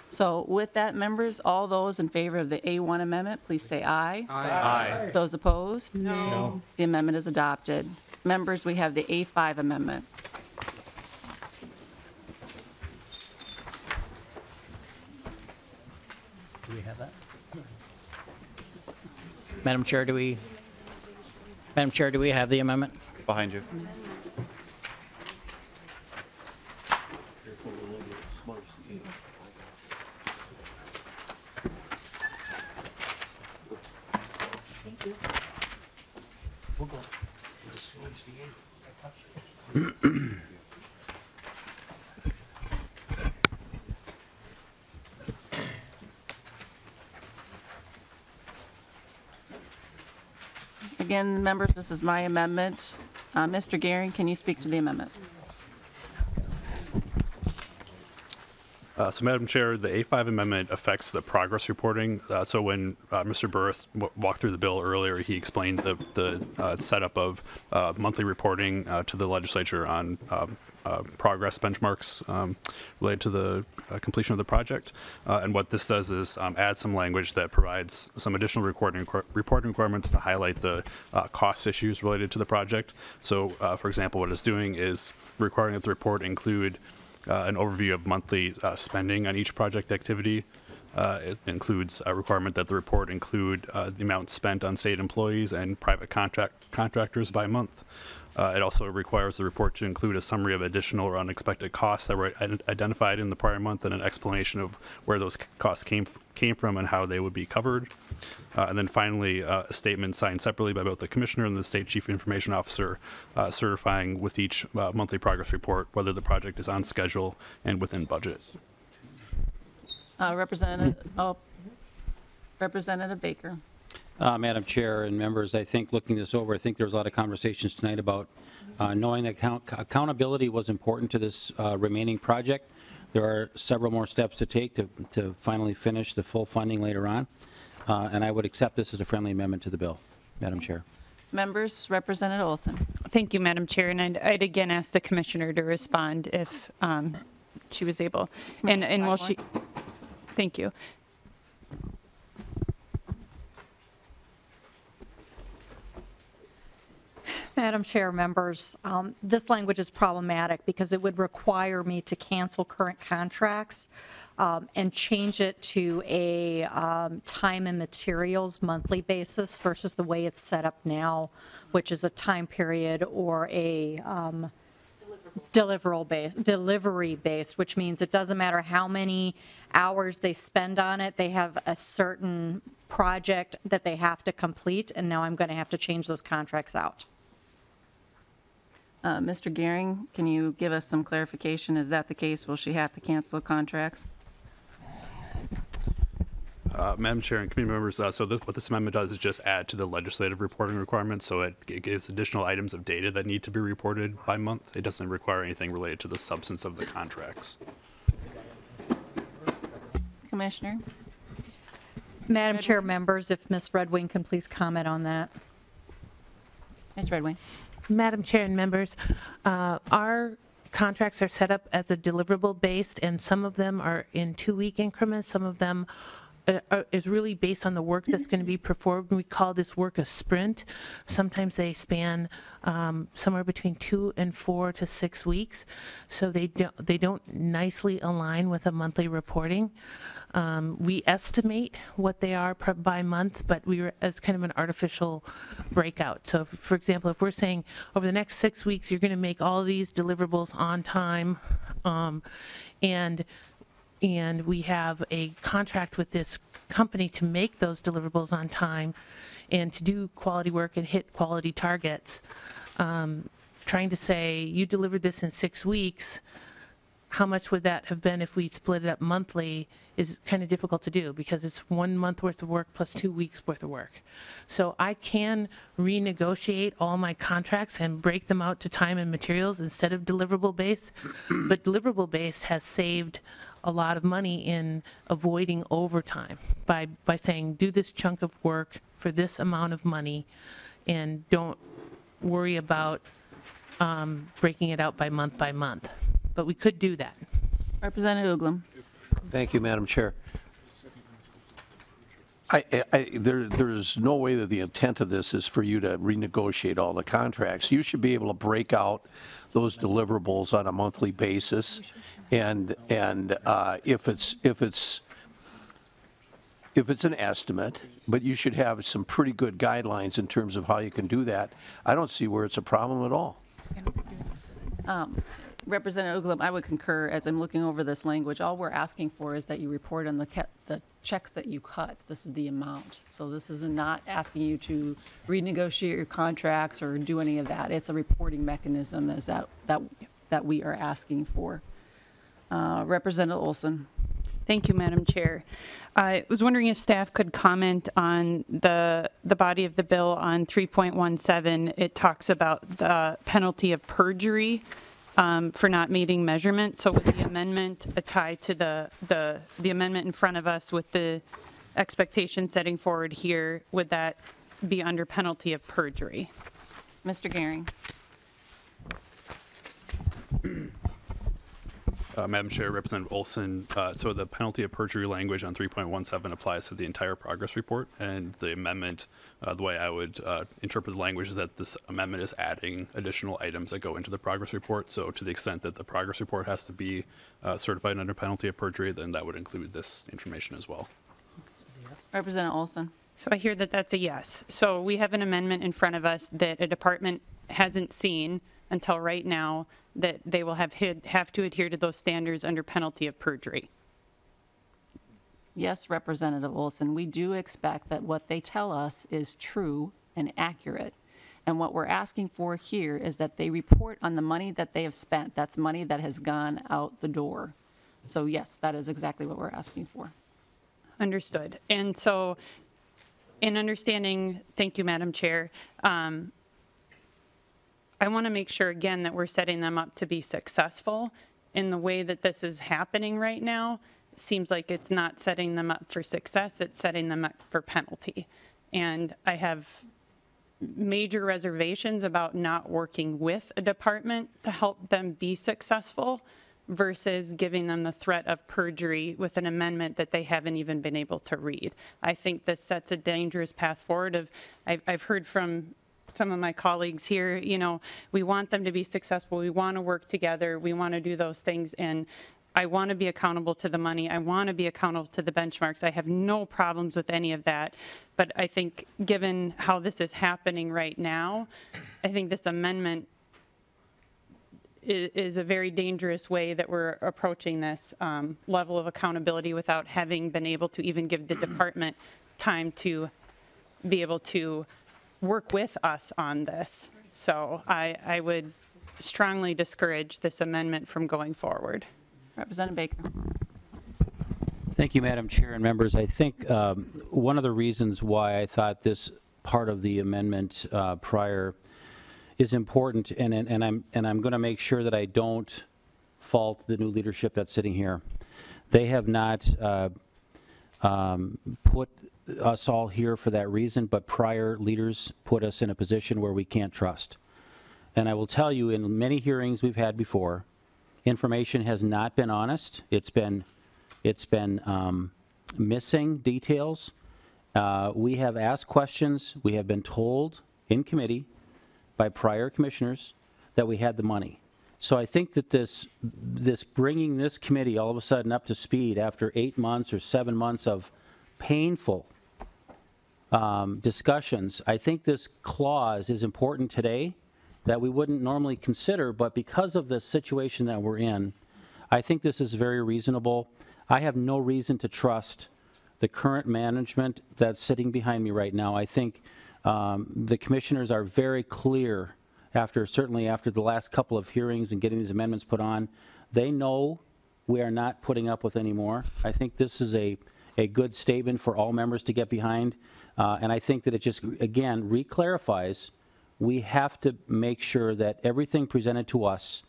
So with that, members, all those in favor of the A1 amendment, please say aye.
Aye.
Those opposed?
No.
The amendment is adopted. Members, we have the A5 amendment.
Do we have that? Madam Chair, do we have the amendment?
Behind you.
Thank you.
Again, members, this is my amendment. Mr. Gehring, can you speak to the amendment?
So, Madam Chair, the A5 amendment affects the progress reporting. So when Mr. Burris walked through the bill earlier, he explained the setup of monthly reporting to the legislature on progress benchmarks related to the completion of the project. And what this does is add some language that provides some additional reporting requirements to highlight the cost issues related to the project. So, for example, what it's doing is requiring that the report include an overview of monthly spending on each project activity. It includes a requirement that the report include the amount spent on state employees and private contractors by month. It also requires the report to include a summary of additional or unexpected costs that were identified in the prior month and an explanation of where those costs came from and how they would be covered. And then finally, a statement signed separately by both the Commissioner and the State Chief Information Officer certifying with each monthly progress report whether the project is on schedule and within budget.
Representative Baker.
Madam Chair and members, I think looking this over, I think there was a lot of conversations tonight about knowing that accountability was important to this remaining project. There are several more steps to take to finally finish the full funding later on. And I would accept this as a friendly amendment to the bill, Madam Chair.
Members, Representative Olson.
Thank you, Madam Chair, and I'd again ask the Commissioner to respond if she was able. And will she? Thank you.
Madam Chair, members, this language is problematic because it would require me to cancel current contracts and change it to a time and materials monthly basis versus the way it's set up now, which is a time period or a delivery based, which means it doesn't matter how many hours they spend on it, they have a certain project that they have to complete, and now I'm going to have to change those contracts out.
Mr. Gehring, can you give us some clarification? Is that the case? Will she have to cancel contracts?
Madam Chair and committee members, so what this amendment does is just add to the legislative reporting requirements, so it gives additional items of data that need to be reported by month. It doesn't require anything related to the substance of the contracts.
Commissioner?
Madam Chair, members, if Ms. Redwing can please comment on that.
Ms. Redwing.
Madam Chair and members, our contracts are set up as a deliverable based, and some of them are in 2-week increments, some of them is really based on the work that's going to be performed. We call this work a sprint. Sometimes they span somewhere between 2 and 4 to 6 weeks, so they don't nicely align with a monthly reporting. We estimate what they are by month, but we were as kind of an artificial breakout. So, for example, if we're saying over the next 6 weeks you're going to make all these deliverables on time, and we have a contract with this company to make those deliverables on time and to do quality work and hit quality targets. Trying to say, you delivered this in 6 weeks, how much would that have been if we split it up monthly is kind of difficult to do because it's 1 month worth of work plus 2 weeks worth of work. So I can renegotiate all my contracts and break them out to time and materials instead of deliverable based, but deliverable based has saved a lot of money in avoiding overtime by saying do this chunk of work for this amount of money and don't worry about breaking it out by month, but we could do that.
Representative Uglum.
Thank you, Madam Chair. There's no way that the intent of this is for you to renegotiate all the contracts. You should be able to break out those deliverables on a monthly basis, and if it's an estimate, but you should have some pretty good guidelines in terms of how you can do that. I don't see where it's a problem at all.
Representative Uglum, I would concur. As I'm looking over this language, all we're asking for is that you report on the checks that you cut. This is the amount. So this is not asking you to renegotiate your contracts or do any of that. It's a reporting mechanism as that we are asking for. Representative Olson.
Thank you, Madam Chair. I was wondering if staff could comment on the body of the bill on 3.17. It talks about the penalty of perjury for not meeting measurements. So with the amendment tied to the amendment in front of us with the expectation setting forward here, would that be under penalty of perjury?
Mr. Gehring.
Madam Chair, Representative Olson, so the penalty of perjury language on 3.17 applies to the entire progress report, and the amendment, the way I would interpret the language is that this amendment is adding additional items that go into the progress report. So to the extent that the progress report has to be certified under penalty of perjury, then that would include this information as well.
Representative Olson.
So I hear that that's a yes. So we have an amendment in front of us that a department hasn't seen until right now, that they will have to adhere to those standards under penalty of perjury.
Yes, Representative Olson, we do expect that what they tell us is true and accurate. And what we're asking for here is that they report on the money that they have spent. That's money that has gone out the door. So yes, that is exactly what we're asking for.
Understood. And so in understanding, thank you, Madam Chair, I want to make sure, again, that we're setting them up to be successful. In the way that this is happening right now, it seems like it's not setting them up for success, it's setting them up for penalty. And I have major reservations about not working with a department to help them be successful versus giving them the threat of perjury with an amendment that they haven't even been able to read. I think this sets a dangerous path forward. I've heard from some of my colleagues here, you know, we want them to be successful. We want to work together. We want to do those things. And I want to be accountable to the money. I want to be accountable to the benchmarks. I have no problems with any of that. But I think given how this is happening right now, I think this amendment is a very dangerous way that we're approaching this level of accountability without having been able to even give the department time to be able to work with us on this. So I would strongly discourage this amendment from going forward.
Representative Baker.
Thank you, Madam Chair and members. I think one of the reasons why I thought this part of the amendment prior is important, and I'm going to make sure that I don't fault the new leadership that's sitting here. They have not put us all here for that reason, but prior leaders put us in a position where we can't trust. And I will tell you, in many hearings we've had before, information has not been honest. It's been missing details. We have asked questions. We have been told in committee by prior commissioners that we had the money. So I think that this bringing this committee all of a sudden up to speed after 8 months or 7 months of painful discussions, I think this clause is important today that we wouldn't normally consider, but because of the situation that we're in, I think this is very reasonable. I have no reason to trust the current management that's sitting behind me right now. I think the commissioners are very clear certainly after the last couple of hearings and getting these amendments put on. They know we are not putting up with anymore. I think this is a good statement for all members to get behind. And I think that it just, again, re-clarifies we have to make sure that everything presented to us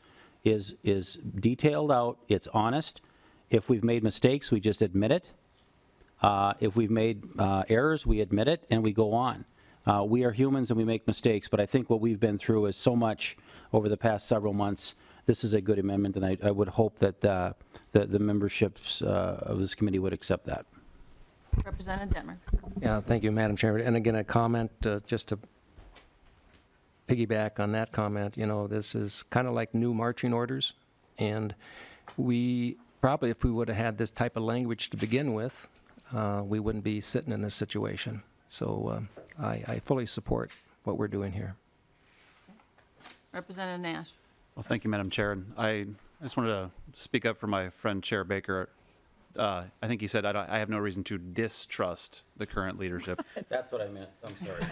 is detailed out, it's honest. If we've made mistakes, we just admit it. If we've made errors, we admit it and we go on. We are humans and we make mistakes, but I think what we've been through is so much over the past several months. This is a good amendment, and I would hope that the memberships of this committee would accept that.
Representative Detmer.
Yeah, thank you, Madam Chair. And again, a comment just to piggyback on that comment. You know, this is kind of like new marching orders, and we probably, if we would have had this type of language to begin with, we wouldn't be sitting in this situation. So I fully support what we're doing here.
Representative Nash.
Well, thank you, Madam Chair. And I just wanted to speak up for my friend Chair Baker. I think he said I have no reason to distrust the current leadership.
That's what I meant. I'm sorry.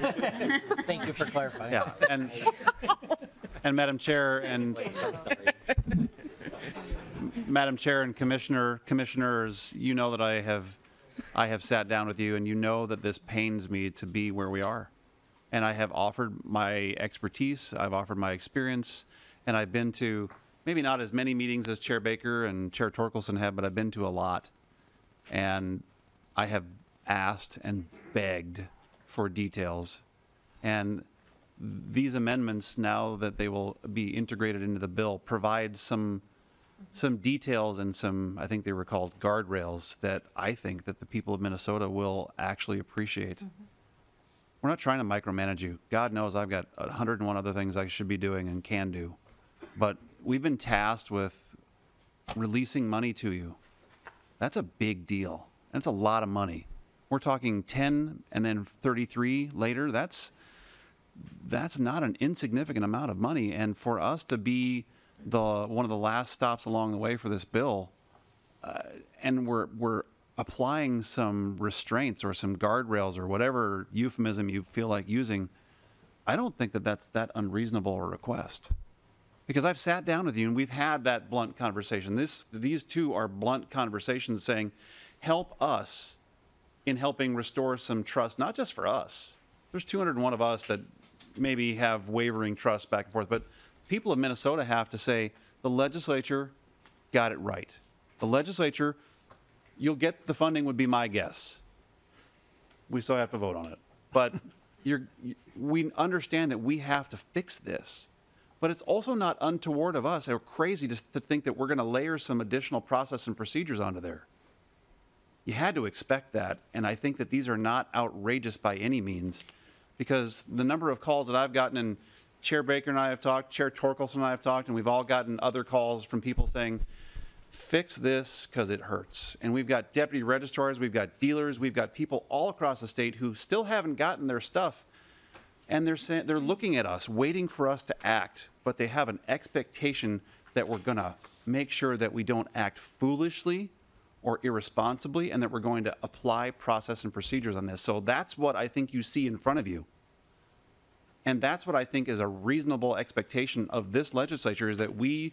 Thank you for clarifying.
Yeah, and Madam Chair and Madam Chair and commissioners, you know that I have sat down with you, and you know that this pains me to be where we are. And I have offered my expertise, I've offered my experience, and I've been to maybe not as many meetings as Chair Baker and Chair Torkelson have, but I've been to a lot. And I have asked and begged for details. And these amendments, now that they will be integrated into the bill, provide some details and some, I think they were called guardrails, that I think that the people of Minnesota will actually appreciate. Mm-hmm. We're not trying to micromanage you. God knows I've got 101 other things I should be doing and can do. But we've been tasked with releasing money to you. That's a big deal. That's a lot of money. We're talking 10 and then 33 later. That's not an insignificant amount of money. And for us to be one of the last stops along the way for this bill, and we're applying some restraints or some guardrails or whatever euphemism you feel like using, I don't think that that's that unreasonable a request. Because I've sat down with you and we've had that blunt conversation. These two are blunt conversations saying, help us in helping restore some trust, not just for us. There's 201 of us that maybe have wavering trust back and forth, but people of Minnesota have to say, the legislature got it right. The legislature, you'll get the funding would be my guess. We still have to vote on it. But we understand that we have to fix this. But it's also not untoward of us or crazy to think that we're going to layer some additional process and procedures onto there. You had to expect that, and I think that these are not outrageous by any means, because the number of calls that I've gotten, and Chair Baker and I have talked, Chair Torkelson and I have talked, and we've all gotten other calls from people saying, fix this because it hurts. And we've got deputy registrars, we've got dealers, we've got people all across the state who still haven't gotten their stuff. And they're looking at us, waiting for us to act, but they have an expectation that we're going to make sure that we don't act foolishly or irresponsibly, and that we're going to apply process and procedures on this. So that's what I think you see in front of you. And that's what I think is a reasonable expectation of this legislature, is that we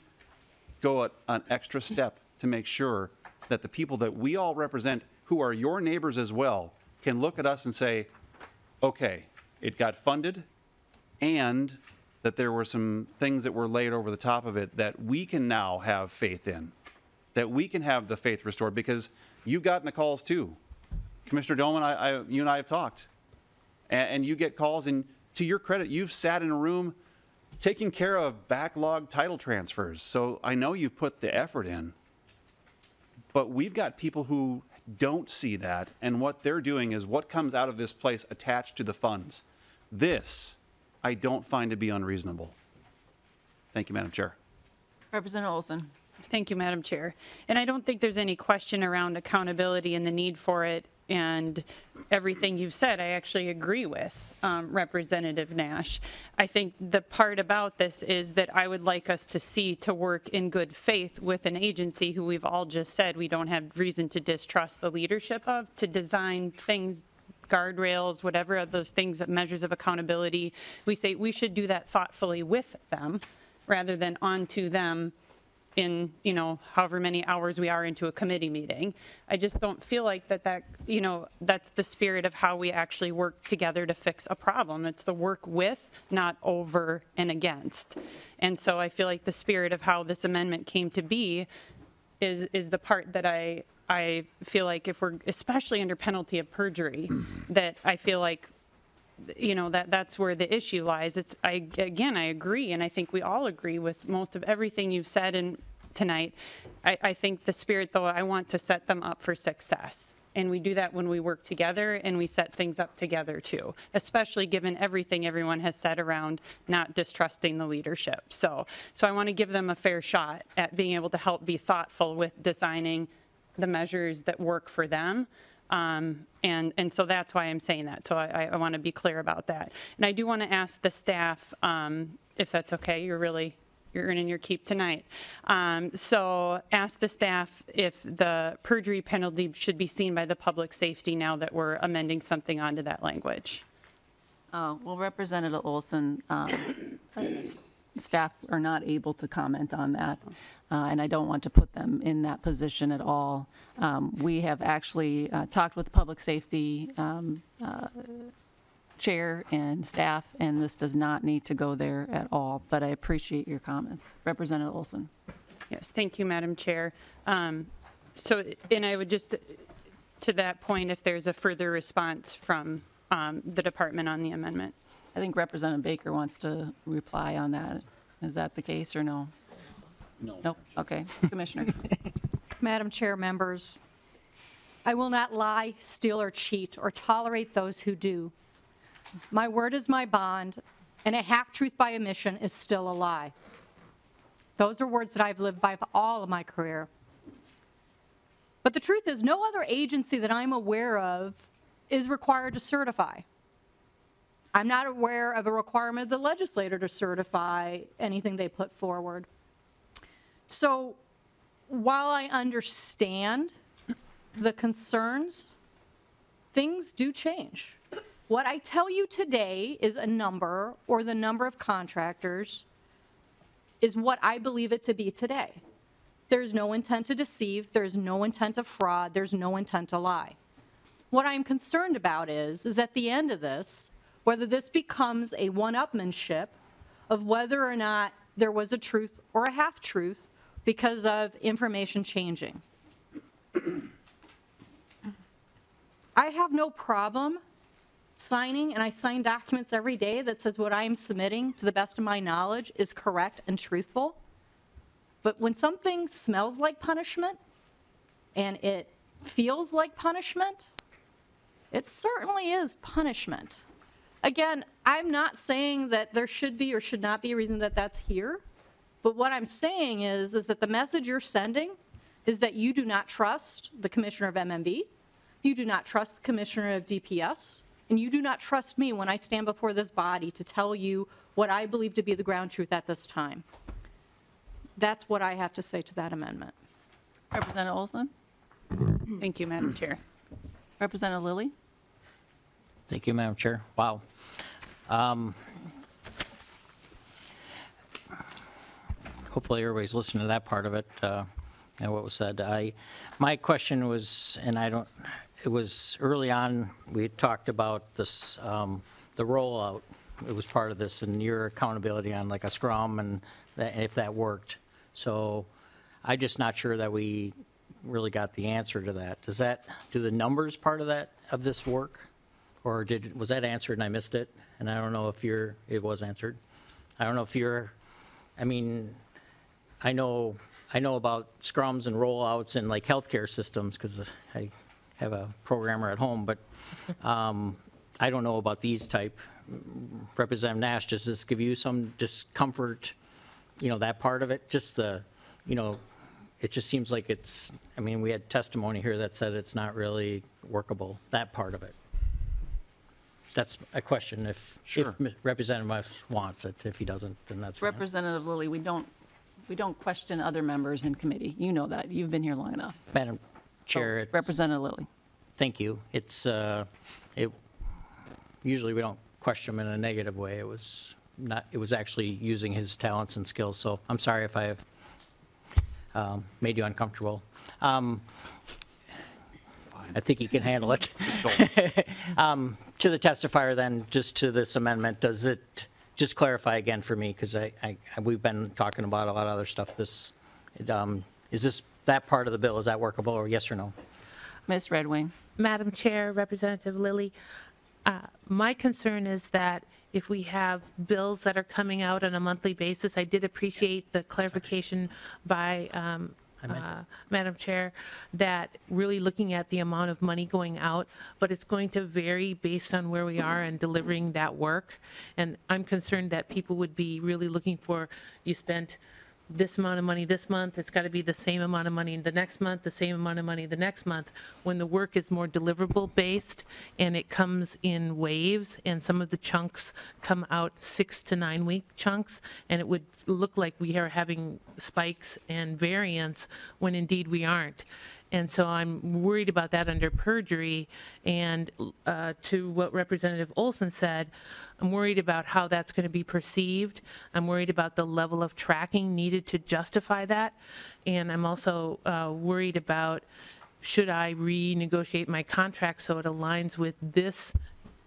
go an extra step to make sure that the people that we all represent, who are your neighbors as well, can look at us and say, okay, it got funded, and that there were some things that were laid over the top of it that we can now have faith in, that we can have the faith restored, because you've gotten the calls too. Commissioner Doman, you and I have talked, and you get calls, and to your credit, you've sat in a room taking care of backlog title transfers. So I know you put the effort in, but we've got people who don't see that, and what they're doing is what comes out of this place attached to the funds. This, I don't find to be unreasonable. Thank you, Madam Chair.
Representative Olson.
Thank you, Madam Chair. And I don't think there's any question around accountability and the need for it, and everything you've said, I actually agree with Representative Nash. I think the part about this is that I would like us to see to work in good faith with an agency who we've all just said we don't have reason to distrust the leadership of, to design things, guardrails, whatever other things, measures of accountability. We say we should do that thoughtfully with them rather than onto them in, you know, however many hours we are into a committee meeting. I just don't feel like that, you know, that's the spirit of how we actually work together to fix a problem. It's the work with, not over and against. And so I feel like the spirit of how this amendment came to be is the part that I feel like if we're, especially under penalty of perjury, that I feel like, you know, that's where the issue lies. Again, I agree, and I think we all agree with most of everything you've said tonight. I think the spirit, though, I want to set them up for success. And we do that when we work together and we set things up together too, especially given everything everyone has said around not distrusting the leadership. So I want to give them a fair shot at being able to help be thoughtful with designing the measures that work for them. And so that's why I'm saying that. So I want to be clear about that. And I do want to ask the staff, if that's okay, you're earning your keep tonight. So ask the staff if the perjury penalty should be seen by the public safety now that we're amending something onto that language.
Well, Representative Olson, staff are not able to comment on that, and I don't want to put them in that position at all. We have actually talked with the public safety chair and staff, and this does not need to go there at all, but I appreciate your comments. Representative Olson.
Yes, thank you, Madam Chair. So, and I would just, to that point, if there's a further response from the department on the amendment.
I think Representative Baker wants to reply on that. Is that the case or no?
No.
Nope. Okay. Commissioner.
Madam Chair, members, I will not lie, steal, or cheat, or tolerate those who do. My word is my bond, and a half-truth by omission is still a lie. Those are words that I've lived by for all of my career. But the truth is, no other agency that I'm aware of is required to certify. I'm not aware of a requirement of the legislator to certify anything they put forward. So while I understand the concerns, things do change. What I tell you today is a number, or the number of contractors, is what I believe it to be today. There's no intent to deceive, there's no intent of fraud, there's no intent to lie. What I'm concerned about is at the end of this, whether this becomes a one-upmanship of whether or not there was a truth or a half-truth because of information changing. I have no problem signing, and I sign documents every day that says what I am submitting, to the best of my knowledge, is correct and truthful. But when something smells like punishment and it feels like punishment, it certainly is punishment. Again, I'm not saying that there should be or should not be a reason that that's here, but what I'm saying is that the message you're sending is that you do not trust the commissioner of MMB, you do not trust the commissioner of DPS, and you do not trust me when I stand before this body to tell you what I believe to be the ground truth at this time. That's what I have to say to that amendment.
Representative Olson.
Thank you, Madam Chair.
Representative Lilly.
Thank you, Madam Chair. Wow. Hopefully everybody's listening to that part of it and what was said. My question was, it was early on, we had talked about this, the rollout. It was part of this and your accountability on like a scrum and if that worked. So I'm just not sure that we really got the answer to that. Do the numbers part of this work? Or was that answered and I missed it? And I don't know if it was answered. I don't know if I mean, I know about scrums and rollouts in like healthcare systems because I have a programmer at home, but I don't know about these type. Representative Nash, does this give you some discomfort, that part of it? Just the, it just seems like it's, I mean, we had testimony here that said it's not really workable, that part of it. That's a question. If Representative Nash wants it, if he doesn't, then that's fine.
Representative Lilly, we don't question other members in committee. You know that. You've been here long enough.
Madam Chair.
Representative Lilly.
Thank you. Usually we don't question him in a negative way. It was actually using his talents and skills. So I'm sorry if I have made you uncomfortable. I think he can handle it. To the testifier then, just to this amendment, does it, just clarify again for me, because we've been talking about a lot of other stuff. Is this, that part of the bill, is that workable, or yes or no?
Ms. Red Wing.
Madam Chair, Representative Lilly, my concern is that if we have bills that are coming out on a monthly basis, I did appreciate the clarification by Madam Chair, that really looking at the amount of money going out, but it's going to vary based on where we are and delivering that work. And I'm concerned that people would be really looking for, you spent this amount of money this month, it's got to be the same amount of money the next month, the same amount of money the next month, when the work is more deliverable based and it comes in waves, and some of the chunks come out 6 to 9 week chunks, and it would look like we are having spikes and variance when indeed we aren't. And so I'm worried about that under perjury. And to what Representative Olson said, I'm worried about how that's going to be perceived. I'm worried about the level of tracking needed to justify that. And I'm also worried about, should I renegotiate my contract so it aligns with this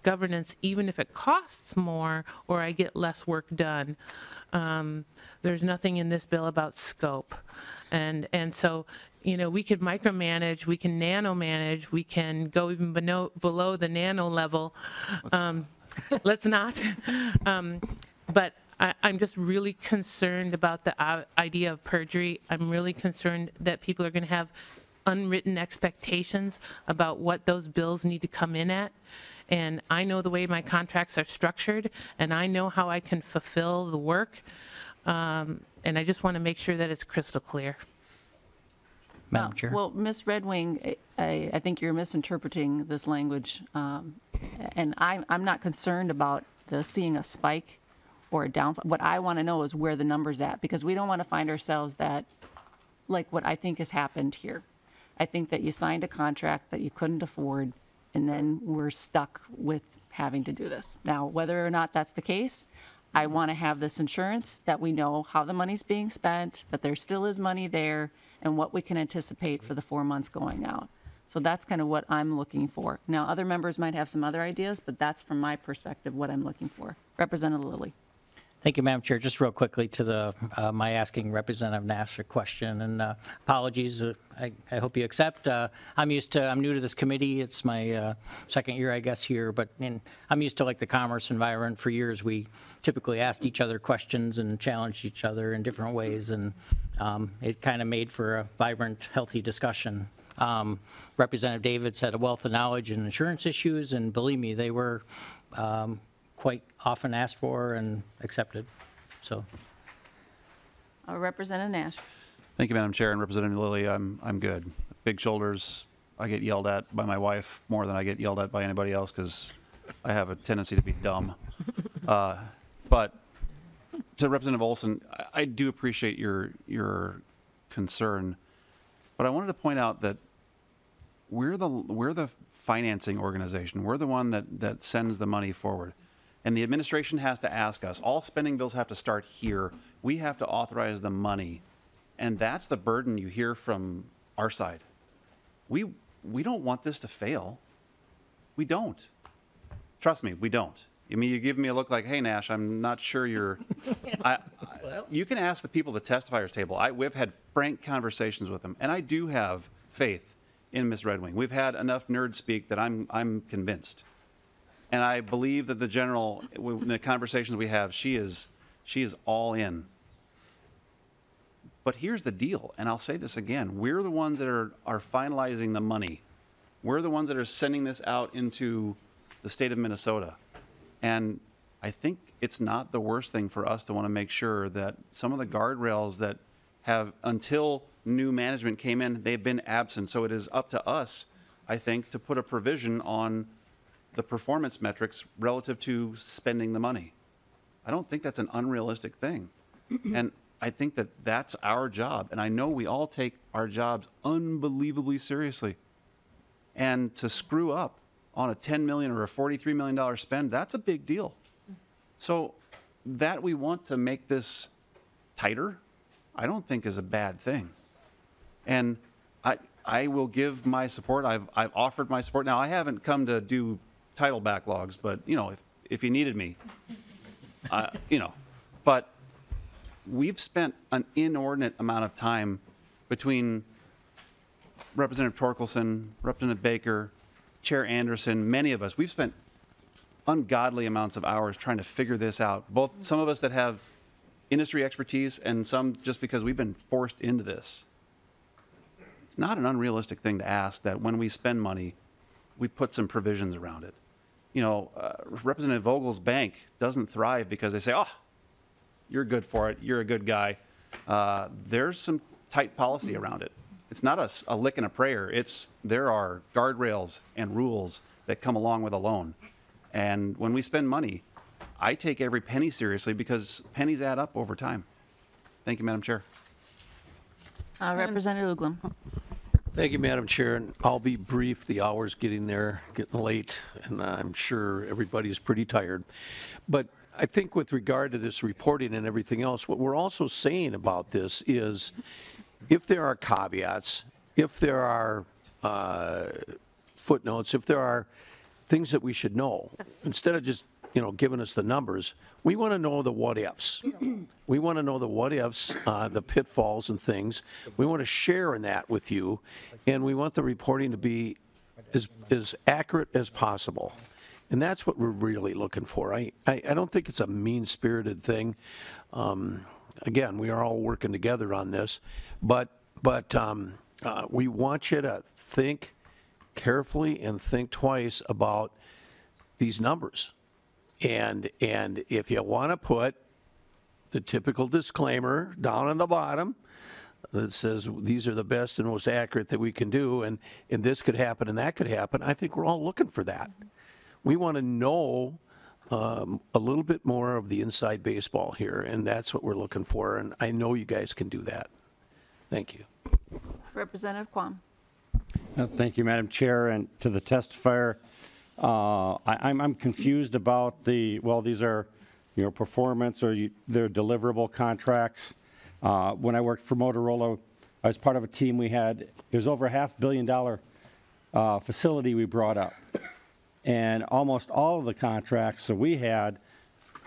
governance, even if it costs more or I get less work done. There's nothing in this bill about scope. And so, we could micromanage, we can nano manage, we can go even below the nano level. Let's not. But I'm just really concerned about the idea of perjury. I'm really concerned that people are going to have unwritten expectations about what those bills need to come in at. And I know the way my contracts are structured, and I know how I can fulfill the work. And I just want to make sure that it's crystal clear.
Madam Chair.
Well, Ms. Red Wing, I think you're misinterpreting this language. And I'm not concerned about seeing a spike or a downfall. What I want to know is where the number's at, because we don't want to find ourselves that, like what I think has happened here. I think that you signed a contract that you couldn't afford, and then we're stuck with having to do this. Now, whether or not that's the case, I want to have this insurance that we know how the money's being spent, that there still is money there, and what we can anticipate for the 4 months going out. So that's kind of what I'm looking for. Now, other members might have some other ideas, but that's from my perspective what I'm looking for. Representative Lilly.
Thank you, Madam Chair. Just real quickly to the my asking Representative Nash a question, and apologies. I hope you accept. I'm new to this committee. It's my second year, I guess, here. But I'm used to like the commerce environment. For years, we typically asked each other questions and challenged each other in different ways, and it kind of made for a vibrant, healthy discussion. Representative Davids had a wealth of knowledge in insurance issues, and believe me, they were quite often asked for and accepted. So,
Representative Nash.
Thank you, Madam Chair, and Representative Lilly. I'm good. Big shoulders. I get yelled at by my wife more than I get yelled at by anybody else because I have a tendency to be dumb. But to Representative Olson, I do appreciate your concern, but I wanted to point out that we're the financing organization. We're the one that sends the money forward. And the administration has to ask us, all spending bills have to start here. We have to authorize the money. And that's the burden you hear from our side. We don't want this to fail. We don't. Trust me, we don't. I mean, you give me a look like, hey, Nash, I'm not sure you're... you can ask the people at the testifiers table. We've had frank conversations with them. And I do have faith in Ms. Red Wing. We've had enough nerd speak that I'm convinced. And I believe that in the conversations we have, she is all in. But here's the deal, and I'll say this again. We're the ones that are finalizing the money. We're the ones that are sending this out into the state of Minnesota. And I think it's not the worst thing for us to want to make sure that some of the guardrails that have, until new management came in, they've been absent. So it is up to us, I think, to put a provision on the performance metrics relative to spending the money. I don't think that's an unrealistic thing. And I think that that's our job. And I know we all take our jobs unbelievably seriously. And to screw up on a $10 million or a $43 million spend, that's a big deal. So that we want to make this tighter, I don't think is a bad thing. And I will give my support. I've offered my support. Now, I haven't come to do title backlogs, but, you know, if you needed me, you know. But we've spent an inordinate amount of time between Representative Torkelson, Representative Baker, Chair Anderson, many of us. We've spent ungodly amounts of hours trying to figure this out. Both some of us that have industry expertise and some just because we've been forced into this. It's not an unrealistic thing to ask that when we spend money, we put some provisions around it. You know, Representative Vogel's bank doesn't thrive because they say, oh, you're good for it, you're a good guy. There's some tight policy around it. It's not a lick and a prayer. There are guardrails and rules that come along with a loan. And when we spend money, I take every penny seriously because pennies add up over time. Thank you, Madam Chair.
Representative Uglum.
Thank you, Madam Chair, and I'll be brief. The hour's getting late, and I'm sure everybody's pretty tired. But I think with regard to this reporting and everything else, what we're also saying about this is if there are caveats, if there are footnotes, if there are things that we should know, instead of just giving us the numbers, we want to know the what ifs. We want to know the what ifs, the pitfalls and things. We want to share in that with you, and we want the reporting to be as accurate as possible. And that's what we're really looking for. I don't think it's a mean-spirited thing. Again, we are all working together on this, but we want you to think carefully and think twice about these numbers. And if you want to put the typical disclaimer down on the bottom that says these are the best and most accurate that we can do, and this could happen and that could happen, I think we're all looking for that. We want to know a little bit more of the inside baseball here, and that's what we're looking for, and I know you guys can do that. Thank you.
Representative Quam.
Thank you, Madam Chair, and to the testifier. I'm confused about these are, performance or they're deliverable contracts. When I worked for Motorola, I was part of a team we had, it was over a $500 million facility we brought up. And almost all of the contracts that we had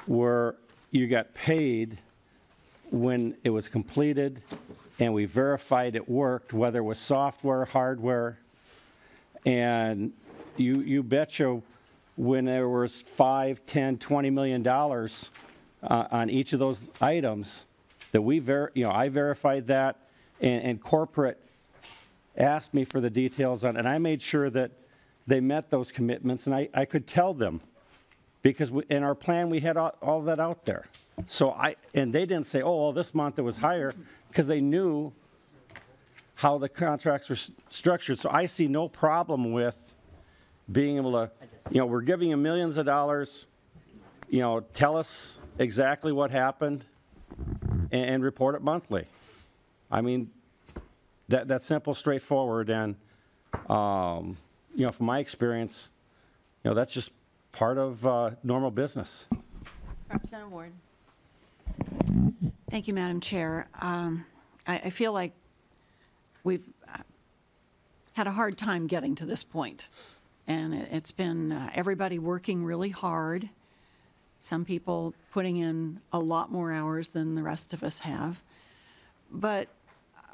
were, you got paid when it was completed and we verified it worked, whether it was software, hardware, and you betcha when there was $5, $10, $20 million on each of those items that I verified that, and corporate asked me for the details on, and I made sure that they met those commitments, and I could tell them because in our plan we had all that out there. So and they didn't say, oh, well, this month it was higher, because they knew how the contracts were structured. So I see no problem with being able to, we're giving you millions of dollars, tell us exactly what happened and report it monthly. I mean, that's simple, straightforward, and, from my experience, that's just part of normal business.
Representative Ward.
Thank you, Madam Chair. I feel like we've had a hard time getting to this point, and it's been everybody working really hard, some people putting in a lot more hours than the rest of us have. But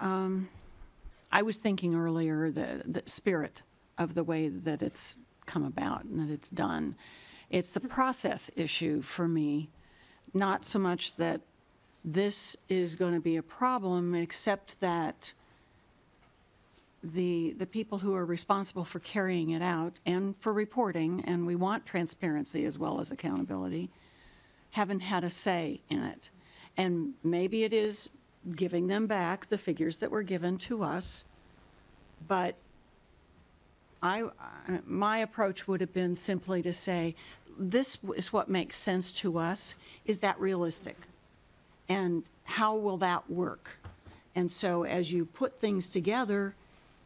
I was thinking earlier the spirit of the way that it's come about and that it's done. It's the process issue for me, not so much that this is going to be a problem, except that the people who are responsible for carrying it out and for reporting, and we want transparency as well as accountability, haven't had a say in it. And maybe it is giving them back the figures that were given to us, but my approach would have been simply to say, this is what makes sense to us. Is that realistic? And how will that work? And so as you put things together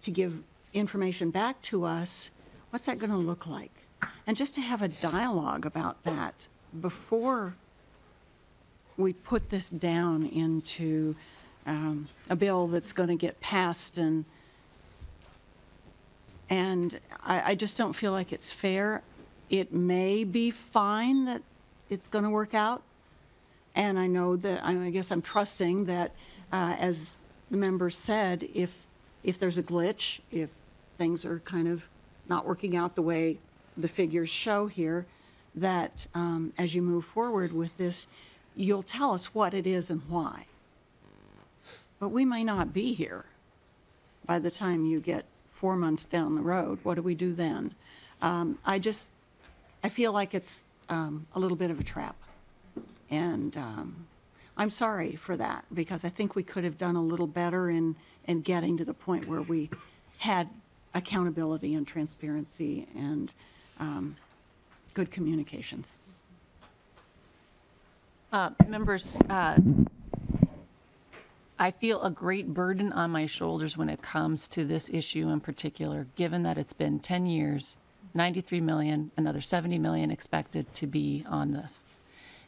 to give information back to us, what's that going to look like? And just to have a dialogue about that before we put this down into a bill that's going to get passed, and I just don't feel like it's fair. It may be fine that it's going to work out, and I know that, I guess I'm trusting that, as the members said, if there's a glitch, if things are kind of not working out the way the figures show here, that as you move forward with this, you'll tell us what it is and why. But we may not be here by the time you get 4 months down the road. What do we do then? I feel like it's a little bit of a trap. And I'm sorry for that, because I think we could have done a little better in getting to the point where we had accountability and transparency and good communications.
Members, I feel a great burden on my shoulders when it comes to this issue in particular, given that it's been 10 years, 93 million, another 70 million expected to be on this.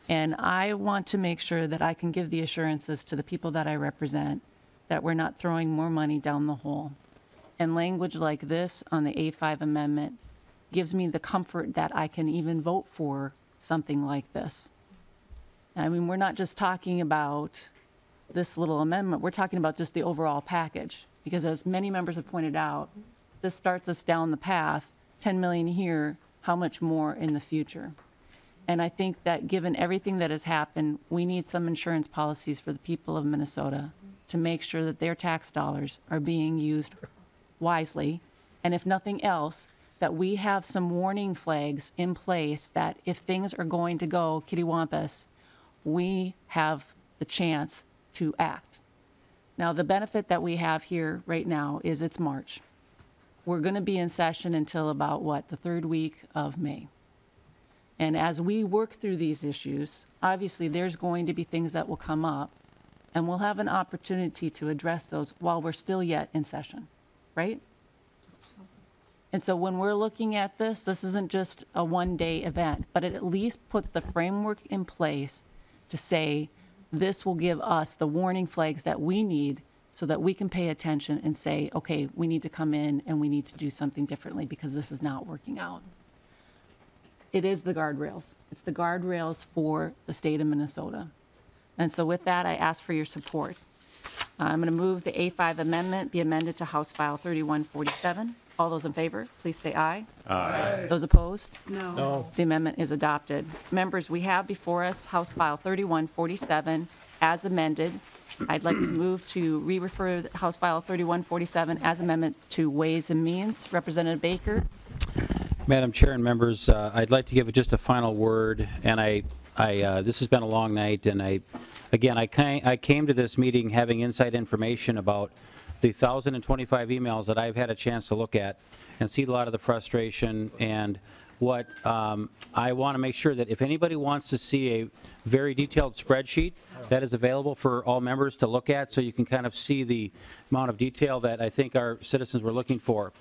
And I want to make sure that I can give the assurances to the people that I represent that we're not throwing more money down the hole. And language like this on the A5 amendment gives me the comfort that I can even vote for something like this. I mean, we're not just talking about this little amendment, we're talking about just the overall package. Because as many members have pointed out, this starts us down the path, 10 million here, how much more in the future? And I think that given everything that has happened, we need some insurance policies for the people of Minnesota to make sure that their tax dollars are being used wisely. And if nothing else, that we have some warning flags in place that if things are going to go kittywampus, we have the chance to act. Now, the benefit that we have here right now is it's March. We're going to be in session until about, what, the third week of May. And as we work through these issues, obviously there's going to be things that will come up, and we'll have an opportunity to address those while we're still yet in session, right? And so when we're looking at this, this isn't just a one-day event, but it at least puts the framework in place to say, this will give us the warning flags that we need so that we can pay attention and say, okay, we need to come in and we need to do something differently because this is not working out. It is the guardrails. It's the guardrails for the state of Minnesota. And so with that, I ask for your support. I'm going to move the A5 amendment be amended to House File 3147. All those in favor, please say aye. Aye. Those opposed?
No.
No. The amendment is adopted. Members, we have before us House File 3147 as amended. I'd like to move to re-refer House File 3147 as amendment to Ways and Means. Representative Baker.
Madam Chair and members, I'd like to give just a final word, and this has been a long night, and I came to this meeting having inside information about the 1,025 emails that I've had a chance to look at and see a lot of the frustration. And what I want to make sure that if anybody wants to see a very detailed spreadsheet, that is available for all members to look at, so you can kind of see the amount of detail that I think our citizens were looking for.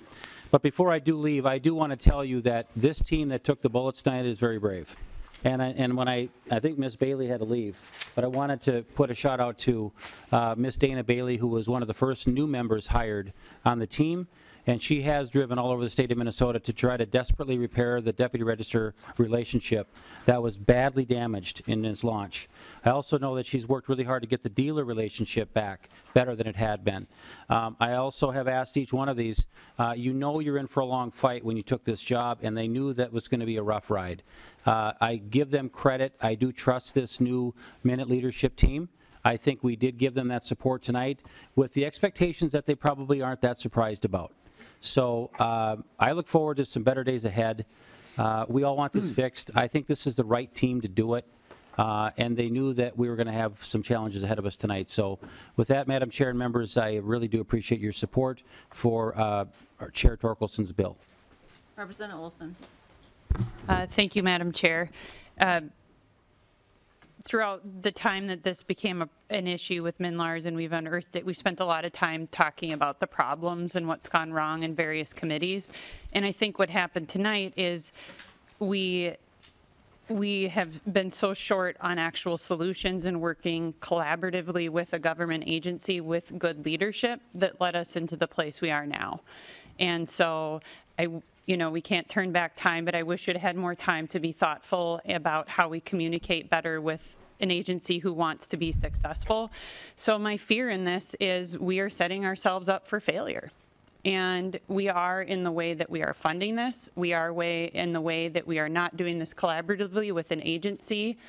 But before I do leave, I do want to tell you that this team that took the bullets tonight is very brave. And when I think Ms. Bailey had to leave, but I wanted to put a shout out to Ms. Dana Bailey, who was one of the first new members hired on the team. And she has driven all over the state of Minnesota to try to desperately repair the deputy register relationship that was badly damaged in its launch. I also know that she's worked really hard to get the dealer relationship back better than it had been. I also have asked each one of these, you know you're in for a long fight when you took this job, and they knew that was going to be a rough ride. I give them credit. I do trust this new Minute leadership team. I think we did give them that support tonight with the expectations that they probably aren't that surprised about. So I look forward to some better days ahead. We all want this fixed. I think this is the right team to do it. And they knew that we were going to have some challenges ahead of us tonight. So with that, Madam Chair and members, I really do appreciate your support for our Chair Torkelson's bill.
Representative Olson.
Thank you, Madam Chair. Throughout the time that this became an issue with MNLARS and we've unearthed it, we've spent a lot of time talking about the problems and what's gone wrong in various committees. And I think what happened tonight is we have been so short on actual solutions and working collaboratively with a government agency with good leadership that led us into the place we are now. And so we can't turn back time, but I wish it had more time to be thoughtful about how we communicate better with an agency who wants to be successful. So my fear in this is we are setting ourselves up for failure. And we are in the way that we are funding this. We are in the way that we are not doing this collaboratively with an agency.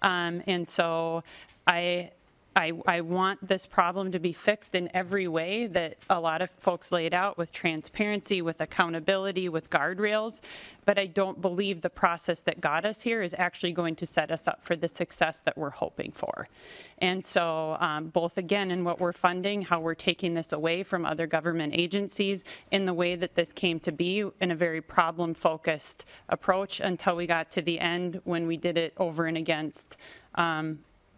And so I want this problem to be fixed in every way that a lot of folks laid out, with transparency, with accountability, with guardrails. But I don't believe the process that got us here is actually going to set us up for the success that we're hoping for. And so both, again, in what we're funding, how we're taking this away from other government agencies, in the way that this came to be in a very problem-focused approach until we got to the end when we did it over and against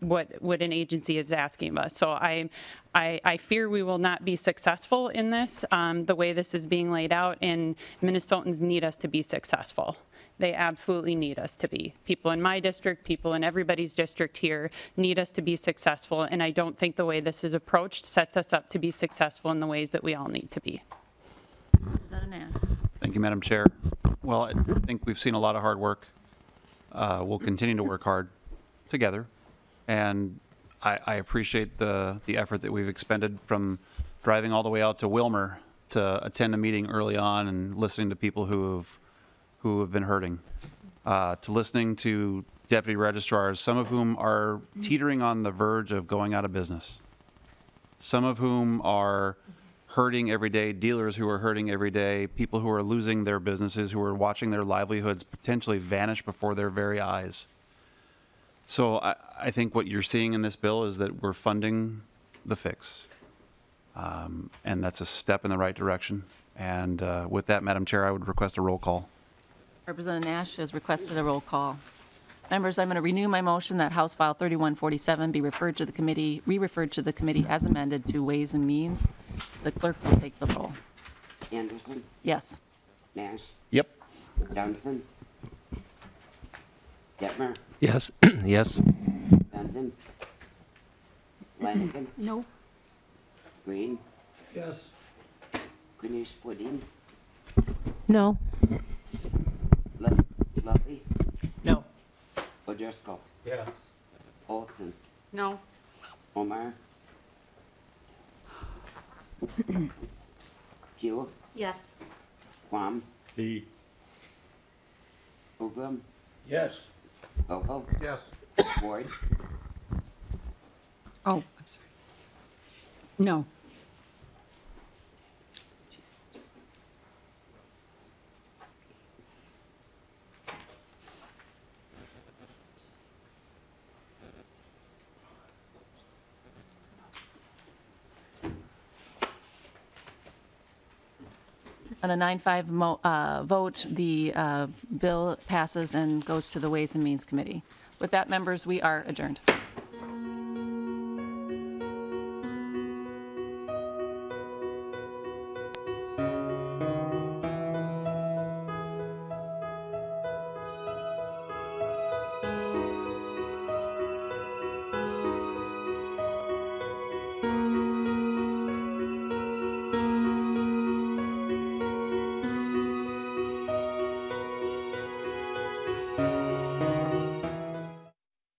what an agency is asking of us. So I fear we will not be successful in this, the way this is being laid out, and Minnesotans need us to be successful. They absolutely need us to be. People in my district, people in everybody's district here need us to be successful, and I don't think the way this is approached sets us up to be successful in the ways that we all need to be.
Thank you, Madam Chair. Well, I think we've seen a lot of hard work. We'll continue to work hard together. And I appreciate the effort that we've expended, from driving all the way out to Wilmer to attend a meeting early on and listening to people who have been hurting, to listening to deputy registrars, some of whom are teetering on the verge of going out of business, some of whom are hurting every day, dealers who are hurting every day, people who are losing their businesses, who are watching their livelihoods potentially vanish before their very eyes. So I think what you're seeing in this bill is that we're funding the fix. And that's a step in the right direction. And with that, Madam Chair, I would request a roll call.
Representative Nash has requested a roll call. Members, I'm going to renew my motion that House File 3147 be referred to the committee, re-referred to the committee as amended to Ways and Means. The clerk will take the roll.
Anderson?
Yes.
Nash?
Yep.
Johnson? Detmer?
Yes. Yes.
Benson? Flanagan?
No.
Green?
Yes.
Greenish Pudding?
No.
Luffy?
No.
O'Driscoll?
Yes.
Olson?
No.
Omar? Pugh?
Yes.
Quam?
C.
Ugram?
Yes.
Vogel?
Yes.
Ward?
Oh, I'm sorry. No.
On a 9-5 vote, the bill passes and goes to the Ways and Means Committee. With that, members, we are adjourned.